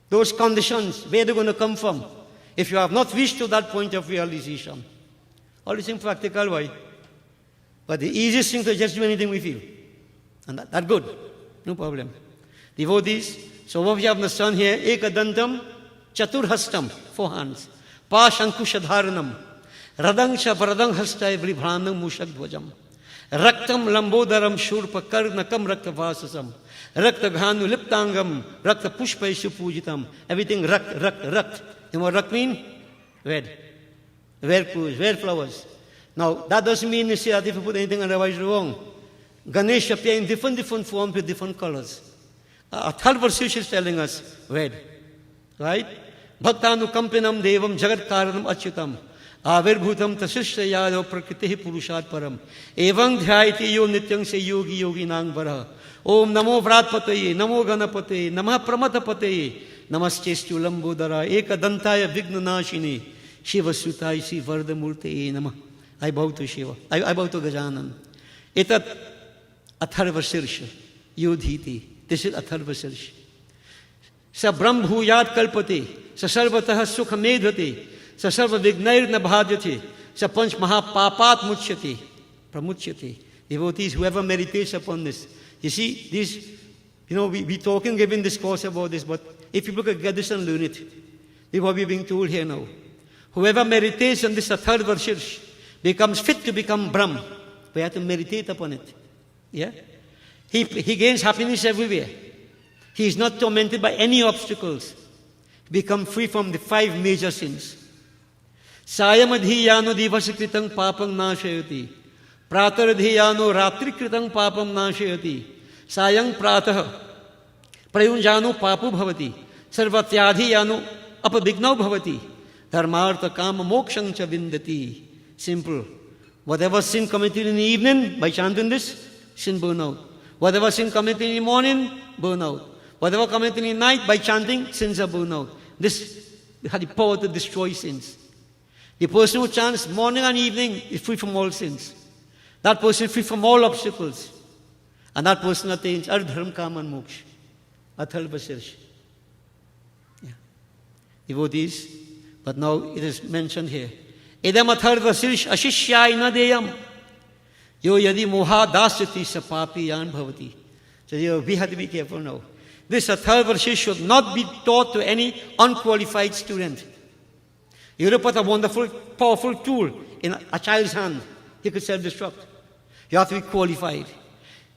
Those conditions, where they're going to come from? If you have not reached to that point of realization. All this things practical, why? But the easiest thing to just do anything we feel. And that's good. No problem. Devotees, so what we have in the sun here, Ekadantam Chaturhastam, 4 hands. Pashankushadharanam. Radang Shabradang Hastai Vribhanam Mushak Dvajam. Raktam Lambodaram Shurpa Karnakam Raktavasasam. Raktaghanu Liptangam. Rakta Pushpaishu Pujitam. Everything rakt. You know what rakt mean? Red. Red flowers. Now, that doesn't mean you see that if you put anything otherwise wrong. Ganesh appear in different forms with different colors. Atharvasirish is telling us red. Right? Bhaktanukampinam devam jagat karanam achyutam. Avirbhutam tasishrayado prakritihi purushat param. Evang dhyayati yo nityang se yogi yogi nang vara. Om namo vratpataye, namo ganapataye, namah pramatapataye, namastestu lambodara, ekadantaya vignanashini, Shiva Sutai Sri Vardamurtaye namah. I bow to Shiva. I bow to Gajanan. Etat atharva sirsha, yodhiti. This is atharva sirsha. Sa brahmbhuyat kalpate, sa sarvatah sukha medhate, sa sarva vignair nabhadyate, sa panch mahapapat muchyate, pramuchyate. Devotees, whoever meditates upon this. You see, this, we talking, giving discourse about this, but if people could get this and learn it, this is what we're being told here now. Whoever meditates on this atharva sirsha becomes fit to become Brahm. We have to meditate upon it. Yeah? He gains happiness everywhere. He is not tormented by any obstacles. Become free from the 5 major sins. Sayamadhiyano divasakritang papam nashayati. Prataradhiyano ratrikritang papam nashayati. Sayang pratah prayunjano papu bhavati. Sarvatyadhiyano apabhignau bhavati. Dharmartha kama mokshang cha vindati. Simple. Whatever sin committed in the evening, by chanting this, sin burn out. Whatever sin committed in the morning, burn out. Whatever committed in the night, by chanting, sins are burned out. This had the power to destroy sins. The person who chants morning and evening is free from all sins. That person is free from all obstacles. And that person attains ardharam kama and moksha. Atharva sirsha. Yeah. Devotees, but now it is mentioned here. Idam atharva sirsha ashishyai nadeyam. Yo yadi moha dasyati sapapi yan bhavati. So we have to be careful now. This atharva sirsha should not be taught to any unqualified student. You put a wonderful, powerful tool in a child's hand. He could self-destruct. You have to be qualified.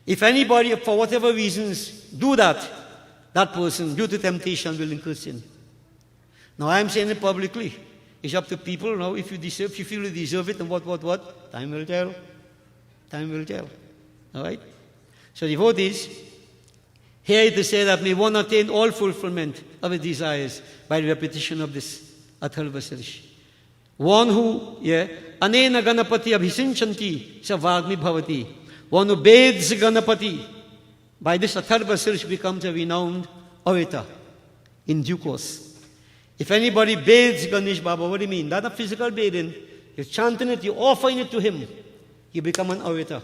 If anybody, for whatever reasons, do that, that person, due to temptation, will incur sin. Now I am saying it publicly. It's up to people now. If you feel you deserve it, and what? Time will tell. Time will tell. All right? So devotees, here it is said that may one attain all fulfillment of his desires by the repetition of this atharva sirsha. One who, anena ganapati abhisinchanti sa vagmi bhavati. One who bathes Ganapati, by this atharva sirsha becomes a renowned orator in due course. If anybody bathes Ganesh Baba, what do you mean? Not a physical bathing. You're chanting it, you're offering it to him. You become an orator.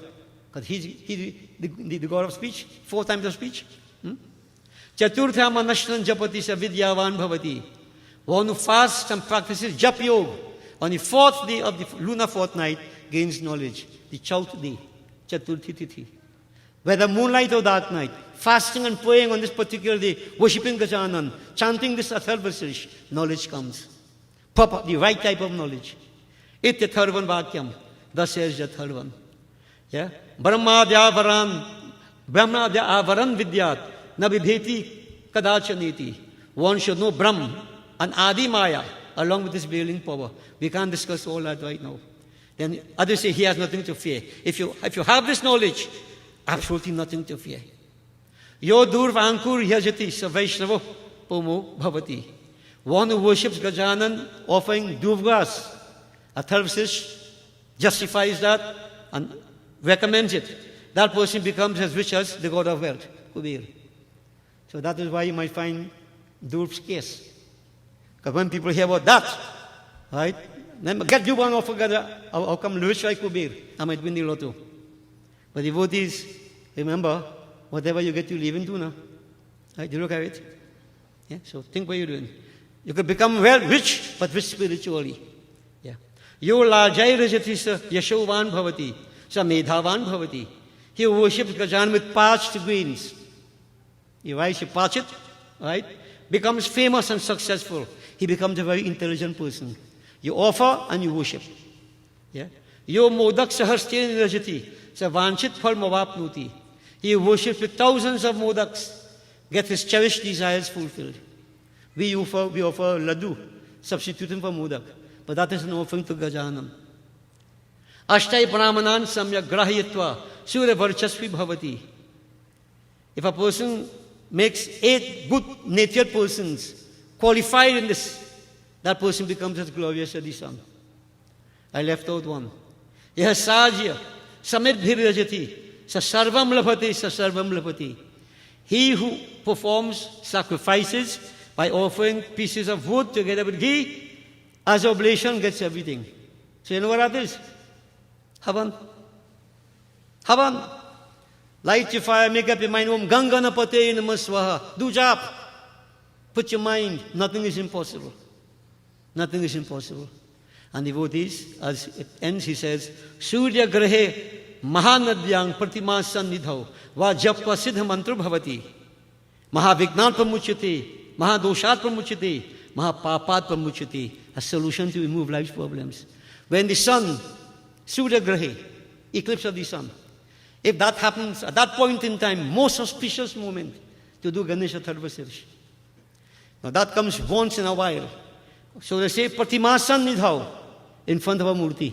Because he's the god of speech, 4 times of speech. Chaturtha manashnan japati sa vidyavan bhavati. One who fasts and practices jap yoga on the 4th day of the lunar fortnight gains knowledge. The Chaut day, Chaturthi Tithi. Whether moonlight or dark night, fasting and praying on this particular day, worshipping Gajanan, chanting this atharva sirsha, knowledge comes. Proper, the right type of knowledge. Ityatharvan vakyam, thus says Yatharvan. Yeah? Brahmadya avaran vidyat, nabibheti kadachaniti. One should know Brahm and Adi Maya along with this veiling power. We can't discuss all that right now. Then others say he has nothing to fear. If you have this knowledge, absolutely nothing to fear. Yo durva ankur yajati savaishnavo pomo bhavati. One who worships Gajanan offering durvas, atharva sirsha justifies that and recommends it. That person becomes as rich as the god of wealth, Kubir. So that is why you might find durv scarce. Because when people hear about that, right, then get you one offer, I'll come rich like Kubir. I might win the lotto. But devotees, remember, whatever you get, you live into now. Right? You look at it. Yeah? So think what you're doing. You could become rich, but rich spiritually. Yeah. Yo lajai rajati sa yashovan bhavati, sa medhavan bhavati. He worships Gajan with parched grains. You parch it, right? Becomes famous and successful. He becomes a very intelligent person. You offer and you worship. Yeah? Yo modak sahastyen rajati, sa vanchit phal mavapnuti. He worships with thousands of modaks, get his cherished desires fulfilled. We offer laddu, substituting for modak. But that is an offering to Gajanam. Ashtai brahmanan samyak grahiyatva, surya varchasvi bhavati. If a person makes 8 good-natured persons qualified in this, that person becomes as glorious as the sun. I left out one. Yah sajya samit bhirajati sasarvam labhati sasarvam labhati. He who performs sacrifices by offering pieces of wood together with ghee as oblation gets everything. So you know what that is? Havan. Havan. Light your fire, make up your mind. Om Ganganapate Namaswaha. Do job. Put your mind. Nothing is impossible. Nothing is impossible. And devotees, as it ends, he says, Surya Grahe Mahanadyang Pratimasan Nidhau Va Jappa Siddha Mantra Bhavati Mahavignat Pramuchati Mahadoshat Pramuchati Mahapapat Pramuchati. A solution to remove life's problems. When the sun, Surya Grahe, eclipse of the sun, if that happens at that point in time, most auspicious moment to do Ganesha Tharvasirsh. Now that comes once in a while. So they say Pratimasan Nidhau in front of a murti.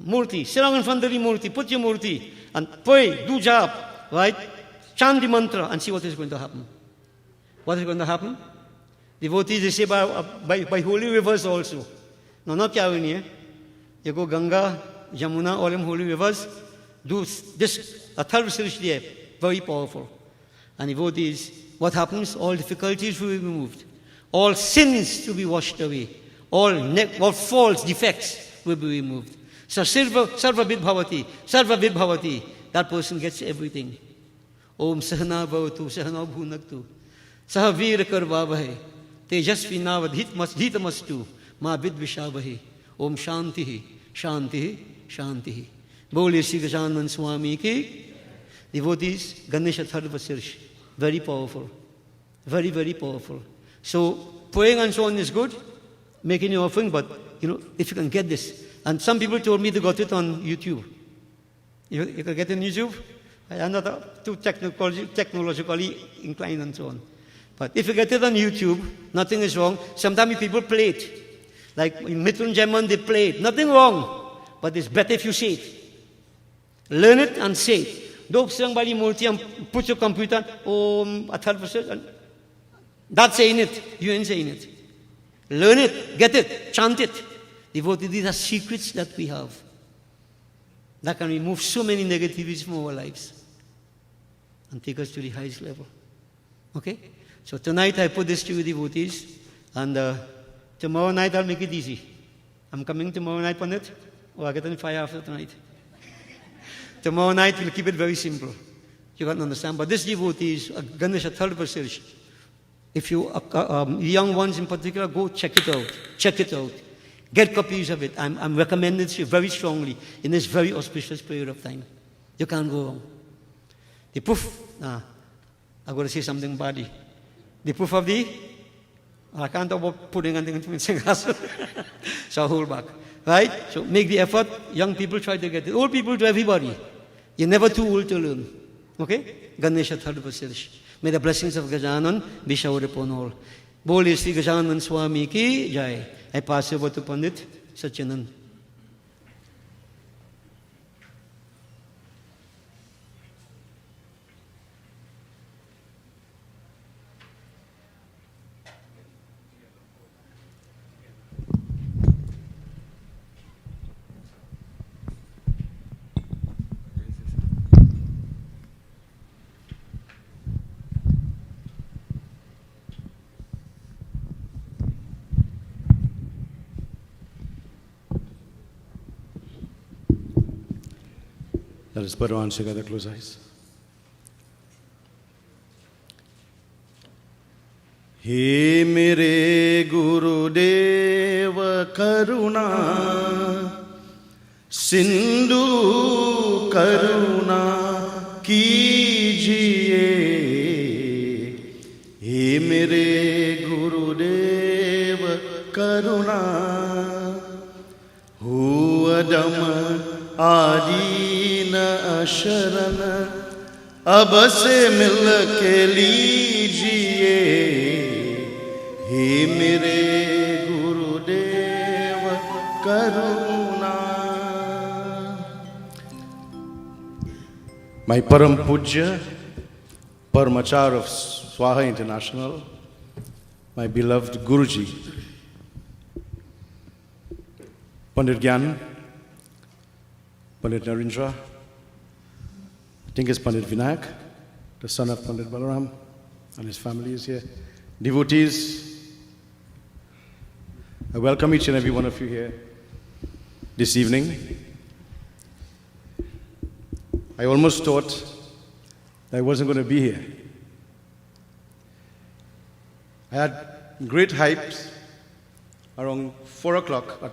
Murti, sit down in front of the murti, put your murti and pray, do job, right? Chant the mantra and see what is going to happen. What is going to happen? Devotees, they say by holy rivers also. No, not Kavini. You go Ganga, Jamuna, all them holy rivers. Do this, a third research there, very powerful. And devotees, what happens? All difficulties will be removed. All sins to be washed away. All faults, defects will be removed. So sarva vidbhavati. That person gets everything. Om sahana bhavatu, sahana bhunaktu. Sahavir karvavahe. Tejasvinavadhitamastu. Ma vidvishavahe. Om shantihi, shantihi, shantihi. Bole Sri Vaachanam Swami ki. Devotees, Ganesha Tharvasirsh. Very powerful. Very, very powerful. So, praying and so on is good. Making your offering, but, if you can get this. And some people told me they got it on YouTube. You can get it on YouTube? I'm not too technologically inclined and so on. But if you get it on YouTube, nothing is wrong. Sometimes people play it. Like in Mithunjaiman, they play it. Nothing wrong. But it's better if you say it. Learn it and say it. Don't sing by the murti and put your computer, that's saying it. You ain't saying it. Learn it, get it, chant it. Devotees, these are secrets that we have that can remove so many negativities from our lives and take us to the highest level. Okay? So tonight I put this to you, devotees, and tomorrow night I'll make it easy. I'm coming tomorrow night on it, or I get on fire after tonight. Tomorrow night we'll keep it very simple. You can't understand. But this devotees, Ganesha Tharvasirsh. If you, young ones in particular, go check it out. Check it out. Get copies of it. I'm recommending it to you very strongly in this very auspicious period of time. You can't go wrong. The proof, I'm going to say something badly. The proof of I can't talk about putting anything into my so I'll hold back. Right? So make the effort. Young people try to get it. Old people to everybody. You're never too old to learn. Okay? Ganesha Tharvasirsh. May the blessings of Gajanan be showered upon all. Bole Sri Gajanan Swami ki jai. I pass over to Pandit Satyanand. Let us put our hands together, close eyes. He mere Gurudev Karuna Sindhu Karuna Kijiye. He mere Gurudev Karuna Hu Adam आदीन शरण अब से मिल के लीजिए हे मेरे गुरुदेव करुणा. My Param Pujya, Paramachar of Swaha International, my beloved Guruji, Pandit Gyan, Pandit Narendra, I think it's Pandit Vinayak, the son of Pandit Balaram, and his family is here. Devotees, I welcome each and every one of you here this evening. I almost thought that I wasn't going to be here. I had great hopes around 4 o'clock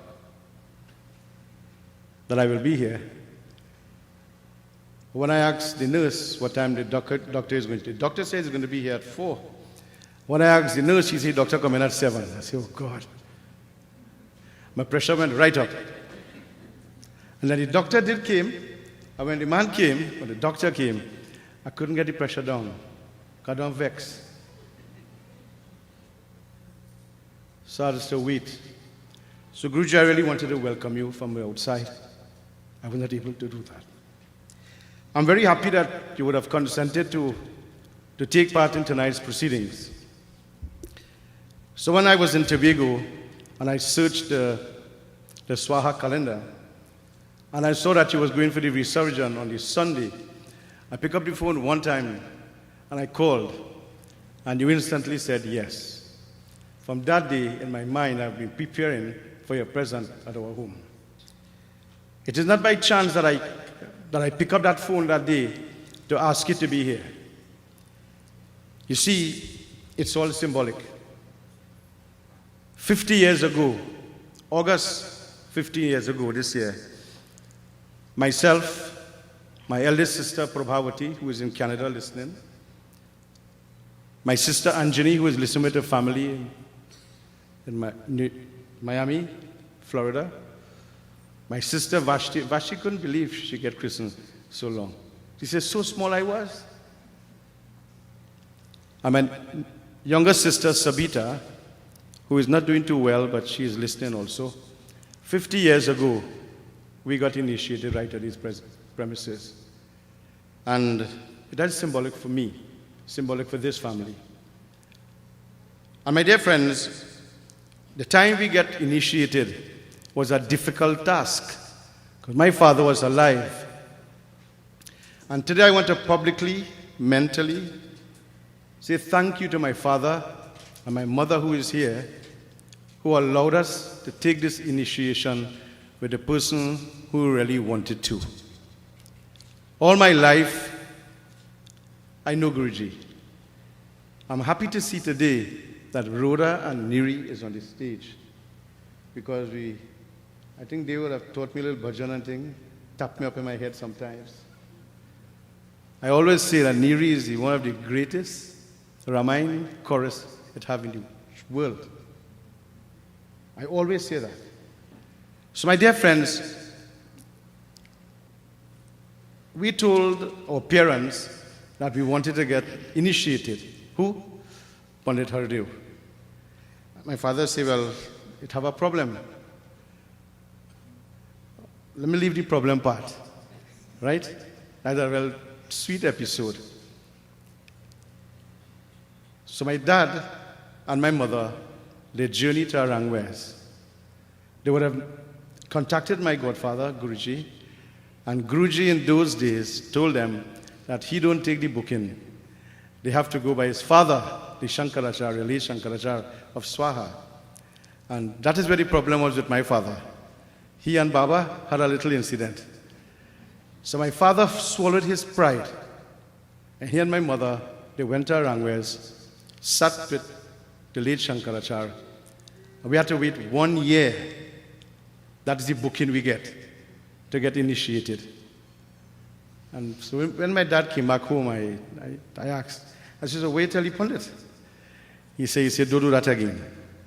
that I will be here. When I asked the nurse what time the doctor is going to, the doctor says he's going to be here at 4. When I asked the nurse, she said, doctor coming at 7. I said, oh God. My pressure went right up. And then the doctor came, and when the man came, when the doctor came, I couldn't get the pressure down. Got down vexed. So I just wait. So Guruji, I really wanted to welcome you from the outside. I was not able to do that. I'm very happy that you would have consented to take part in tonight's proceedings. So when I was in Tobago and I searched the Swaha calendar, and I saw that you was going for the resurgence on this Sunday, I picked up the phone one time and I called, and you instantly said yes. From that day, in my mind, I've been preparing for your presence at our home. It is not by chance that I pick up that phone that day to ask you to be here. You see, it's all symbolic. 50 years ago, August 50 years ago this year, myself, my eldest sister Prabhavati, who is in Canada listening, my sister Anjani, who is listening with her family in Miami, Florida, my sister Vashti couldn't believe she got christened so long. She said, so small I was. And my younger sister Sabita, who is not doing too well, but she is listening also. 50 years ago, we got initiated right at these premises. And that is symbolic for me, symbolic for this family. And my dear friends, the time we got initiated was a difficult task, because my father was alive. And today I want to publicly, mentally, say thank you to my father and my mother who is here, who allowed us to take this initiation with the person who really wanted to. All my life, I know Guruji. I'm happy to see today that Rhoda and Niri is on the stage, because I think they would have taught me a little bhajan and thing, tap me up in my head sometimes. I always say that Niri is one of the greatest Ramayana chorus it have in the world. I always say that. So my dear friends, we told our parents that we wanted to get initiated. Who? Pandit Haridev. My father said, well, it have a problem. Let me leave the problem part, right? That's a well sweet episode. So my dad and my mother, they journeyed to Arangwes. They would have contacted my godfather, Guruji, and Guruji in those days told them that he don't take the booking. They have to go by his father, the Shankaracharya, late Shankaracharya of Swaha. And that is where the problem was with my father. He and Baba had a little incident. So my father swallowed his pride. And he and my mother, they went to Arangwes, sat with the late Shankaracharya. And we had to wait 1 year. That is the booking we get to get initiated. And so when my dad came back home, I asked, I said, so wait till he pulled it. He said, don't do that again.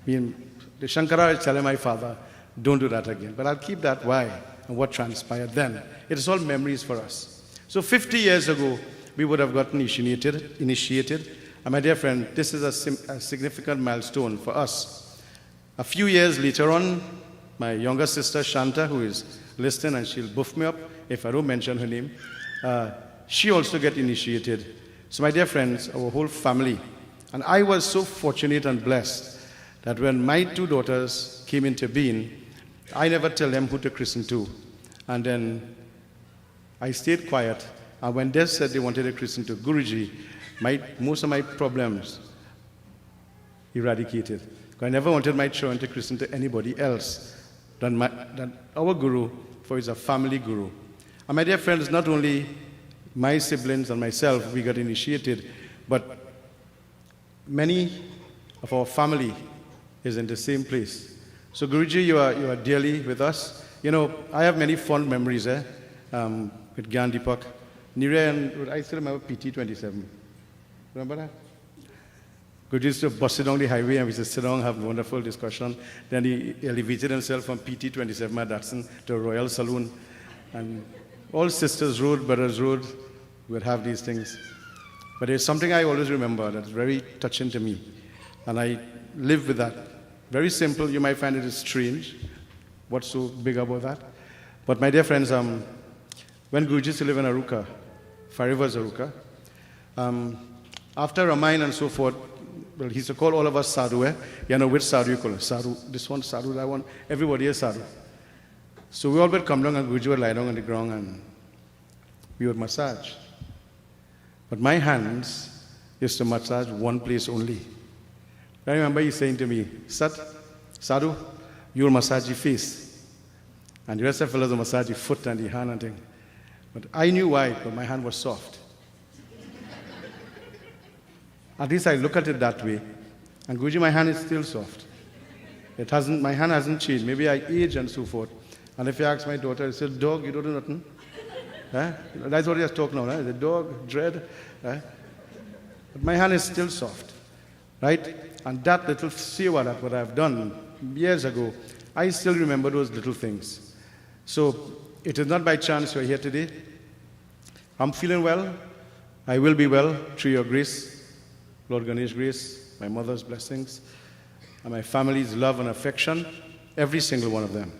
The Shankara is telling my father, don't do that again. But I'll keep that why and what transpired then. It is all memories for us. So 50 years ago, we would have gotten initiated. And my dear friend, this is a significant milestone for us. A few years later on, my younger sister Shanta, who is listening, and she'll buff me up if I don't mention her name, she also got initiated. So my dear friends, our whole family And I was so fortunate and blessed that when my two daughters came into being, I never tell them who to christen to. And then I stayed quiet. And when they said they wanted to christen to Guruji, most of my problems eradicated. Because I never wanted my children to christen to anybody else than our Guru, for he's a family Guru. And my dear friends, not only my siblings and myself, we got initiated, but many of our family is in the same place. So Guruji, you are dearly with us. You know, I have many fond memories with Gyan Deepak. Nire and I still remember PT 27. Remember that? Guruji used to bust it down the highway and we used to sit down, have a wonderful discussion. Then he elevated himself from PT 27 at Datsun to Royal Saloon. And all Sisters Road, Brothers Road would have these things. But there's something I always remember that's very touching to me. And I live with that. Very simple. You might find it is strange. What's so big about that? But my dear friends, when Guruji used to live in Aruka, Far Rivers, Aruka, after Ramayana and so forth, well, he used to call all of us sadhu. You know which sadhu you call it? Sadhu, this one, sadhu, that one. Everybody is sadhu. So we all would come down and Guruji would lie down on the ground and we would massage. But my hands used to massage one place only. I remember he saying to me, Sadhu, you'll massage your face. And the rest of the fellows will massage your foot and your hand and thing. But I knew why, but my hand was soft. At least I look at it that way. And Guruji, my hand is still soft. My hand hasn't changed. Maybe I age and so forth. And if you ask my daughter, she says, dog, you don't do nothing. That's what he has talked now. The dog, dread. But my hand is still soft. Right? And that little seva, that what I've done years ago, I still remember those little things. So it is not by chance you're here today. I'm feeling well. I will be well through your grace, Lord Ganesh grace, my mother's blessings, and my family's love and affection, every single one of them.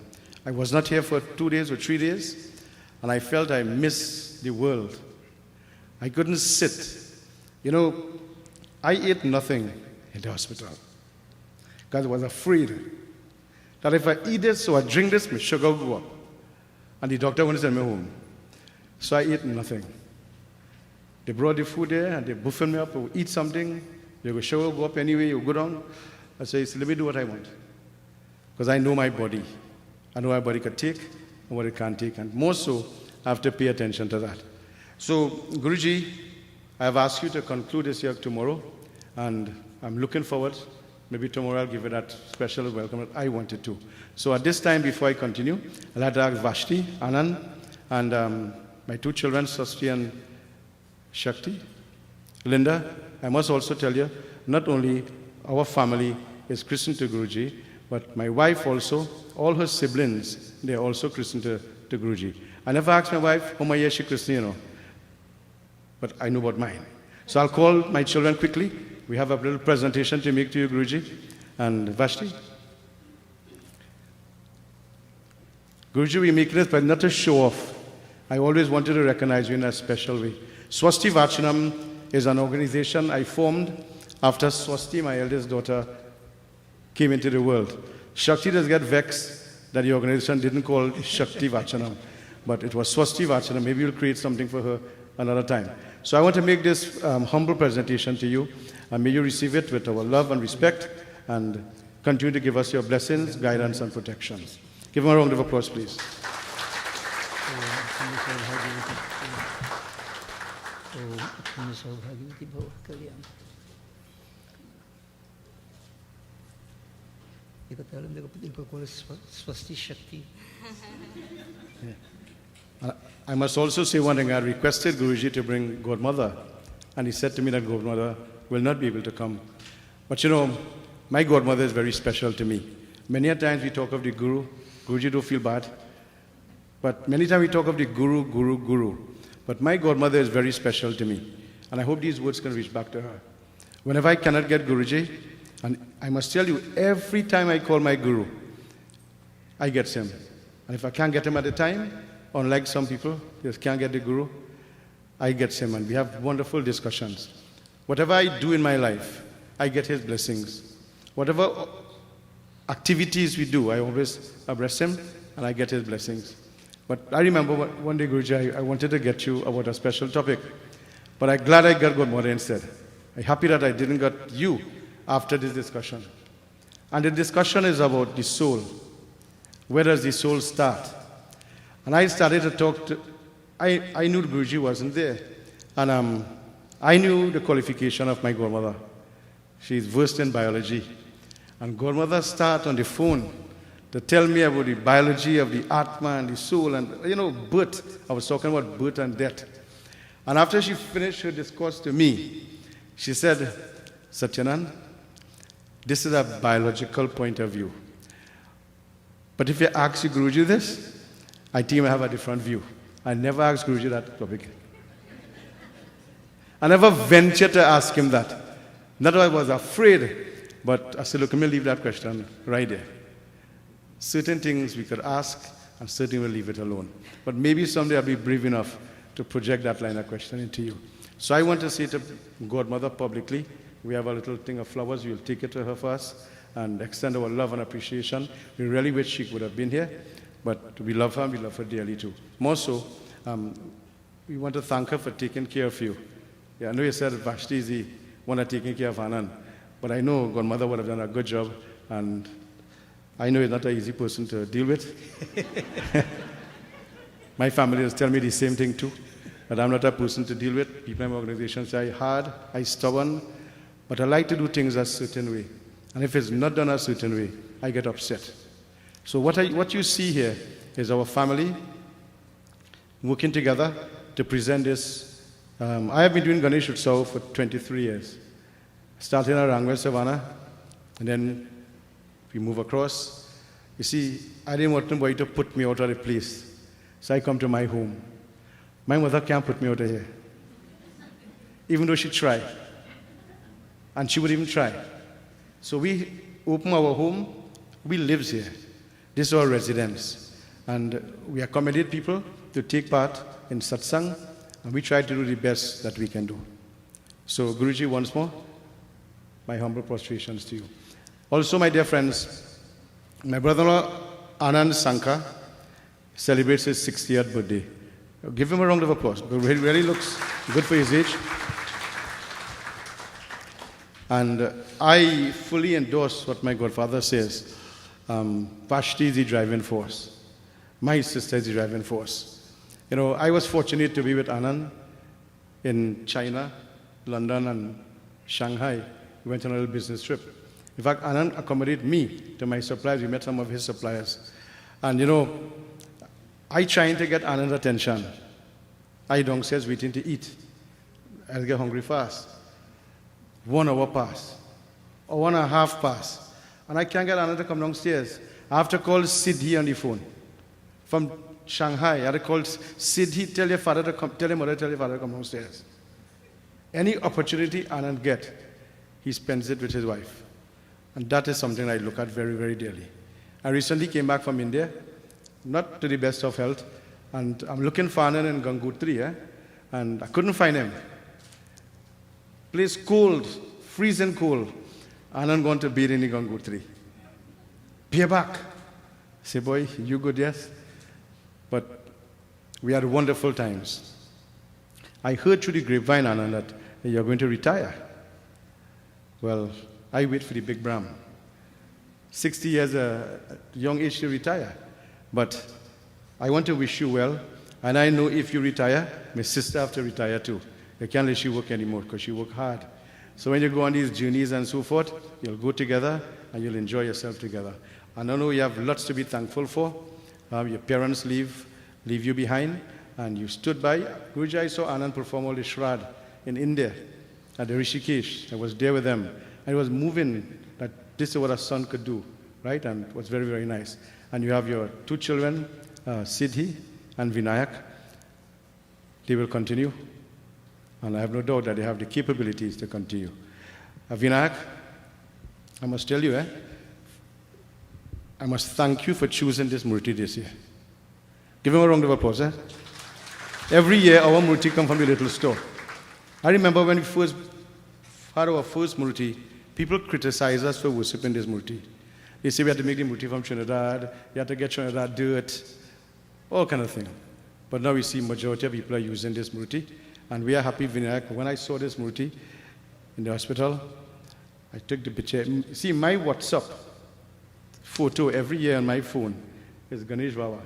I was not here for 2 days or 3 days, and I felt I missed the world. I couldn't sit. You know, I ate nothing in the hospital because I was afraid that if I eat this or I drink this, my sugar will go up. And the doctor wanted to send me home. So I ate nothing. They brought the food there and they buffeted me up. I would eat something. Your sugar will go up anyway, you go down. I say, let me do what I want. Because I know my body. I know my body can take and what it can't take. And more so, I have to pay attention to that. So, Guruji, I have asked you to conclude this year tomorrow. And I'm looking forward. Maybe tomorrow I'll give you that special welcome that I wanted to. So at this time, before I continue, I'd like to ask Vashti, Anand, and my two children, Swasti and Shakti. Linda, I must also tell you, not only our family is christened to Guruji, but my wife also, all her siblings, they are also christened to Guruji. I never asked my wife, how many years she christened, you know. But I know about mine. So I'll call my children quickly. We have a little presentation to make to you, Guruji. And Vashti. Guruji, we make this, but not to show off. I always wanted to recognize you in a special way. Swasti Vaachanam is an organization I formed after Swasti, my eldest daughter, came into the world. Shakti does get vexed that the organization didn't call it Shakti Vaachanam, but it was Swasti Vaachanam. Maybe you'll create something for her another time. So I want to make this humble presentation to you, and may you receive it with our love and respect, and continue to give us your blessings, guidance, and protections. Give them a round of applause, please. I must also say one thing. I requested Guruji to bring Godmother, and he said to me that Godmother will not be able to come. But you know, my Godmother is very special to me. Many a times we talk of the Guru. Guruji, don't feel bad. But many times we talk of the Guru. But my Godmother is very special to me. And I hope these words can reach back to her. Whenever I cannot get Guruji, and I must tell you, every time I call my Guru, I get him. And if I can't get him at the time, unlike some people, just can't get the Guru, I get him, and we have wonderful discussions. Whatever I do in my life, I get his blessings. Whatever activities we do, I always address him and I get his blessings. But I remember one day, Guruji, I wanted to get you about a special topic, but I'm glad I got Godmother instead. I'm happy that I didn't get you after this discussion. And the discussion is about the soul. Where does the soul start? And I started to talk to, I knew Guruji wasn't there. And I knew the qualification of my godmother. She's versed in biology. And godmother started on the phone to tell me about the biology of the Atma and the soul and, birth. I was talking about birth and death. And after she finished her discourse to me, she said, Satyanand, this is a biological point of view. But if you ask Guruji this, I think I have a different view. I never asked Guruji that topic. I never ventured to ask him that. Not that I was afraid, but I said, look, let me leave that question right there. Certain things we could ask, and certainly we'll leave it alone. But maybe someday I'll be brave enough to project that line of question into you. So I want to say to Godmother publicly, we have a little thing of flowers, we'll take it to her first, and extend our love and appreciation. We really wish she would have been here, but we love her, and we love her dearly too. More so, we want to thank her for taking care of you. Yeah, I know you said Vashti is the one that's taking care of Anand, but I know Godmother would have done a good job, and I know he's not an easy person to deal with. My family has told me the same thing too, that I'm not a person to deal with. People in my organization say I'm hard, I'm stubborn, but I like to do things a certain way. And if it's not done a certain way, I get upset. So what you see here is our family working together to present this. I have been doing Ganesh Utsav for 23 years. Starting at Rangway Savannah, and then we move across. You see, I didn't want nobody to put me out of the place. So I come to my home. My mother can't put me out of here. Even though she tried. And she would even try. So we open our home, we live here. This is our residence. And we accommodate people to take part in satsang, and we try to do the best that we can do. So Guruji, once more, my humble prostrations to you. Also, my dear friends, my brother-in-law Anand Sanka celebrates his 60th birthday. Give him a round of applause. He really looks good for his age. And I fully endorse what my godfather says. Vashti is the driving force. My sister is the driving force. I was fortunate to be with Anand in China, London, and Shanghai. We went on a little business trip. In fact, Anand accommodated me to my suppliers. We met some of his suppliers. And I trying to get Anand's attention. I downstairs waiting to eat. I'll get hungry fast. 1 hour pass. Or 1.5 pass. And I can't get Anand to come downstairs. I have to call Siddhi on the phone. From Shanghai, I had to call Siddhi, tell your father to come, tell your mother, tell your father to come downstairs. Any opportunity Anand get, he spends it with his wife. And that is something I look at very, very dearly. I recently came back from India, not to the best of health, and I'm looking for Anand in Gangotri, and I couldn't find him. Place cold, freezing cold. Anand going to bathe in the Gangotri. Be back. Say, boy, you good, yes? But we had wonderful times. I heard through the grapevine, Anand, that you're going to retire. Well, I wait for the big Brahm. 60 years, a young age to retire. But I want to wish you well. And I know if you retire, my sister have to retire too. You can't let you work anymore because you work hard. So when you go on these journeys and so forth, you'll go together and you'll enjoy yourself together. And I know you have lots to be thankful for. Your parents leave you behind, and you stood by. Guruji, I saw Anand perform all the Shrad in India at the Rishikesh. I was there with them. And it was moving that this is what a son could do, right? And it was very, very nice. And you have your 2 children, Siddhi and Vinayak. They will continue. And I have no doubt that they have the capabilities to continue. Vinayak, I must tell you, I must thank you for choosing this Murti this year. Give him a round of applause. Every year, our Murti comes from the little store. I remember when we first had our first Murti people criticize us for worshiping this murti. They say we have to make the murti from Trinidad, you have to get Trinidad dirt, all kind of thing. But now we see majority of people are using this murti, and we are happy, Vinayak. When I saw this murti in the hospital, I took the picture. See, my WhatsApp photo every year on my phone is Ganesh Baba.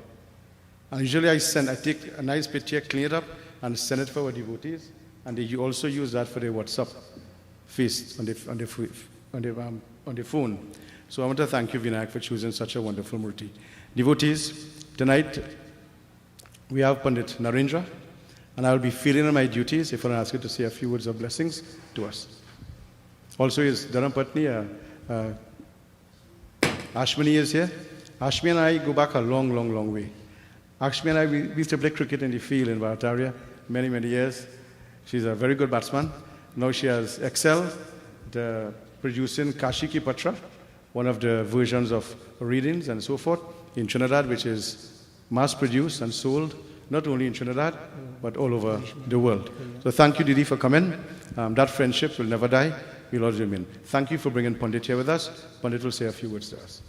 And usually I take a nice picture, clean it up, and send it for our devotees. And they also use that for their WhatsApp face on the phone. So I want to thank you, Vinayak, for choosing such a wonderful murti. Devotees, tonight we have Pandit Narendra, and I will be feeling on my duties if I ask you to say a few words of blessings to us. Also, his Dharam Patni, Ashwini is here. Ashwini and I go back a long, long, long way. Ashwini and I, we used to play cricket in the field in Bharataria many, many years. She's a very good batsman. Now she has excelled producing Kashi Ki Patra, one of the versions of readings and so forth in Trinidad, which is mass-produced and sold not only in Trinidad, but all over the world. So thank you, Didi, for coming. That friendship will never die. We'll always remain. Thank you for bringing Pandit here with us. Pandit will say a few words to us.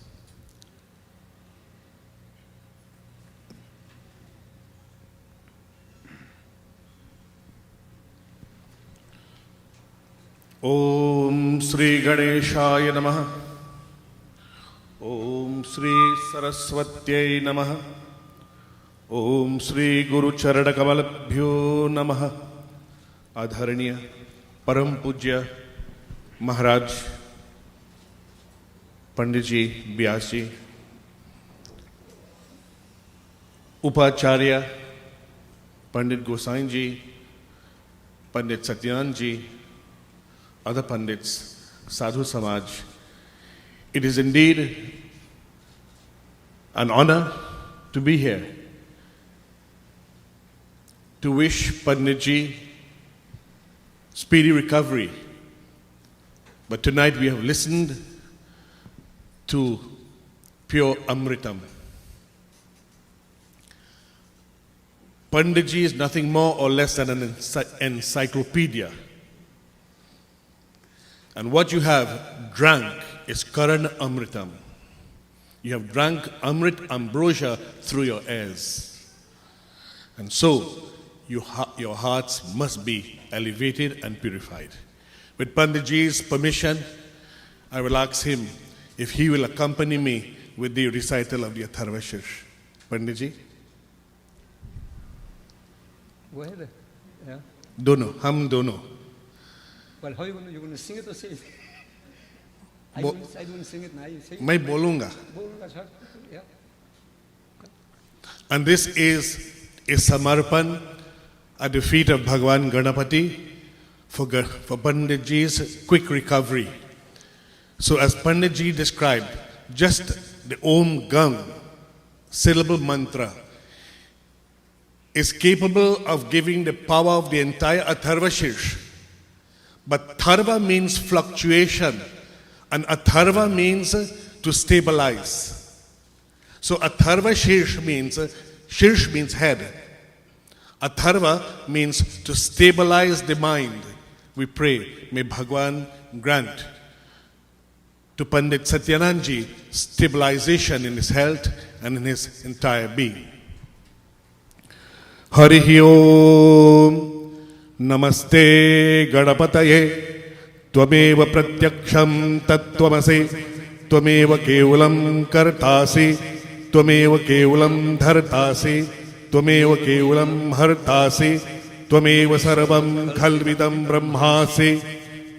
Om Sri Ganeshaya Namaha. Om Sri Saraswatyai Namaha. Om Sri Guru Charana Kamalabhyo Namaha. Adharaniya Param Pujya Maharaj Panditji Vyasji, Upacharya Pandit Gosain ji, Pandit Satyanand ji, other Pandits, Sadhu Samaj. It is indeed an honor to be here, to wish Panditji speedy recovery. But tonight we have listened to pure Amritam. Panditji is nothing more or less than an encyclopedia. And what you have drank is Karan Amritam. You have drank Amrit Ambrosia through your ears. And so, your hearts must be elevated and purified. With Panditji's permission, I will ask him if he will accompany me with the recital of the Atharva Shirsh. Panditji? Go ahead. Yeah. Dono, hum dono. Well, how are you going to sing it or say it? I don't sing it now. You sing it. Main bolunga. Bolunga, sir. Yeah. And this is a samarpan at the feet of Bhagwan Ganapati for Panditji's quick recovery. So as Panditji described, just the Om Gam syllable mantra is capable of giving the power of the entire Atharva Shirsh. But Tharva means fluctuation, and Atharva means to stabilize. So Atharva Shirsh means head. Atharva means to stabilize the mind. We pray, may Bhagwan grant to Pandit Satyanandji stabilization in his health and in his entire being. Harihi Om. Namaste Ganapataye Tvameva Pratyaksham Tattvamasi Tvameva Kevalam Kartasi Tvameva Kevalam Dhartasi Tvameva Kevalam Hartasi Tvameva Sarvam Khalvidam Brahmasi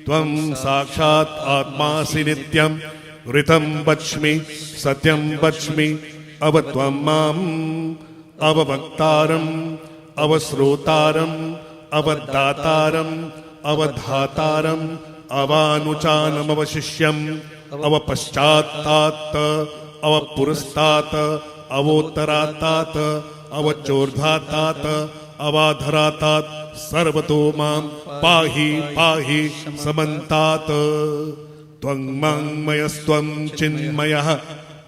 Tvam Sakshat Atmasi Nityam Ritam Bachmi Satyam Bachmi Avatvam Mam Avavaktaram Avasrotaram Avadataram, Avadhataram, Avanuchanam, Avashishyam, Avapaschatata, Avapurastata, Avotaratat, Avachordhatat, Avadharatat, Sarvatomam, Pahi, Pahi, Samantat, Twang Mayastwam Chinmayah,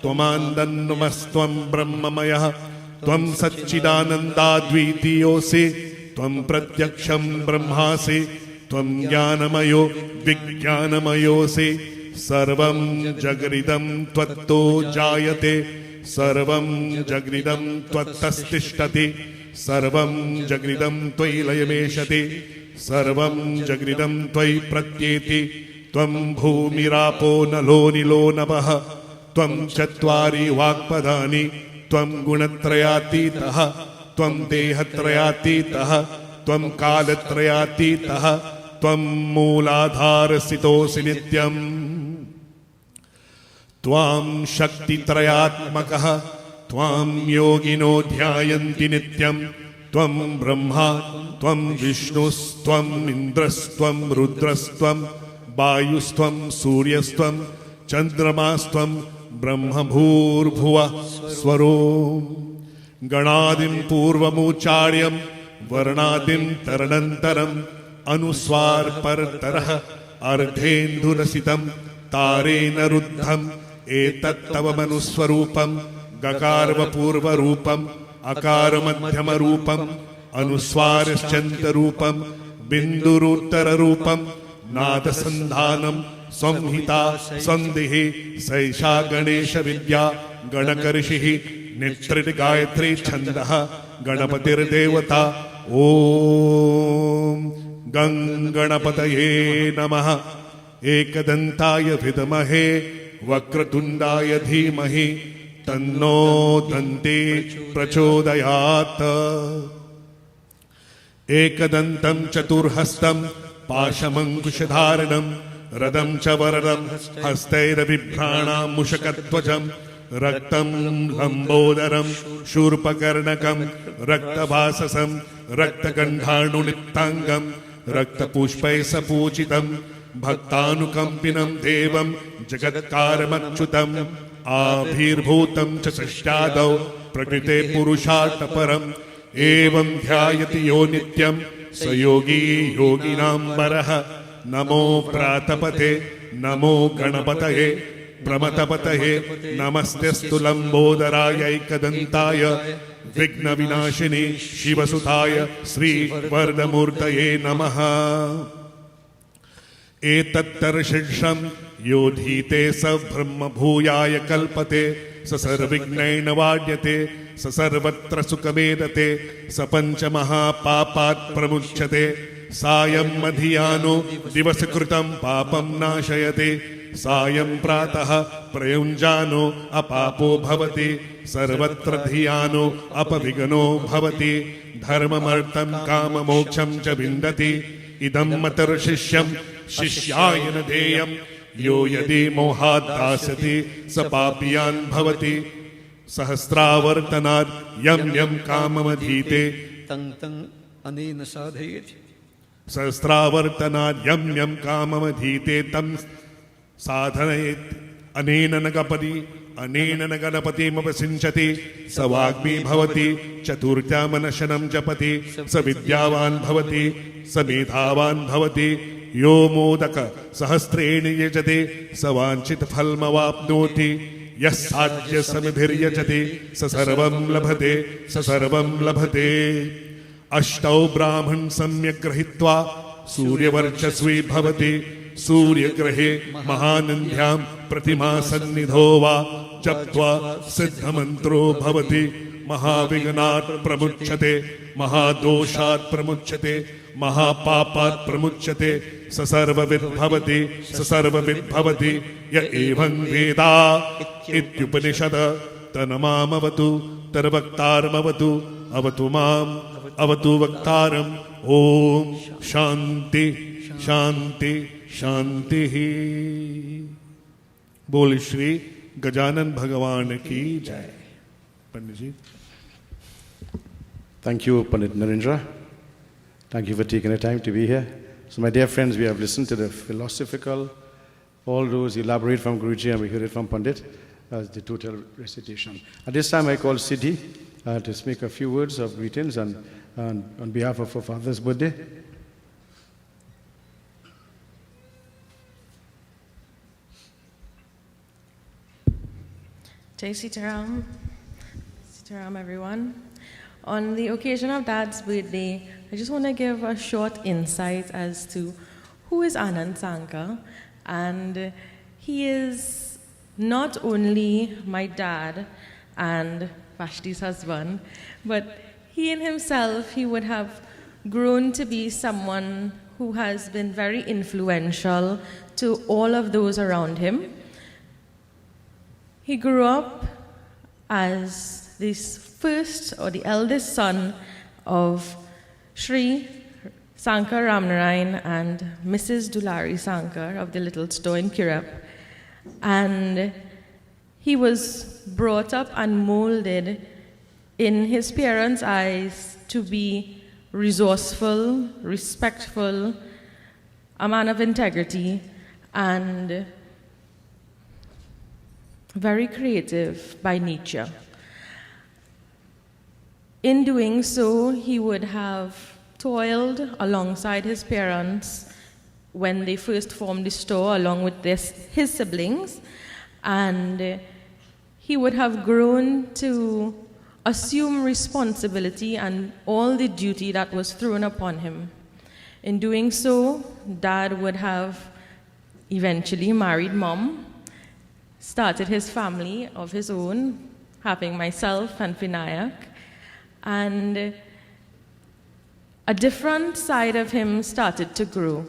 Twamandanumastwam Brahmamayah, Tvam Satchidananda Dvitiyosi, Tvam Pratyaksham Brahmasi, त्वं ज्ञानमयो विज्ञानमयोऽसि सर्वं जगरिदं त्वत्तो जायते सर्वं जगरिदं त्वत्तस्तिष्ठति सर्वं जगरिदं त्वयि लयमेषति सर्वं जगरिदं त्वयि प्रत्येति त्वं भूमिरापो नलो निलो नभः त्वं चत्वारि वाक्पदानि त्वं गुणत्रयातीतः त्वं देहत्रयातीतः त्वं कालत्रयातीतः त्वं मूलाधारस्थितोऽसि नित्यम् त्वां शक्तित्रयात्मकः त्वां योगिनो ध्यायन्ति नित्यं त्वं ब्रह्मा त्वं विष्णुस्त्वम् इन्द्रस्त्वं रुद्रस्त्वं वायुस्त्वं सूर्यस्त्वं चन्द्रमास्त्वं ब्रह्मभूर्भुवः स्वरो गणादिं पूर्वमुच्चार्यं वर्णादिं तरणन्तरम् अनुस्वार परतरः अर्धेन्दुरसितं तारेण रुद्धम् एतत्तव मनुस्वरूपं गकारवपूर्वरूपम् अकारमध्यमरूपम् अनुस्वारश्चन्तरूपं बिन्दुरुत्तररूपं नादसन्धानं संहिता सन्धिः सैषा गणेशविद्या गणकर्षिः नित्रिगायत्री छन्दः गणपतिर्देवता ॐ गणपतये नमः एकदन्ताय विद्महे वक्रतुण्डाय धीमहि तन्नो दन्ते प्रचोदयात् एकदन्तं चतुर्हस्तं पाशमङ्कुशधारणं रदं च वरदं हस्तैरबिभ्राणां मुषकध्वजं रक्तं लम्बोदरं शूर्पकर्णकं रक्तभाससं रक्तगन्धाणुलिप्ताङ्गं रक्तपुष्पैः सपूजितं भक्तानुकम्पिनं देवं जगत्कारमच्युतम् आविर्भूतं च षष्ट्यादौ प्रकृते पुरुषात् परम् एवं ध्यायति यो नित्यं स योगी योगिनां वरः नमो प्रातपते नमो गणपतये प्रमथपतये नमस्तेऽस्तु लम्बोदरायैकदन्ताय विघ्नविनाशिनी शिवसुताय श्रीवरदमूर्तये नमः एतत्तर्षिषं योधीते स ब्रह्मभूयाय कल्पते स सर्वविघ्नैः वाड्यते स सर्वत्र सुखमेदते स पञ्चमहापापात् प्रमुच्यते सायं मधियानो दिवसकृतं पापं नाशयते सायं प्रातः प्रयुञ्जानो अपापो भवति सर्वत्र धियानो अपविघ्नो भवति धर्ममर्थं काममोक्षं च विन्दति इदं मतर्शिष्यं शिष्याय न देयं यो यदि मोहात् दास्यति स पापियान् भवति सहस्रावर्तनात् यं यं काममधीते तं तं अनेन साधयेत् सहस्रावर्तनात् यं यं काममधीते तं साधयेत् अनेन न गणपतिमपसिञ्चति स वाग्मी भवति चतुर्थ्यामनशनं जपति स विद्यावान् भवति स मेधावान् भवति यो मोदक सहस्रेण यजते स वाञ्छितफलमवाप्नोति यः साध्यसमिभिर्यजति स सर्वं लभते अष्टौ ब्राह्मण सम्यक् गृहीत्वा सूर्यवर्चस्वी भवति सूर्यग्रहे महानन्द्यां प्रतिमा सन्निधो वा जप्त्वा सिद्धमन्त्रो भवति महाविघ्नात् प्रमुच्यते महादोषात् प्रमुच्यते महापापात् प्रमुच्यते स सर्वविद् भवति य एवं वेदा इत्युपनिषद तन्मामवतु तद्वक्तारमवतु अवतु माम् अवतु वक्तारम् ॐ शान्ति शान्ति शान्तिः बोल श्री गजानन भगवान की जय। पंडित जी। Thank you, Pandit Narendra. Thank you for taking the time to be here. So, my dear friends, we have listened to the philosophical, all those elaborate from Guruji, and we heard it from Pandit as the total recitation. At this time, I call Siddhi to speak a few words of greetings and on behalf of her father's birthday. Jai Sitaram. Sitaram, everyone. On the occasion of Dad's birthday, I just want to give a short insight as to who is Anand Sankar. And he is not only my dad and Vashti's husband, but he in himself, he would have grown to be someone who has been very influential to all of those around him. He grew up as the first or the eldest son of Sri Sankar Ramnarayan and Mrs. Dulari Sankar of the Little Store in Kirap. And he was brought up and molded in his parents' eyes to be resourceful, respectful, a man of integrity, and very creative by nature. In doing so, he would have toiled alongside his parents when they first formed the store, along with his siblings, and he would have grown to assume responsibility and all the duty that was thrown upon him. In doing so, Dad would have eventually married Mom, started his family of his own, having myself and Vinayak, and a different side of him started to grow.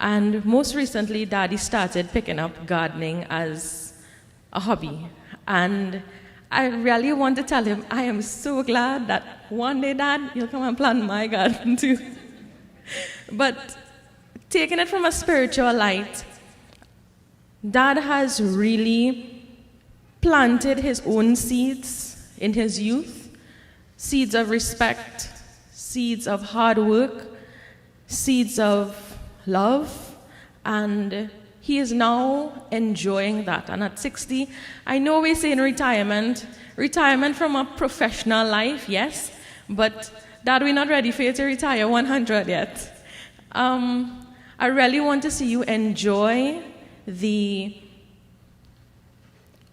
And most recently, Daddy started picking up gardening as a hobby. And I really want to tell him, I am so glad that one day, Dad, you'll come and plant my garden too. But taking it from a spiritual light, Dad has really planted his own seeds in his youth, seeds of respect, seeds of hard work, seeds of love, and he is now enjoying that. And at 60, I know we say in retirement from a professional life, yes, but Dad, we're not ready for you to retire 100 yet. I really want to see you enjoy the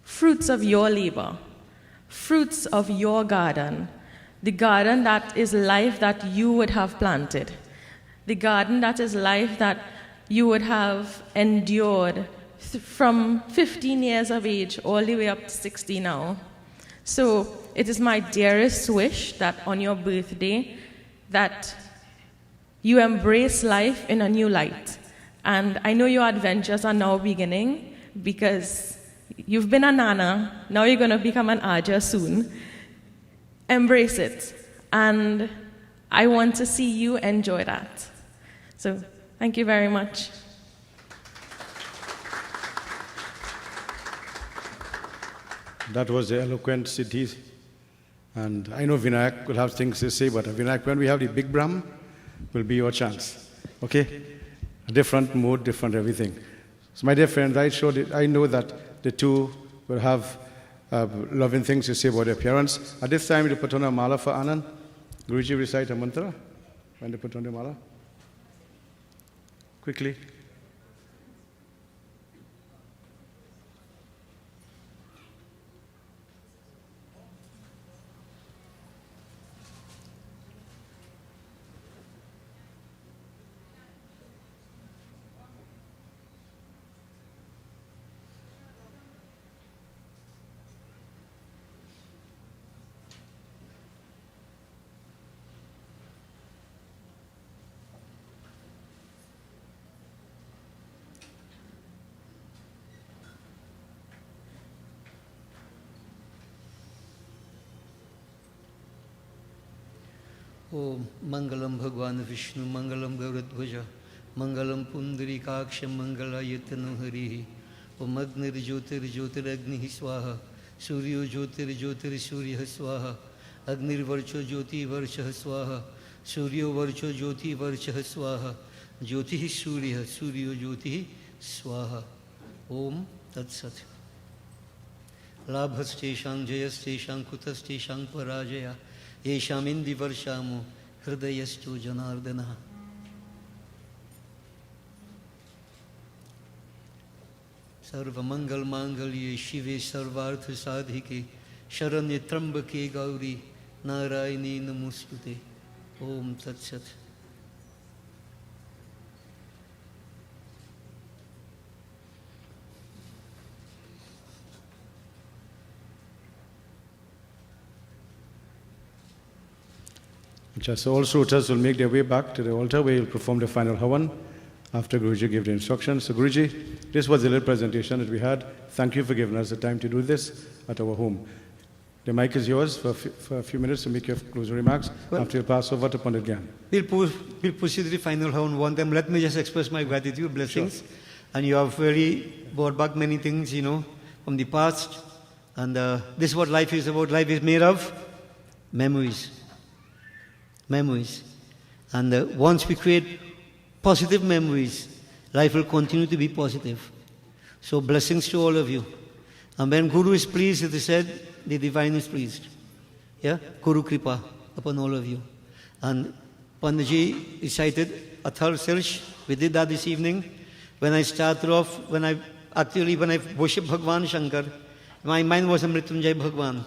fruits of your labor, fruits of your garden, the garden that is life that you would have planted, the garden that is life that you would have endured from 15 years of age all the way up to 60 now. So it is my dearest wish that on your birthday that you embrace life in a new light. And I know your adventures are now beginning because you've been a Nana, now you're going to become an Aja soon. Embrace it. And I want to see you enjoy that. So thank you very much. That was the eloquent Siddhi. And I know Vinayak will have things to say, but Vinayak, when we have the big Brahm, will be your chance. Okay? A different mood, different everything. So my dear friends, I know that the two will have loving things to say about their parents. At this time, we put on a mala for Anand. Guruji recite a mantra when they put on the mala. Quickly. ओम मंगलम भगवान विष्णु मंगलम गरुड़ध्वज मंगलम पुंडरीकाक्ष मंगलायतनु हरि ओम अग्निर्ज्योतिर्ज्योतिरग्नि स्वाहा सूर्यो ज्योतिर्ज्योतिर्सूर्यः स्वाहा अग्निर्वर्चो ज्योतिवर्चः स्वाहा सूर्यो वर्चो ज्योतिवर्चः स्वाहा ज्योतिः सूर्यः सूर्यो ज्योतिः स्वाहा ओम तत्सत् लाभस्तेषां जयस्तेषां कुतस्तेषां पराजया येषामिन्दी वर्षामो हृदयस्थो जनार्दनः सर्वमंगलमांगल्ये शिवे सर्वार्थसाधिके शरण्ये त्र्यंबके गौरी नारायणी नमोस्तुते Om Tat Sat. So all suitors will make their way back to the altar where you'll perform the final Havan after Guruji gave the instructions. So Guruji, this was the little presentation that we had. Thank you for giving us the time to do this at our home. The mic is yours for a few minutes to make your closing remarks after you pass over to Pandit Gyan. We'll proceed to the final Havan one time. Let me just express my gratitude, blessings. Sure. And you have really brought back many things, from the past. And this is what life is about. Life is made of memories. Memories. And once we create positive memories, life will continue to be positive. So blessings to all of you. And when Guru is pleased, it is said, the divine is pleased. Yeah? Guru Kripa upon all of you. And Panditji recited Athar Sirsh. We did that this evening. When I started off, when I worship Bhagwan Shankar, my mind was a Mrityunjay Bhagwan.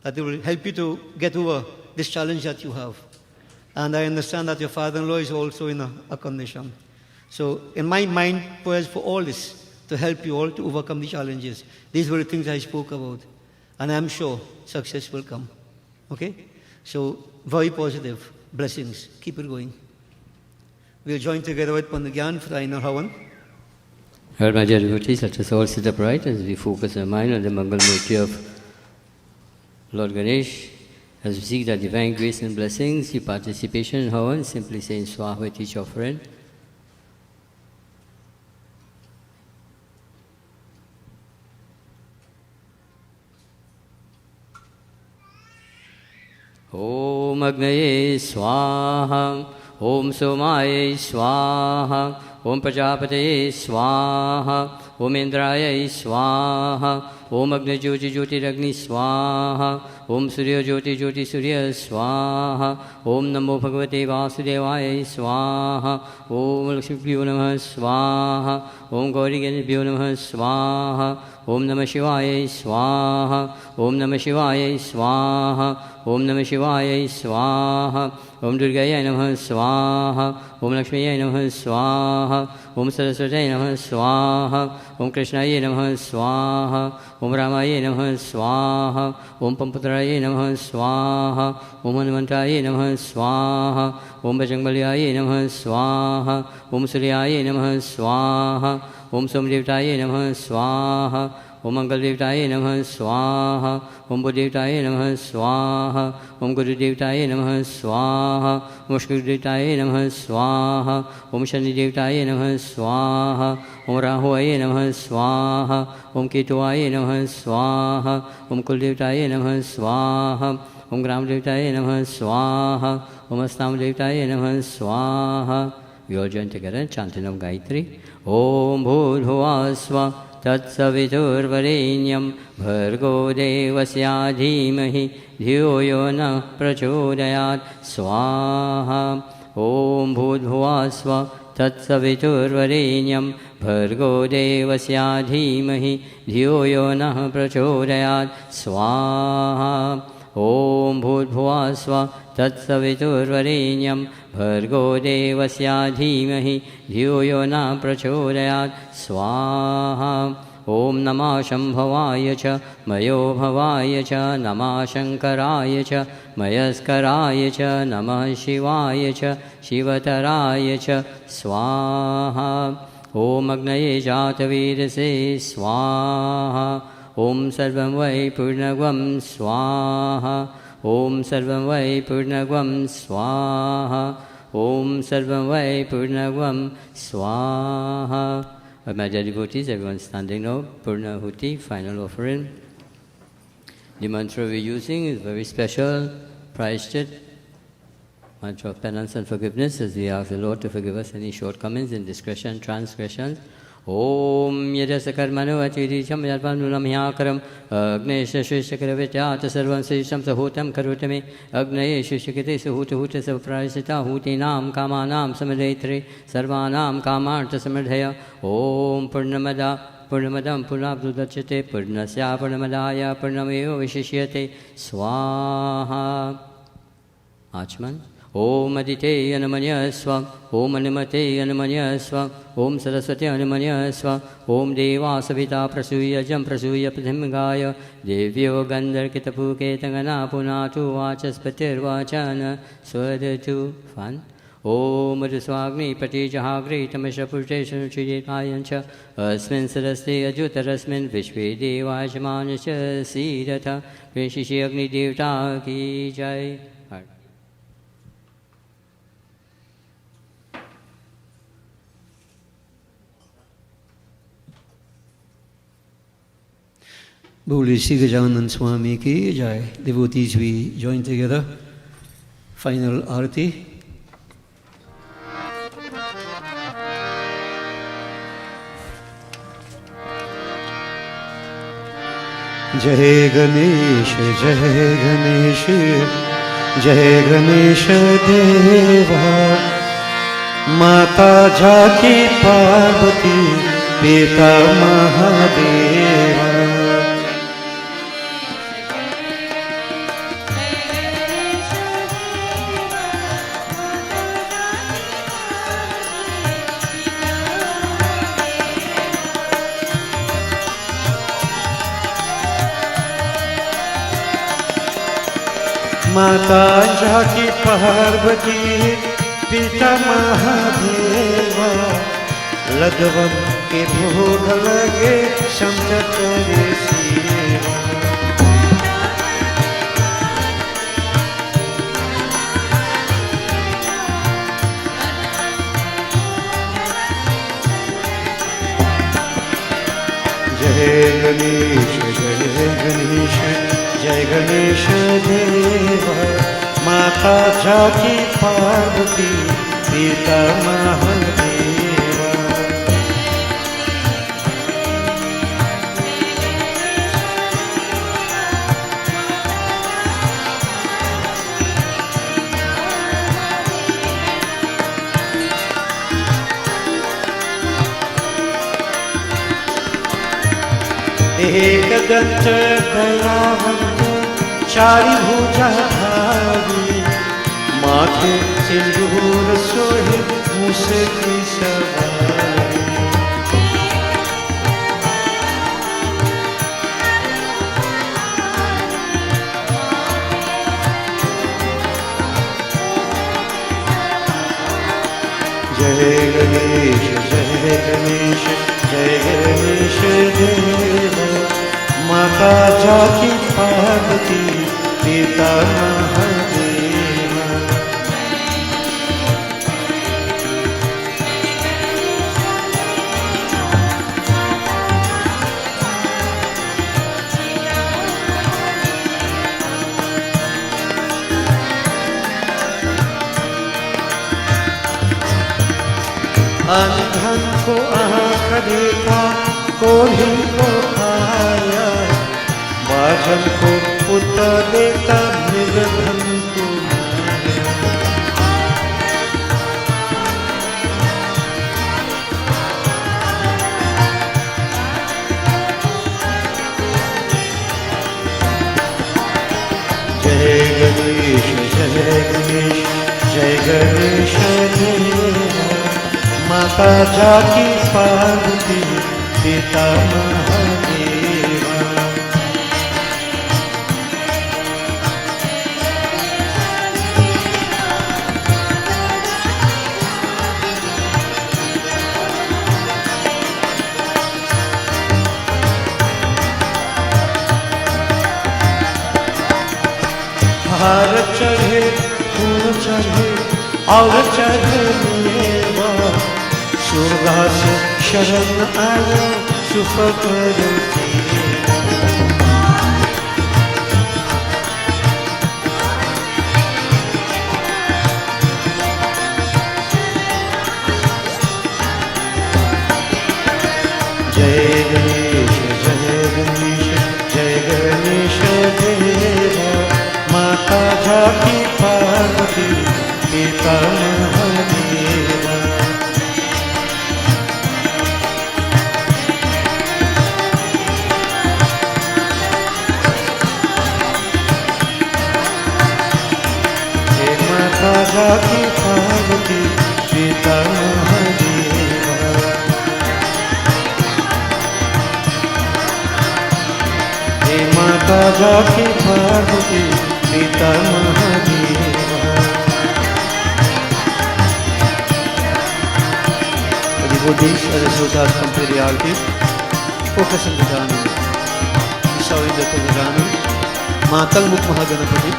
That it will help you to get over this challenge that you have. And I understand that your father-in-law is also in a condition. So in my mind, prayers for all this, to help you all to overcome the challenges. These were the things I spoke about. And I'm sure success will come. Okay? So very positive. Blessings. Keep it going. We'll join together with Pandit Gyan for the Final Havan. Well, my dear devotees, let us all sit upright as we focus our mind on the Mangal Murti of Lord Ganesh. As we seek the divine grace and blessings, your participation in Havan, simply saying Swaha with each offering. Om Agnaye Swaha, Om Somaye Swaha, Om Prajapataye Swaha, Om Indraye Swaha, Om Agni Jyoti Jyoti Ragni Swaha, Om Surya Jyoti Jyoti Surya Swaha, Om Namo Bhagavate Vasudevaya Swaha, Om Lakshmibhyo Namah Swaha, Om Gauri Ganeshbhyo Namah Swaha, Om Namah Shivaya Swaha, Om Namah Shivaya Swaha, Om Namah Shivaya Swaha, Om Durgaya Namah Swaha, Om Lakshmiyaya Namah Swaha, Om Saraswataya Namah Swaha, Om Krishnaya Namah Swaha, Om Ramaya Namah Swaha, Om Pampatraya Namah Swaha, Om Hanumantraya Namah Swaha, Om Bajrangbaliya Namah Swaha, Om Suryaya Namah Swaha, Om Somdevtaya Namah Swaha, Om Mangal-devtaya Namah Swaha, Om Buddha-devtaya Namah Swaha, Om Guru-devtaya Namah Swaha, Om Shri-devtaya Namah Swaha, Om Shani-devtaya Namah Swaha, Om Rahu-aya Namah Swaha, Om Ketu-aya Namah Swaha, Om Kul-devtaya Namah Swaha, Om Gram-devtaya Namah Swaha, Om Astam-devtaya Namah Swaha. We all join together chanting of Gayatri. Om Bhur-bhuvah-svah Tatsaviturvarenyam Bhargo Devasya Dhimahi Dhiyo Yo Na Prachodayat Swaha. Om Bhur-bhuvah-svah Tatsaviturvarenyam Bhargo Devasya Dhimahi Dhiyo Yo Na Prachodayat Swaha. Om Bhur-bhuvah-svah Tatsaviturvarenyam Bhargo Devasya Dhimahi Dhiyo Yo Na Prachodayat Swaha. Om Namah Shambhavaya Cha Mayo Bhavaya Cha Namah Shankaraya Cha Mayaskaraya Cha Namah Shivaya Cha Shivataraya Cha Swaha. Om Agnaye Jatavirase Swaha. Om Sarvam Vai Purnagvam Swaha. Om Sarvam Vai Purnagvam Swaha. Om Sarvam Vai Purnagvam Swaha. My dear devotees, everyone standing now, Purnahuti, final offering. The mantra we're using is very special, Prayashchit, mantra of penance and forgiveness, as we ask the Lord to forgive us any shortcomings, indiscretion, transgressions. Om Yajasa Karmano Achirisham Yadvanunam Hyakaram Agnesha Shishakaravityata Sarvam Sisham Sahutam Karutame Agnaye Shishakate Sahuta Huta Saprasita Huti Nam Kamanam Samadetri Sarvanam Kamarta Samadhaya Om Purnamada Purnamadam Purnabdudachate Purnasya Purnamadaya Purnameo Vishishyate Swaha. Achman. Om Adite Anamanya Swam, Om Animate Anamanya Swam, Om Saraswati Anamanya Swam, Om Deva Savita Prasuya Jam Prasuya Prathimgaya, Devyo Gandhar Kitapu Ketangana Punatu Vachaspatir Vachana Swadatu Fan. Om Aduswagni Pati Jahagri Tamasha Purtation Chiditayancha, Asmin Sarasti Ajutarasmin Vishwe Deva Jamanasha Siddhata, Vishishi Agni Devta Ki Jai. Boli Sri Gajanan Swami ki jai. Devotees, we join together. Final arati. Jai Ganesh, Jai Ganesh, Jai Ganesh Deva. Mata Jaki Parvati, Pita Mahadeva. माता जाकी पार्वती पिता महादेवा लदवम के भोग लगे संत करे सेवा जय गणेश जय गणेश जय गणेश देवा माता जाकी पार्वती पिता महादेवा एक दंत दयावंत चारि भुजाधारी माथे सिंदूर सोहे मूस की सवारी जय गणेश जय गणेश जय गणेश देवा माता जाकी पार्वती पिता महादेवा अंधन को आँख देखा कोढ़ी को आया भाजन को पुत्र देता निर्धन को जय गणेश जय गणेश जय गणेश देवा माता जाकी पार्वती पिता महादेवा हार चढ़े फूल चढ़े और चढ़े मेवा सुरगा से शरण आयो सुफकर जय गणेश जय गणेश जय गणेश देवा माता जाकी पार्वती पिता महादेवा जाकी पार्वती पिता महादेवा। हे माता जाकी पार्वती पिता Mahadeva. Devotees, as the Sutras complete the arti, focus on Vajanam. Surrender to Vajanam. Matang Mukh Mahaganapati.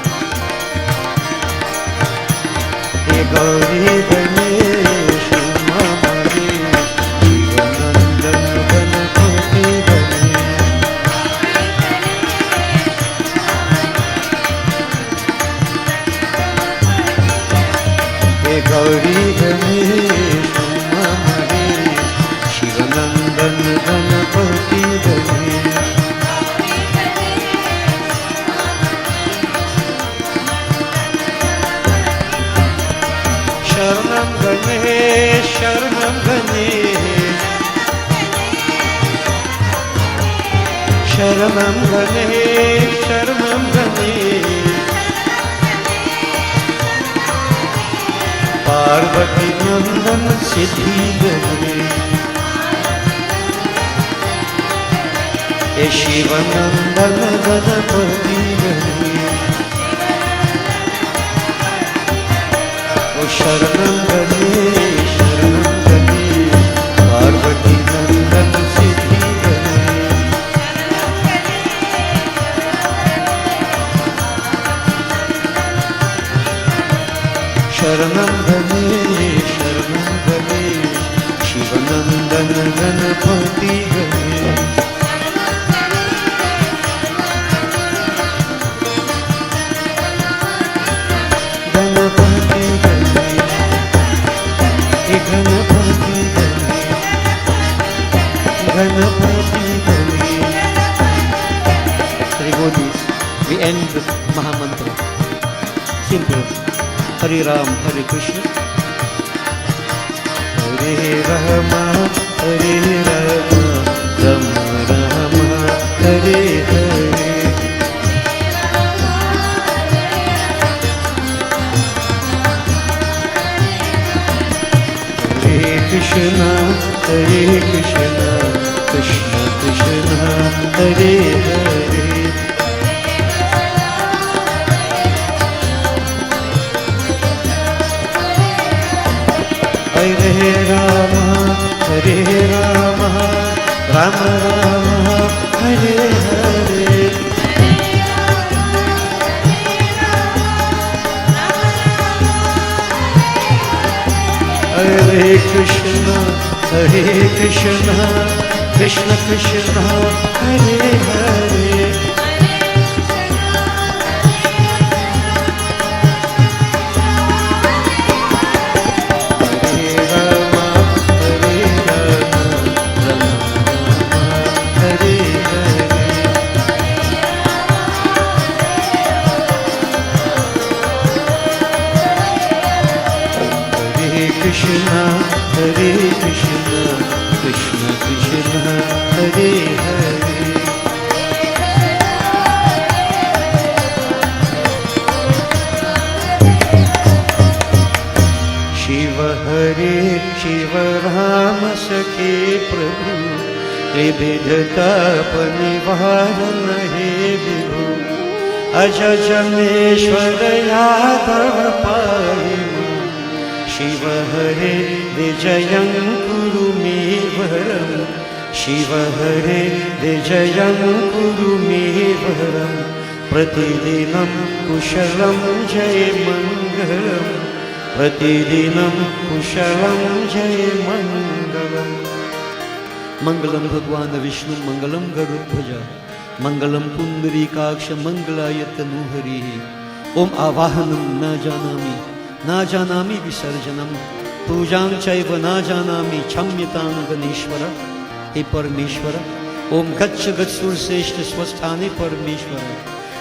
He Gauri Ganesh, Mamari, Jivanandan Ganapati Ganesh. He Gauri Ganesh, Shivanandan Ganapati Ganesh. Sharanam Ganesh, Sharanam Ganesh, Sharanam Ganesh, Sharanam Ganesh. Parvati Nandan Siddhi Ganesh. He Shivanandan Ganapati Ganesh. O Sharanam Ganesh, Sharanam Ganesh, Parvati Nandan Siddhi Ganesh. Sharanam Ganesh, Sharanam Ganesh, Shivanandan Ganapati Ganesh. Ganapati Ganesh, Ganapati Ganesh, Ganapati Ganesh. Devotees, we end with Mahamantra. Simple. Hare Ram, Hare Krishna. Hare Rama, Hare Rama, Rama Rama, Hare Hare. Hare Krishna, Hare Krishna, Krishna Krishna, Hare Hare. Hare Rama, Hare Rama, Rama Rama, Hare Hare. Hare Krishna, Hare Krishna, Krishna Krishna, Hare Hare. Krishna, Hare Krishna, Krishna Krishna, Hare Hare. Shiva Hare, Shiva Rama Sakhe Prabhu, Tribhidhata Panivaran He Vibhu, Aja Janeshwara Yadava Paimu. Shiva Hare Vijayam Kuru Me Varam, Shiva Hare Vijayam Kuru Me Varam, Pratidinam Kushalam Jai Mangalam, Pratidinam Kushalam Jai Mangalam. Mangalam Bhagwan Vishnu, Mangalam Garudbhaja, Mangalam Pundarikaksha, Mangalayatanu Harihi. Om Avahanam Na Janami, Na Janami Visarjanam, Pujang Chaiva Na Janami, Chamyatam Ganeshwara. He Parameshwara, Om Gacha Gatsur Seshta Swasthani Parameshwara,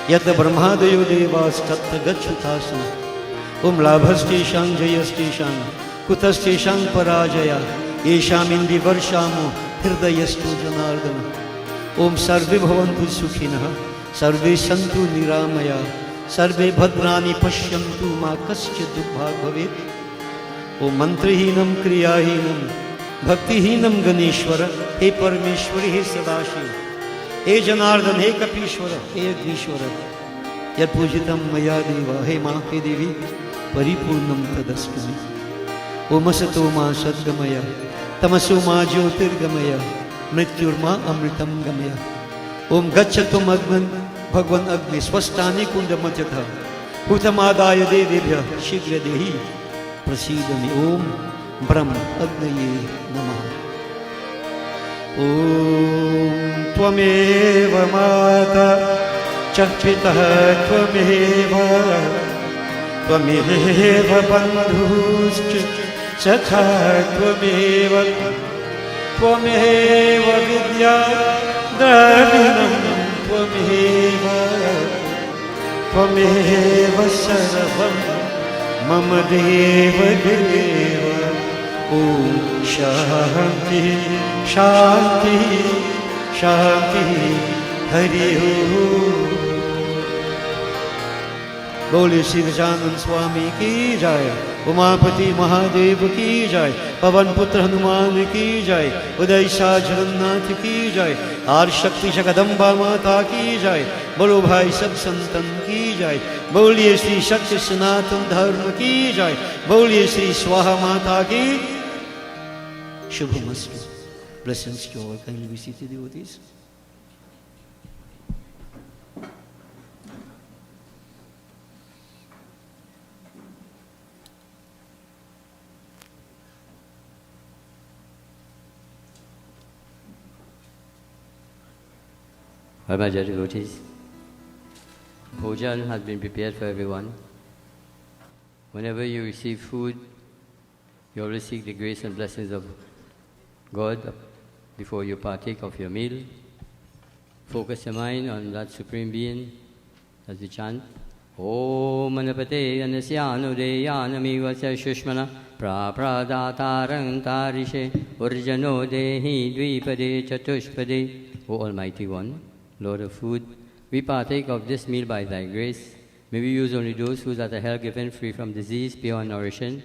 Yata Brahmadayo Devas Tatta Gachutasana, Om Labhasteshang Jayasteshang, Kutasteshang Parajaya, Yesham Indi Varshamo, Hirdayastu Janardana. Om Sarve Bhavantu Sukhinaha, Sarve Santu Niramaya, सर्वे भद्राणि पश्यन्तु मा कश्चित् दुःखभाग् भवेत्। ओ मंत्रहीनम क्रियाहीनम भक्तिहीनम गणेश्वर, हे परमेश्वर, हे सदाशिव, हे जनार्दन, हे कपीश्वर, हे अग्नीश्वर, यत्पूजितं मया देव, हे मां, हे देवी, परिपूर्णं तदस्तु मे। ओम असतो मा सद्गमय, तमसो मा ज्योतिर्गमय, मृत्युर्मा अमृतं गमय। ओम गच्छत्वम् अग्निं भगवन् अग्नि स्वस्थानि कुण्डमध्यतः हुतमादाय देवेभ्यः शीघ्र देहि प्रसीद मे। ओम ब्रह्म अग्नये नमः। ओम त्वमेव माता च पितः त्वमेव, त्वमेव बन्धुश्च सखा त्वमेव, त्वमेव विद्या द्रविणं त्वमेव, त्वमेव सर्वं मम देव देव। ओम शांति शांति शांति, हरि ओम। बोले श्री गजानन स्वामी की जय, उमापति महादेव की जय, पवन पुत्र हनुमान की जय, उदय शाह जगन्नाथ की जय, आदि शक्ति जगदम्बा माता की जय, बोलो भाई सब संतन की जय, बोलिए श्री सत्य सनातन धर्म की जय, बोलिए श्री स्वाहा माता की शुभमस्तु। Blessings to all. Kindly be seated, devotees. Well, my dear devotees, Bhajan has been prepared for everyone. Whenever you receive food, you always seek the grace and blessings of God before you partake of your meal. Focus your mind on that Supreme Being as we chant. Om Manapate Anasyano Deyanami Vasya Shushmana Prapradatarang Tarishe Urjano Dehi Dvipade Chatushpade. O Almighty One, Lord of food, we partake of this meal by Thy grace. May we use only those foods that are health-given, free from disease, pure and nourishing.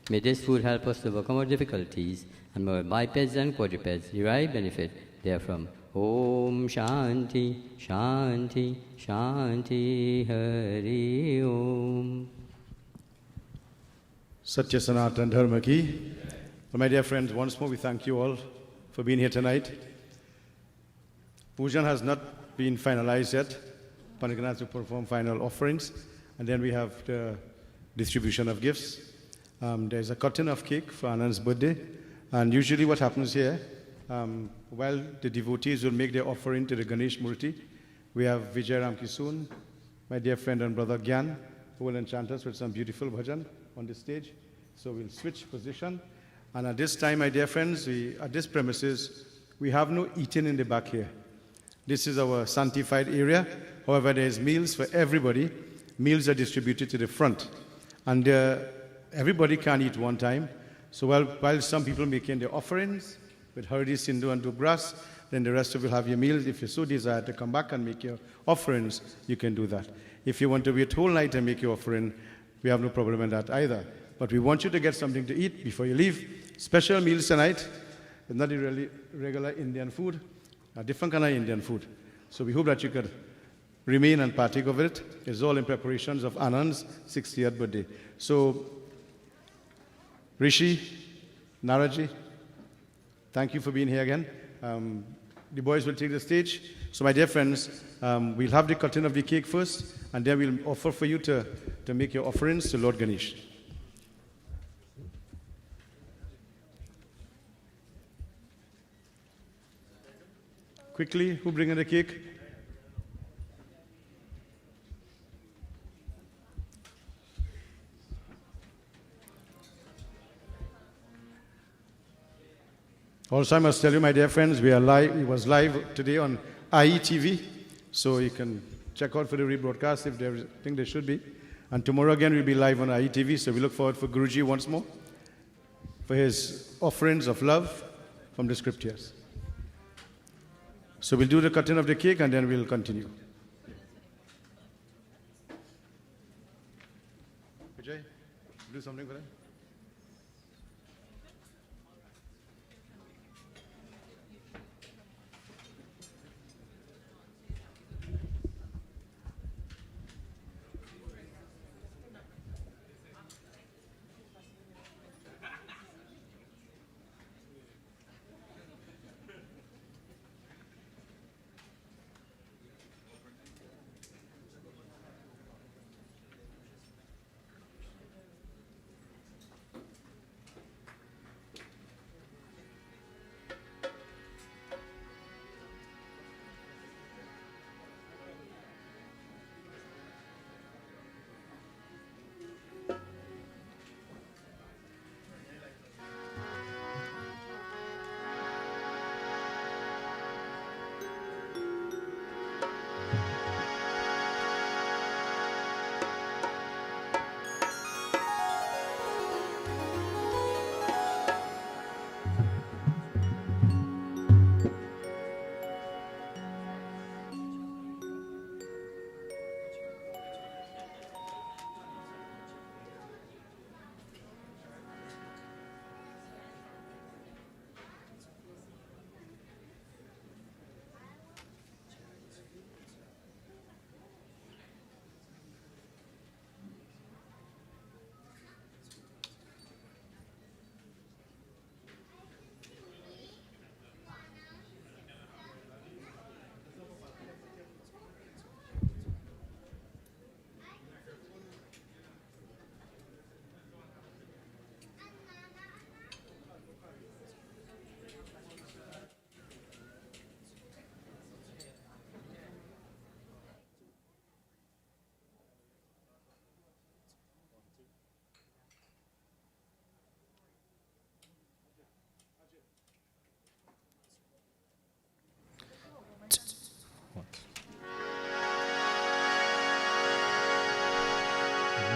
May this food help us to overcome our difficulties, and may our bipeds and quadrupeds derive benefit therefrom. Om Shanti, Shanti, Shanti, Hari Om. Satya Sanatan Dharma ki. Well, my dear friends, once more we thank you all for being here tonight. Bhajan has not been finalized yet. Pandit Ganesh to perform final offerings, and then we have the distribution of gifts. There's a cutting of cake for Anand's birthday, and usually what happens here, while the devotees will make their offering to the Ganesh Murti, we have Vijay Ram Kisun, my dear friend and brother Gyan, who will enchant us with some beautiful bhajan on the stage. So we'll switch position, and at this time, my dear friends, at this premises, we have no eating in the back here. This is our sanctified area. However, there's meals for everybody. Meals are distributed to the front. And everybody can eat one time. So while some people making their offerings with Hardi, Sindhu, and Dubras, then the rest of you will have your meals. If you so desire to come back and make your offerings, you can do that. If you want to wait whole night and make your offering, we have no problem in that either. But we want you to get something to eat before you leave. Special meals tonight. It's not really regular Indian food. A different kind of Indian food. So we hope that you could remain and partake of it. It's all in preparations of Anand's 60th birthday. So, Rishi, Naraji, thank you for being here again. The boys will take the stage. So my dear friends, we'll have the cutting of the cake first, and then we'll offer for you to make your offerings to Lord Ganesh. Quickly, who bringing the cake? Also, I must tell you, my dear friends, we are live. It was live today on IETV, so you can check out for the rebroadcast if there think there should be. And tomorrow again, we'll be live on IETV, so we look forward for Guruji once more for his offerings of love from the scriptures. So we'll do the cutting of the cake and then we'll continue. do something for them?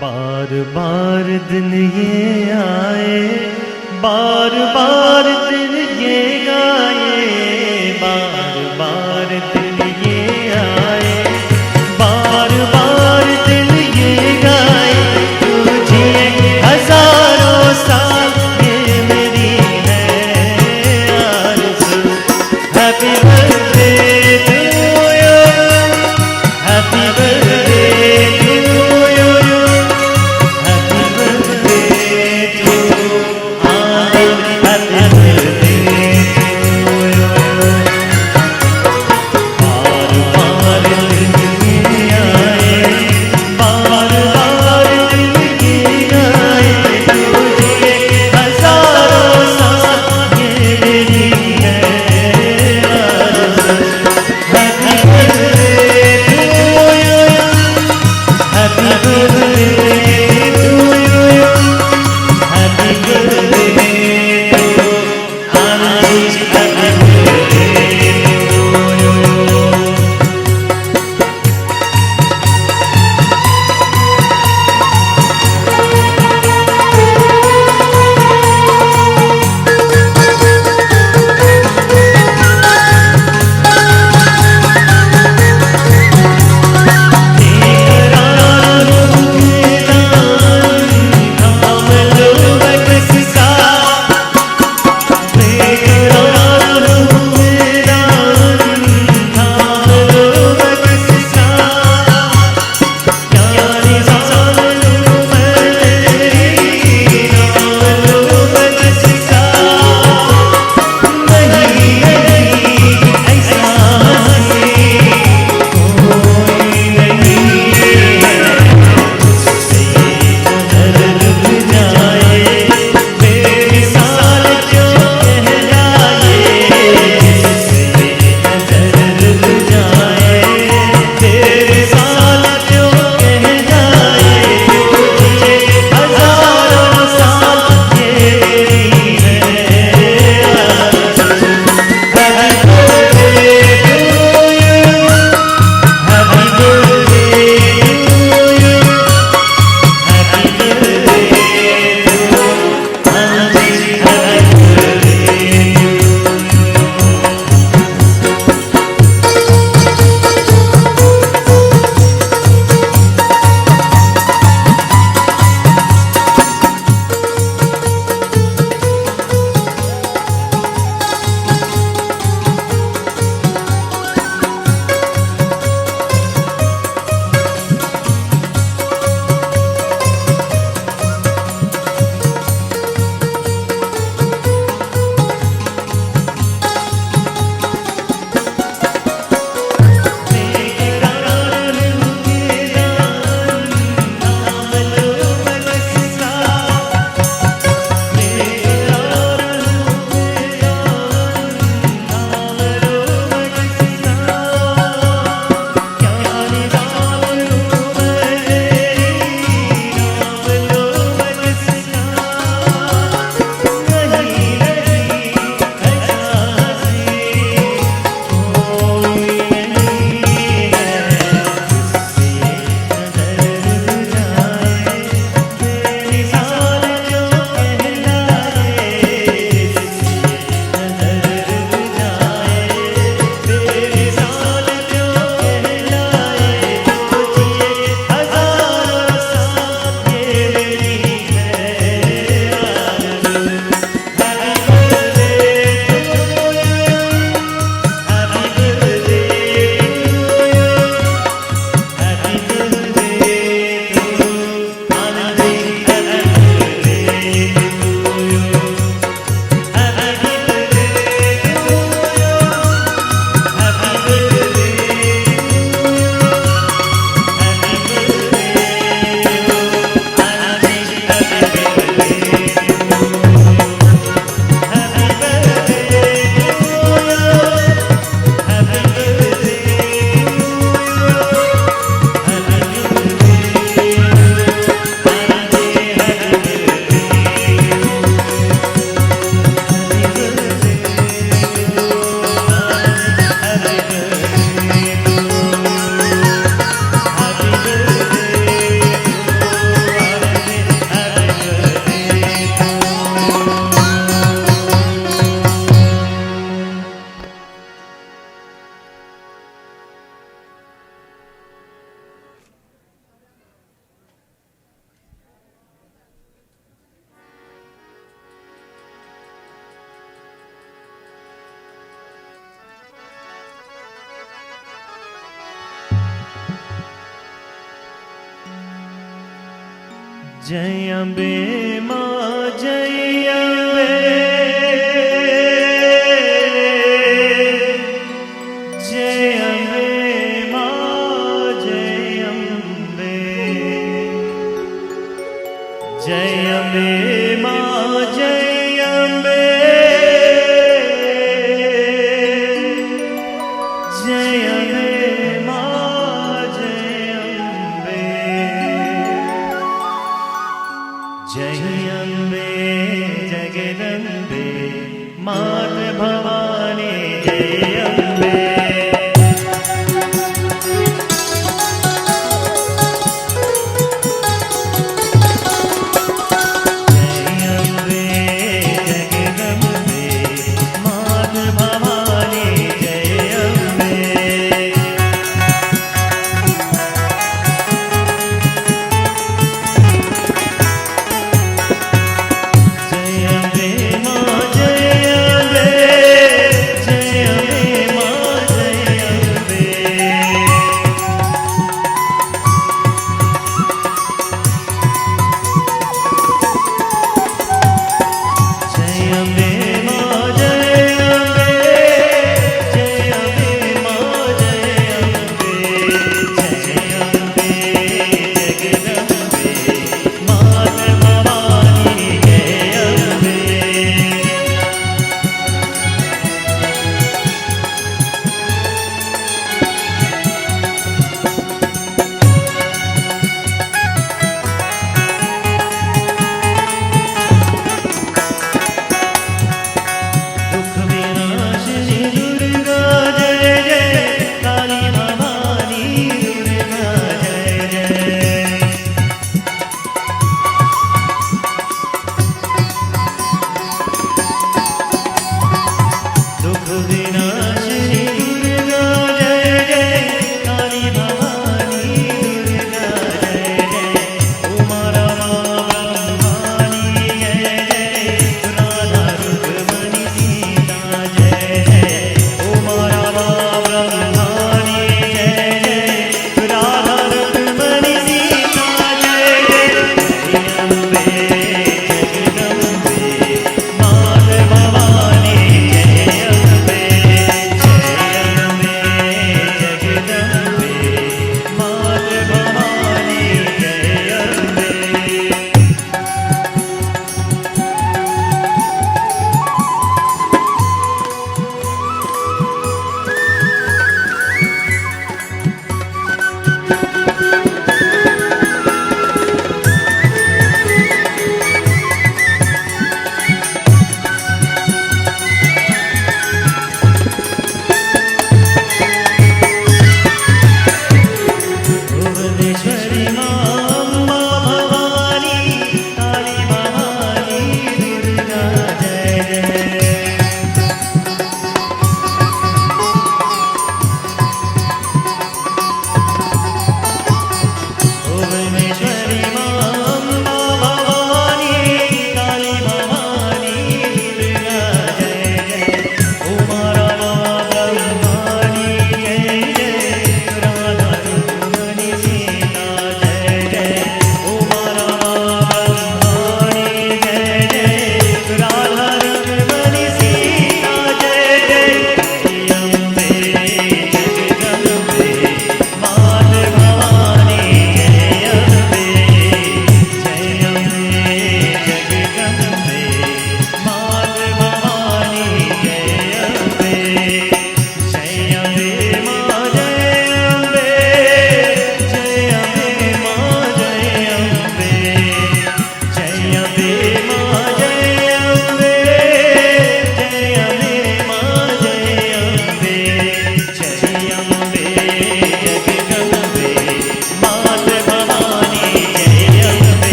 बार बार दिन ये आए, बार बार दिन ये गाए, बार बार दिन ये आए, बार बार दिन ये गाए, तुझे हजारों साल ये मेरी है आरज़ू। Happy birthday to you, happy birthday to you, happy birthday to, happy birthday जय अम्बे माँ जय अम्बे जय अम्बे माँ जय अम्बे जय अम्बे माँ जय अम्बे जय अम्बे माँ जय अम्बे जय अम्बे जगदम्बे मात भवानी जय अम्बे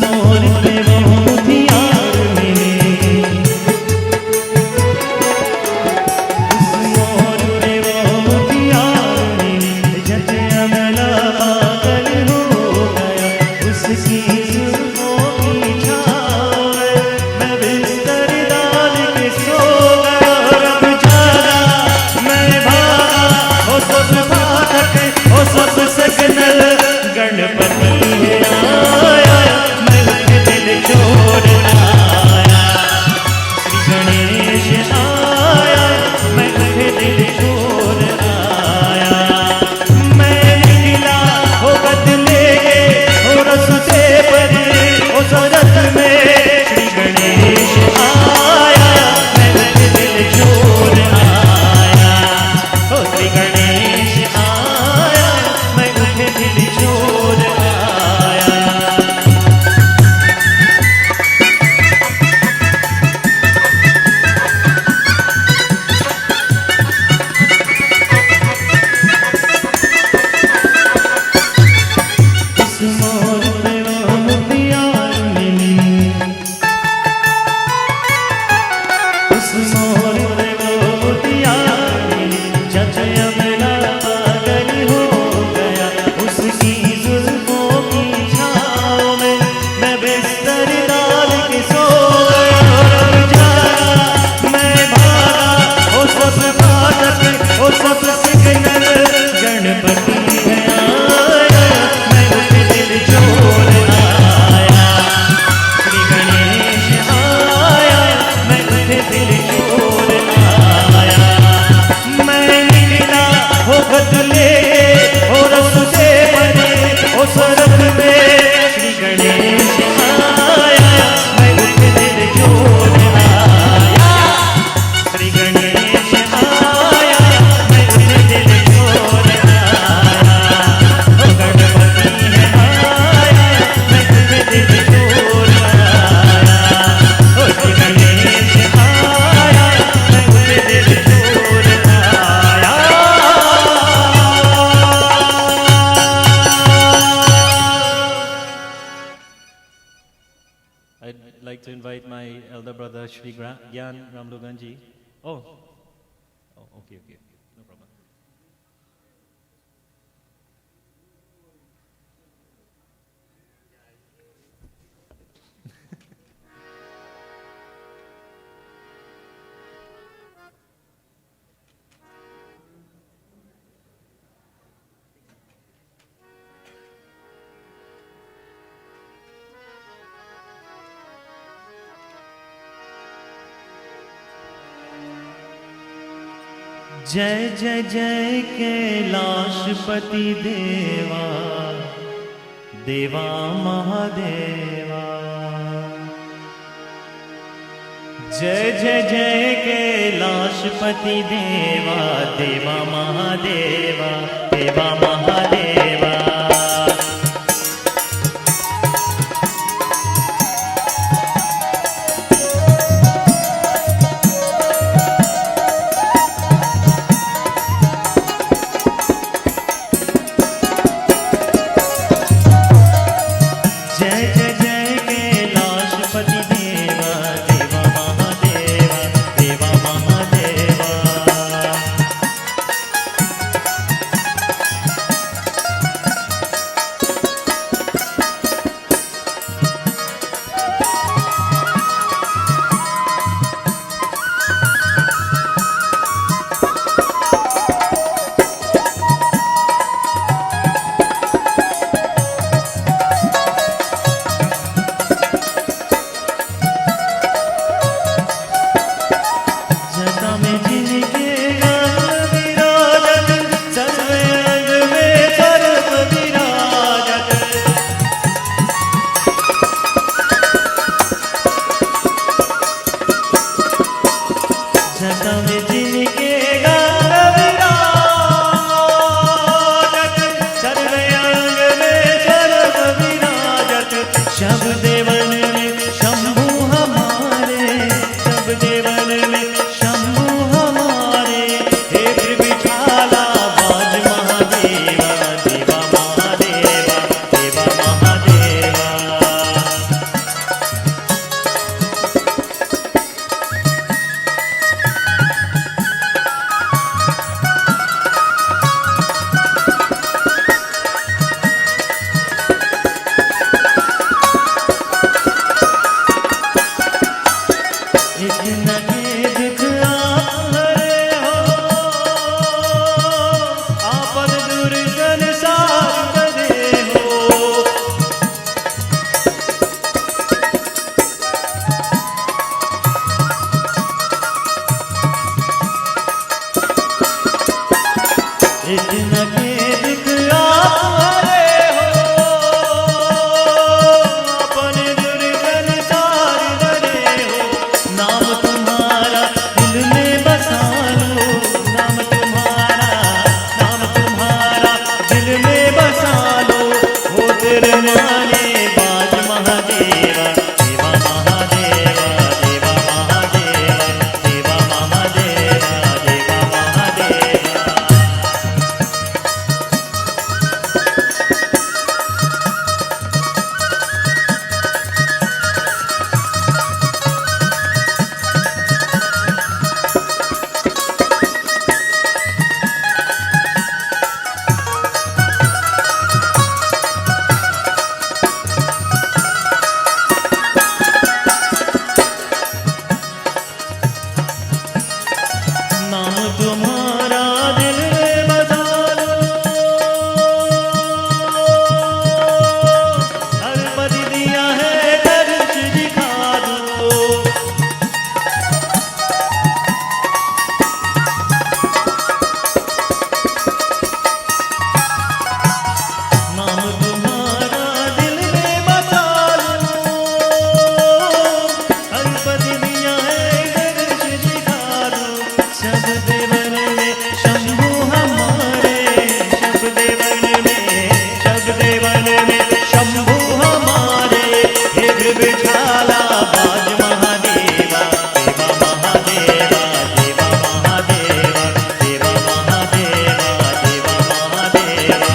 मोर पे वो मुथियार मिले, उस मोर पे वो मुथियार मिले, जट अमला पागल हो गया उसकी जुल्फों की छाँव में, मैं बिस्तर डाल के सो गया, रब जागा मैं भागा, ओ सब फाटक ओ सब सिग्नल, गणपति है आया, मैं उठ दिल छोड़ आया, श्री गणेश आया, मैं उठ दिल छोड़ आया, मैं निकला हो बदले हो रस्ते पर ओ सरस में, श्री गणेश आया, मैं उठ दिल छोड़ आया, ओ श्री गणेश आया, मैं उठ दिल छोड़ आया। उस मोर पे वो मुथियार मिली, उस मोर पे वो मुथियार मिली, जट अमला पागल हो गया उसकी जुल्फों की छाँव में, मैं बिस्तर डाल के सो गया, रब जागा मैं भागा, ओ सब फाटक ओ सब सिग्नल, गणपति है आया, मैं उठ दिल छोड़ आया, श्री गणेश आया, मैं उठ दिल छोड़ आया, मैं निकला हो बदले हो रस्ते पर ओ सड़क में, श्री गणेश आया, मैं उठ दिल छोड़ आया, श्री गणेश आया, मैं उठ दिल छोड़ आया, ओ गणपति है आया, मैं उठ दिल छोड़ आया, ओ श्री गणेश आया, मैं उठ दिल छोड़ आया। I'd like to invite my elder brother Shri Gyan Ramloganji. Oh, okay, no problem. जय जय जय कैलाशपति देवा, देवा महादेवा, जय जय जय कैलाशपति देवा, देवा महादेवा, देवा महादेवा। जय जय जय कैलाशपति देवा, देवा महादेवा, देवा महादेवा। झाला बाज महादेवा देवा महादेवा देवा महादेवा देवा महादेवा देवा महादेवा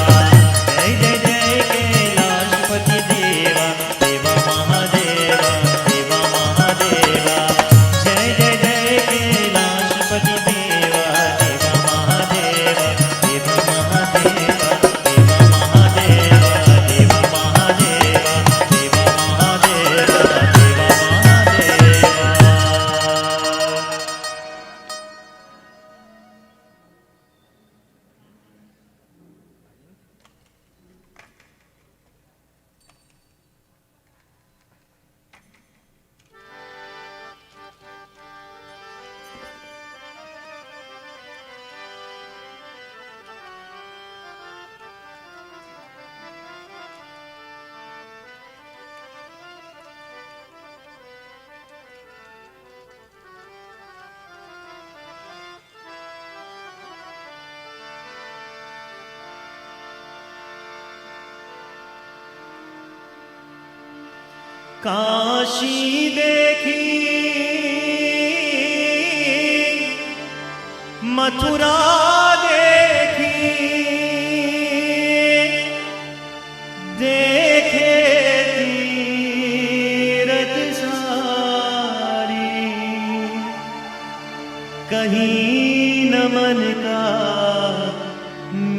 जय जय जय कैलाशपति देवा देवा महादेवा देवा महादेवा जय जय जय कैलाशपति देवा देवा महादेवा देवा महादेवा देवा महादेवा देवा महादेवा देवा महादेवा देवा महादेवा काशी देखी मथुरा देखी देखे तीरथ सारी कहीं न मन का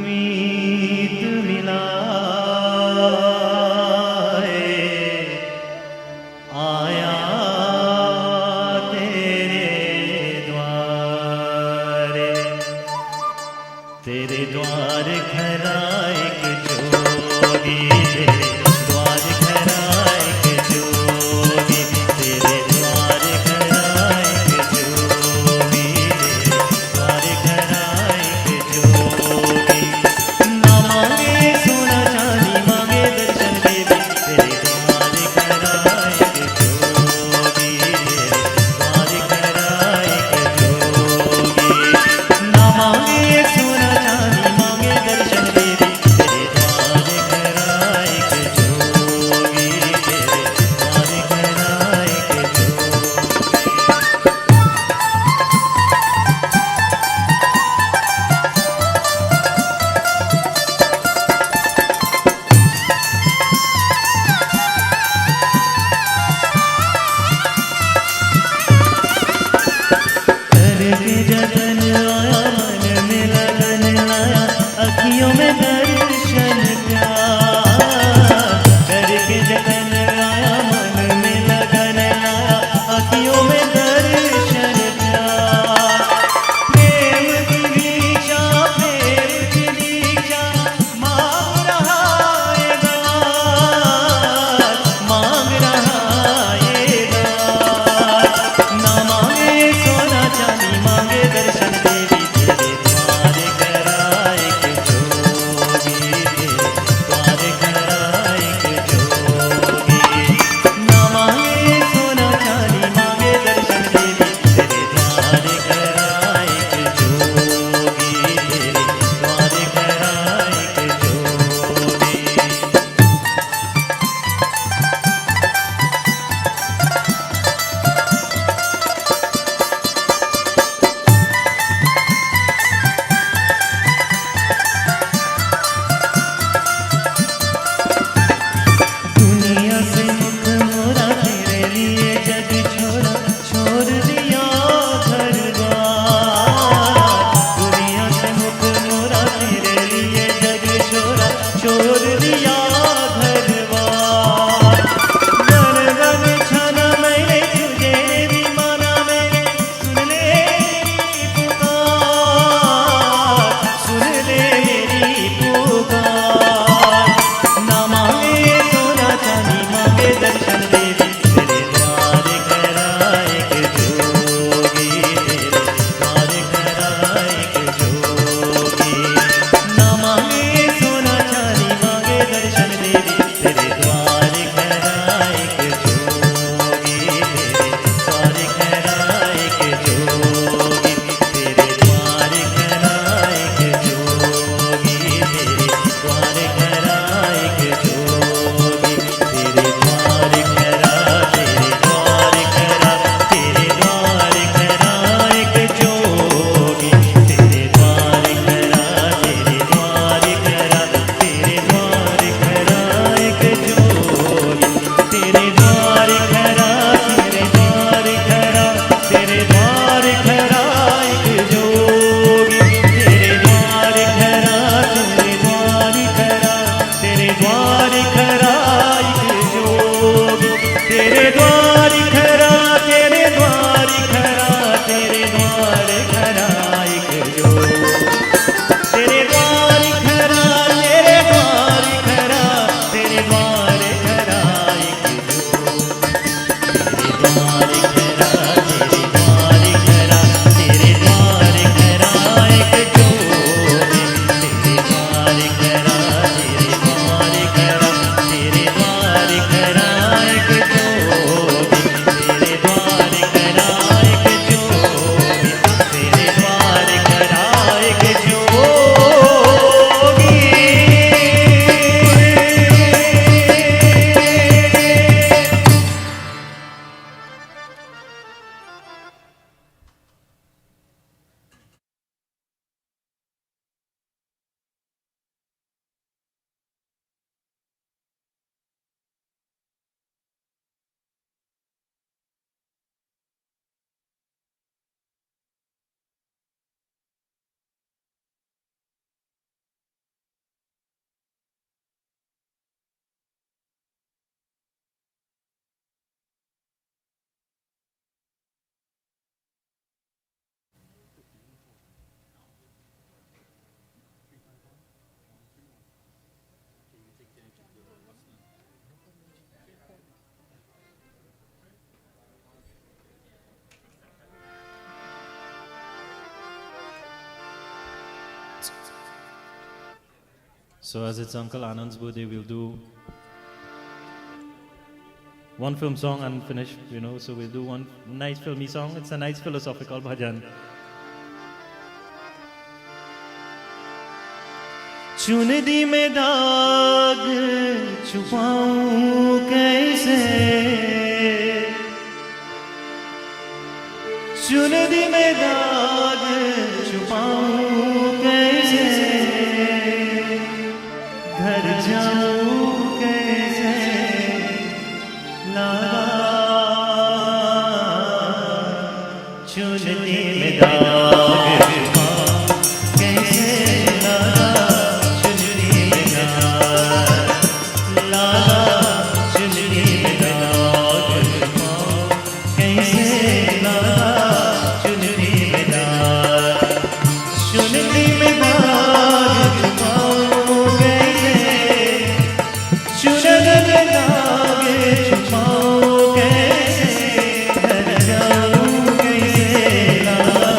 मीत मिला आया तेरे द्वार खरा एक जोगी तेरे द्वार खरा एक जोगी तेरे द्वार खरा एक जोगी तेरे द्वार खरा तेरे द्वार खरा, तेरे द्वार खरा, तेरे द्वार खरा एक जो। तेरे द्वार खरा, तेरे द्वार खरा, तेरे द्वार खरा एक जो। तेरे द्वार खरा, तेरे द्वार खरा, तेरे द्वार खरा एक जो। तेरे द्वार खरा, तेरे द्वार खरा, तेरे द्वार खरा एक जो। तेरे द्वार खरा एक जो। तेरे द्वार खरा एक जोगी। So as it's Uncle Anand's birthday, we'll do one film song and finish, so we'll do one nice filmy song. It's a nice philosophical bhajan. चुन दी में दाग छुपाऊं कैसे, चुन दी में दाग छुपाऊं कैसे, घर जाऊं कैसे, लागा चुनने में दाग छुपाऊं कैसे, लागा चुनने में दाग, लागा चुनने में दाग छुपाऊं कैसे, लागा चुनने में दाग, चुनने में दाग छुपाऊं कैसे, चुनने में दाग छुपाऊं कैसे, घर जाऊं कैसे, लागा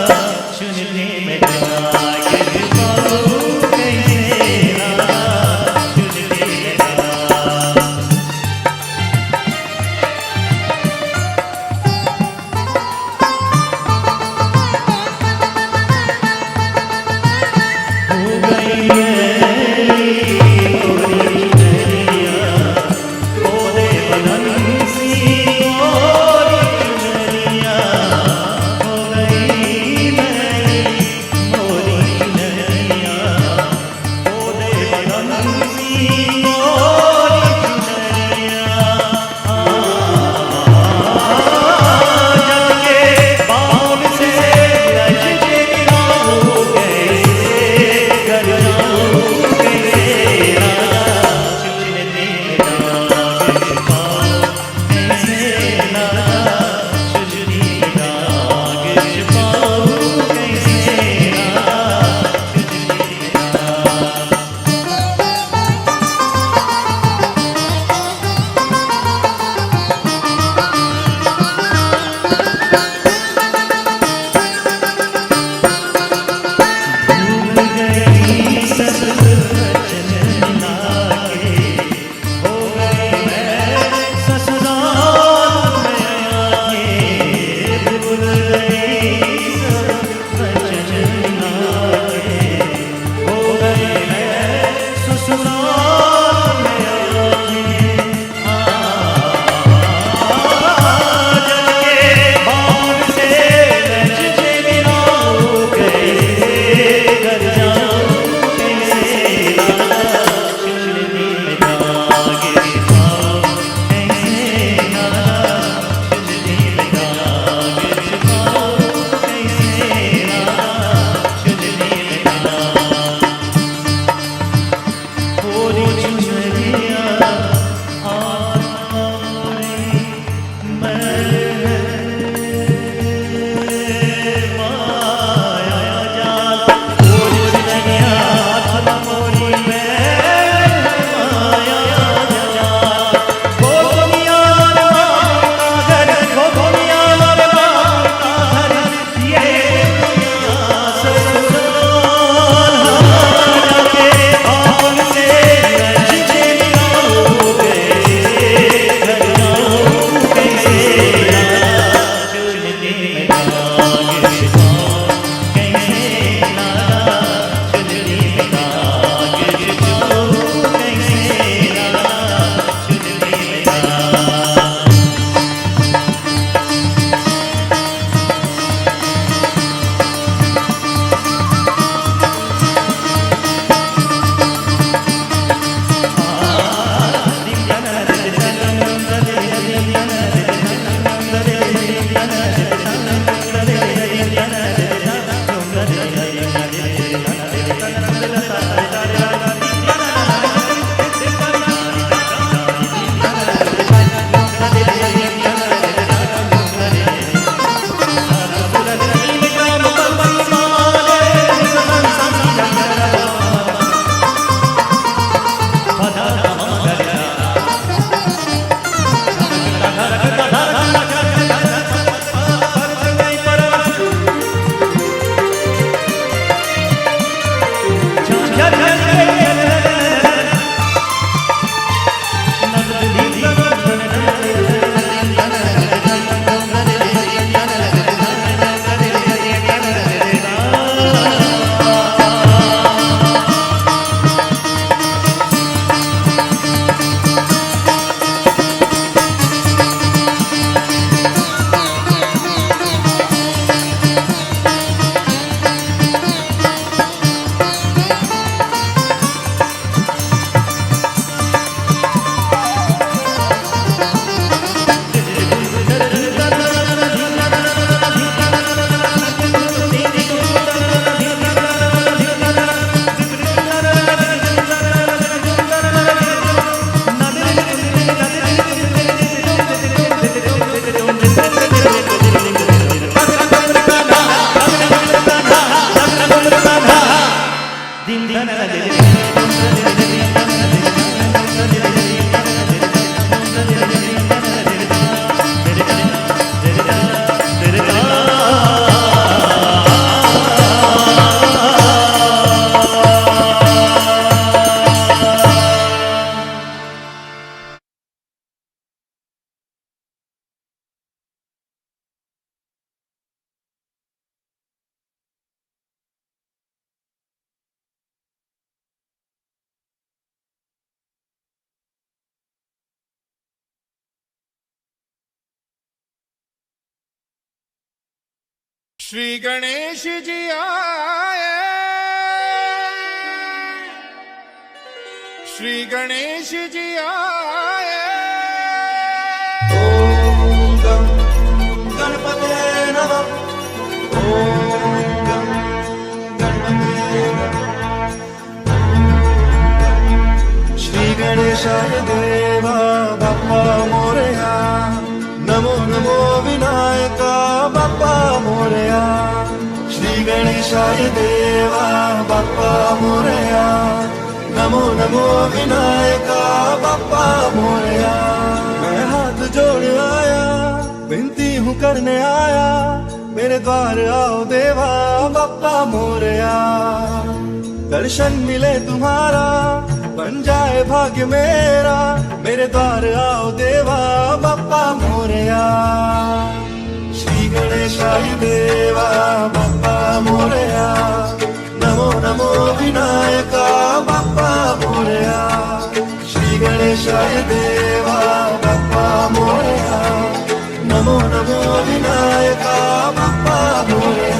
श्री गणेश जी आए, श्री गणेश जी आए। ओम गं गणपते नमः। ओम गं गणपते नमः। श्री गणेशाय देवा बाप्पा मोरया, नमो नमो विनायका बाप्पा मोरया। श्री गणेशाय देवा बाप्पा मोरया, नमो नमो विनायका बाप्पा मोरया। मैं हाथ जोड़ आया, विनती हूँ करने आया, मेरे द्वार आओ देवा बाप्पा मोरया। दर्शन मिले तुम्हारा, बन जाए भाग्य मेरा, मेरे द्वार आओ देवा बाप्पा मोरया। श्री गणेशाय देवा बाप्पा मोरया, नमो नमो विनायका बाप्पा मोरया। श्री गणेशाय देवा बाप्पा मोरया, नमो नमो विनायका बाप्पा मोरया।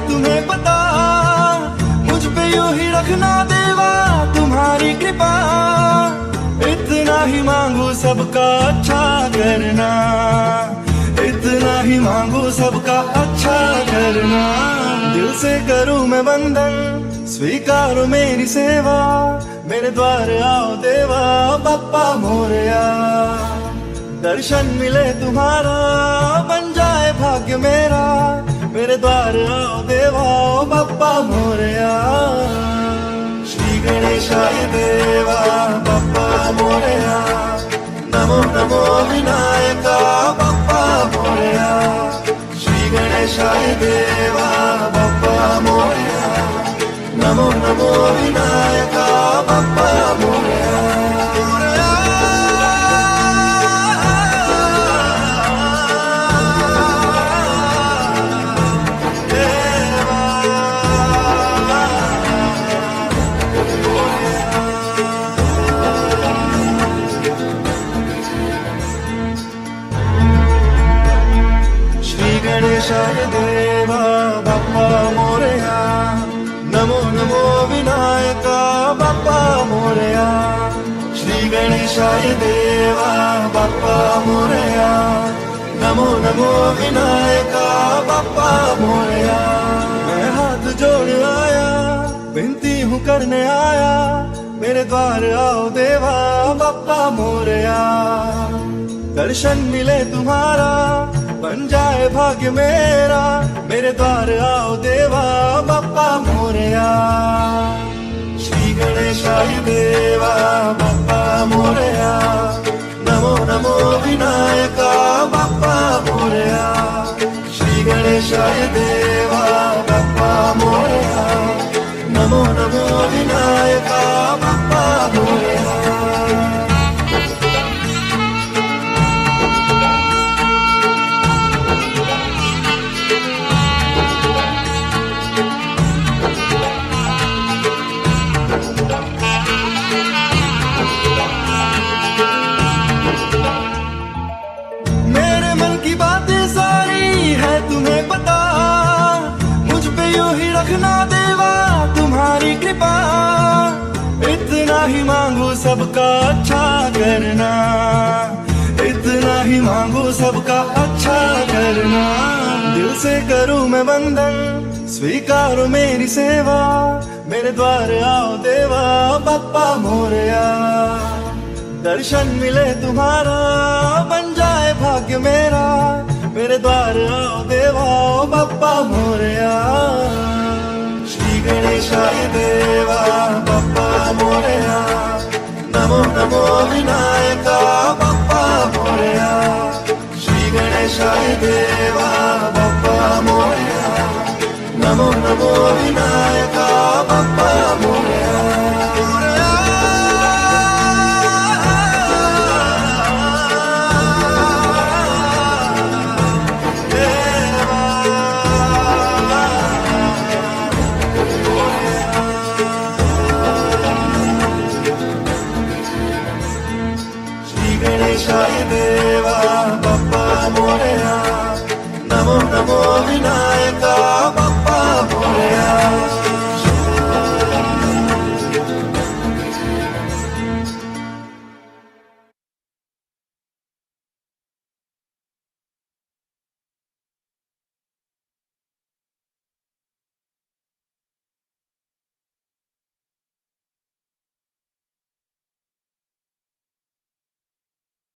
तुम्हें पता, मुझ पे यूं ही रखना देवा तुम्हारी कृपा। इतना ही मांगू सबका अच्छा करना, इतना ही मांगू सबका अच्छा करना। दिल से करूं मैं बंधन, स्वीकारो मेरी सेवा, मेरे द्वार आओ देवा बाप्पा मोरया। दर्शन मिले तुम्हारा, बन जाए भाग्य मेरा, मेरे द्वार आओ देवा बाप्पा मोरया। श्री गणेशाय देवा बाप्पा मोरया, नमो नमो विनायका बाप्पा मोरया। श्री गणेशाय देवा बाप्पा मोरया, नमो नमो विनायका बाप्पा मोरया। गणेशाय देवा बाप्पा मोरया, नमो नमो विनायका बाप्पा मोरया। श्री गणेशाय देवा बाप्पा मोरया, नमो नमो विनायका बाप्पा मोरया। मैं हाथ जोड़ आया, विनती हूँ करने आया, मेरे द्वार आओ देवा बाप्पा मोरया। दर्शन मिले तुम्हारा, बन जाए भाग्य मेरा, मेरे द्वार आओ देवा बाप्पा मोरया। श्री गणेशाय देवा बाप्पा मोरया, नमो नमो विनायका बाप्पा मोरया। श्री गणेशाय देवा बाप्पा मोरया, नमो नमो विनायका बाप्पा मोरया। तुम्हें पता, मुझ पे यूं ही रखना देवा तुम्हारी कृपा। इतना ही मांगू सबका अच्छा करना, इतना ही मांगू सबका अच्छा करना। दिल से करूं मैं बंधन, स्वीकारो मेरी सेवा, मेरे द्वार आओ देवा बाप्पा मोरया। दर्शन मिले तुम्हारा, बन जाए भाग्य मेरा, मेरे द्वार आओ देवा बाप्पा मोरया। श्री गणेशाय देवा बाप्पा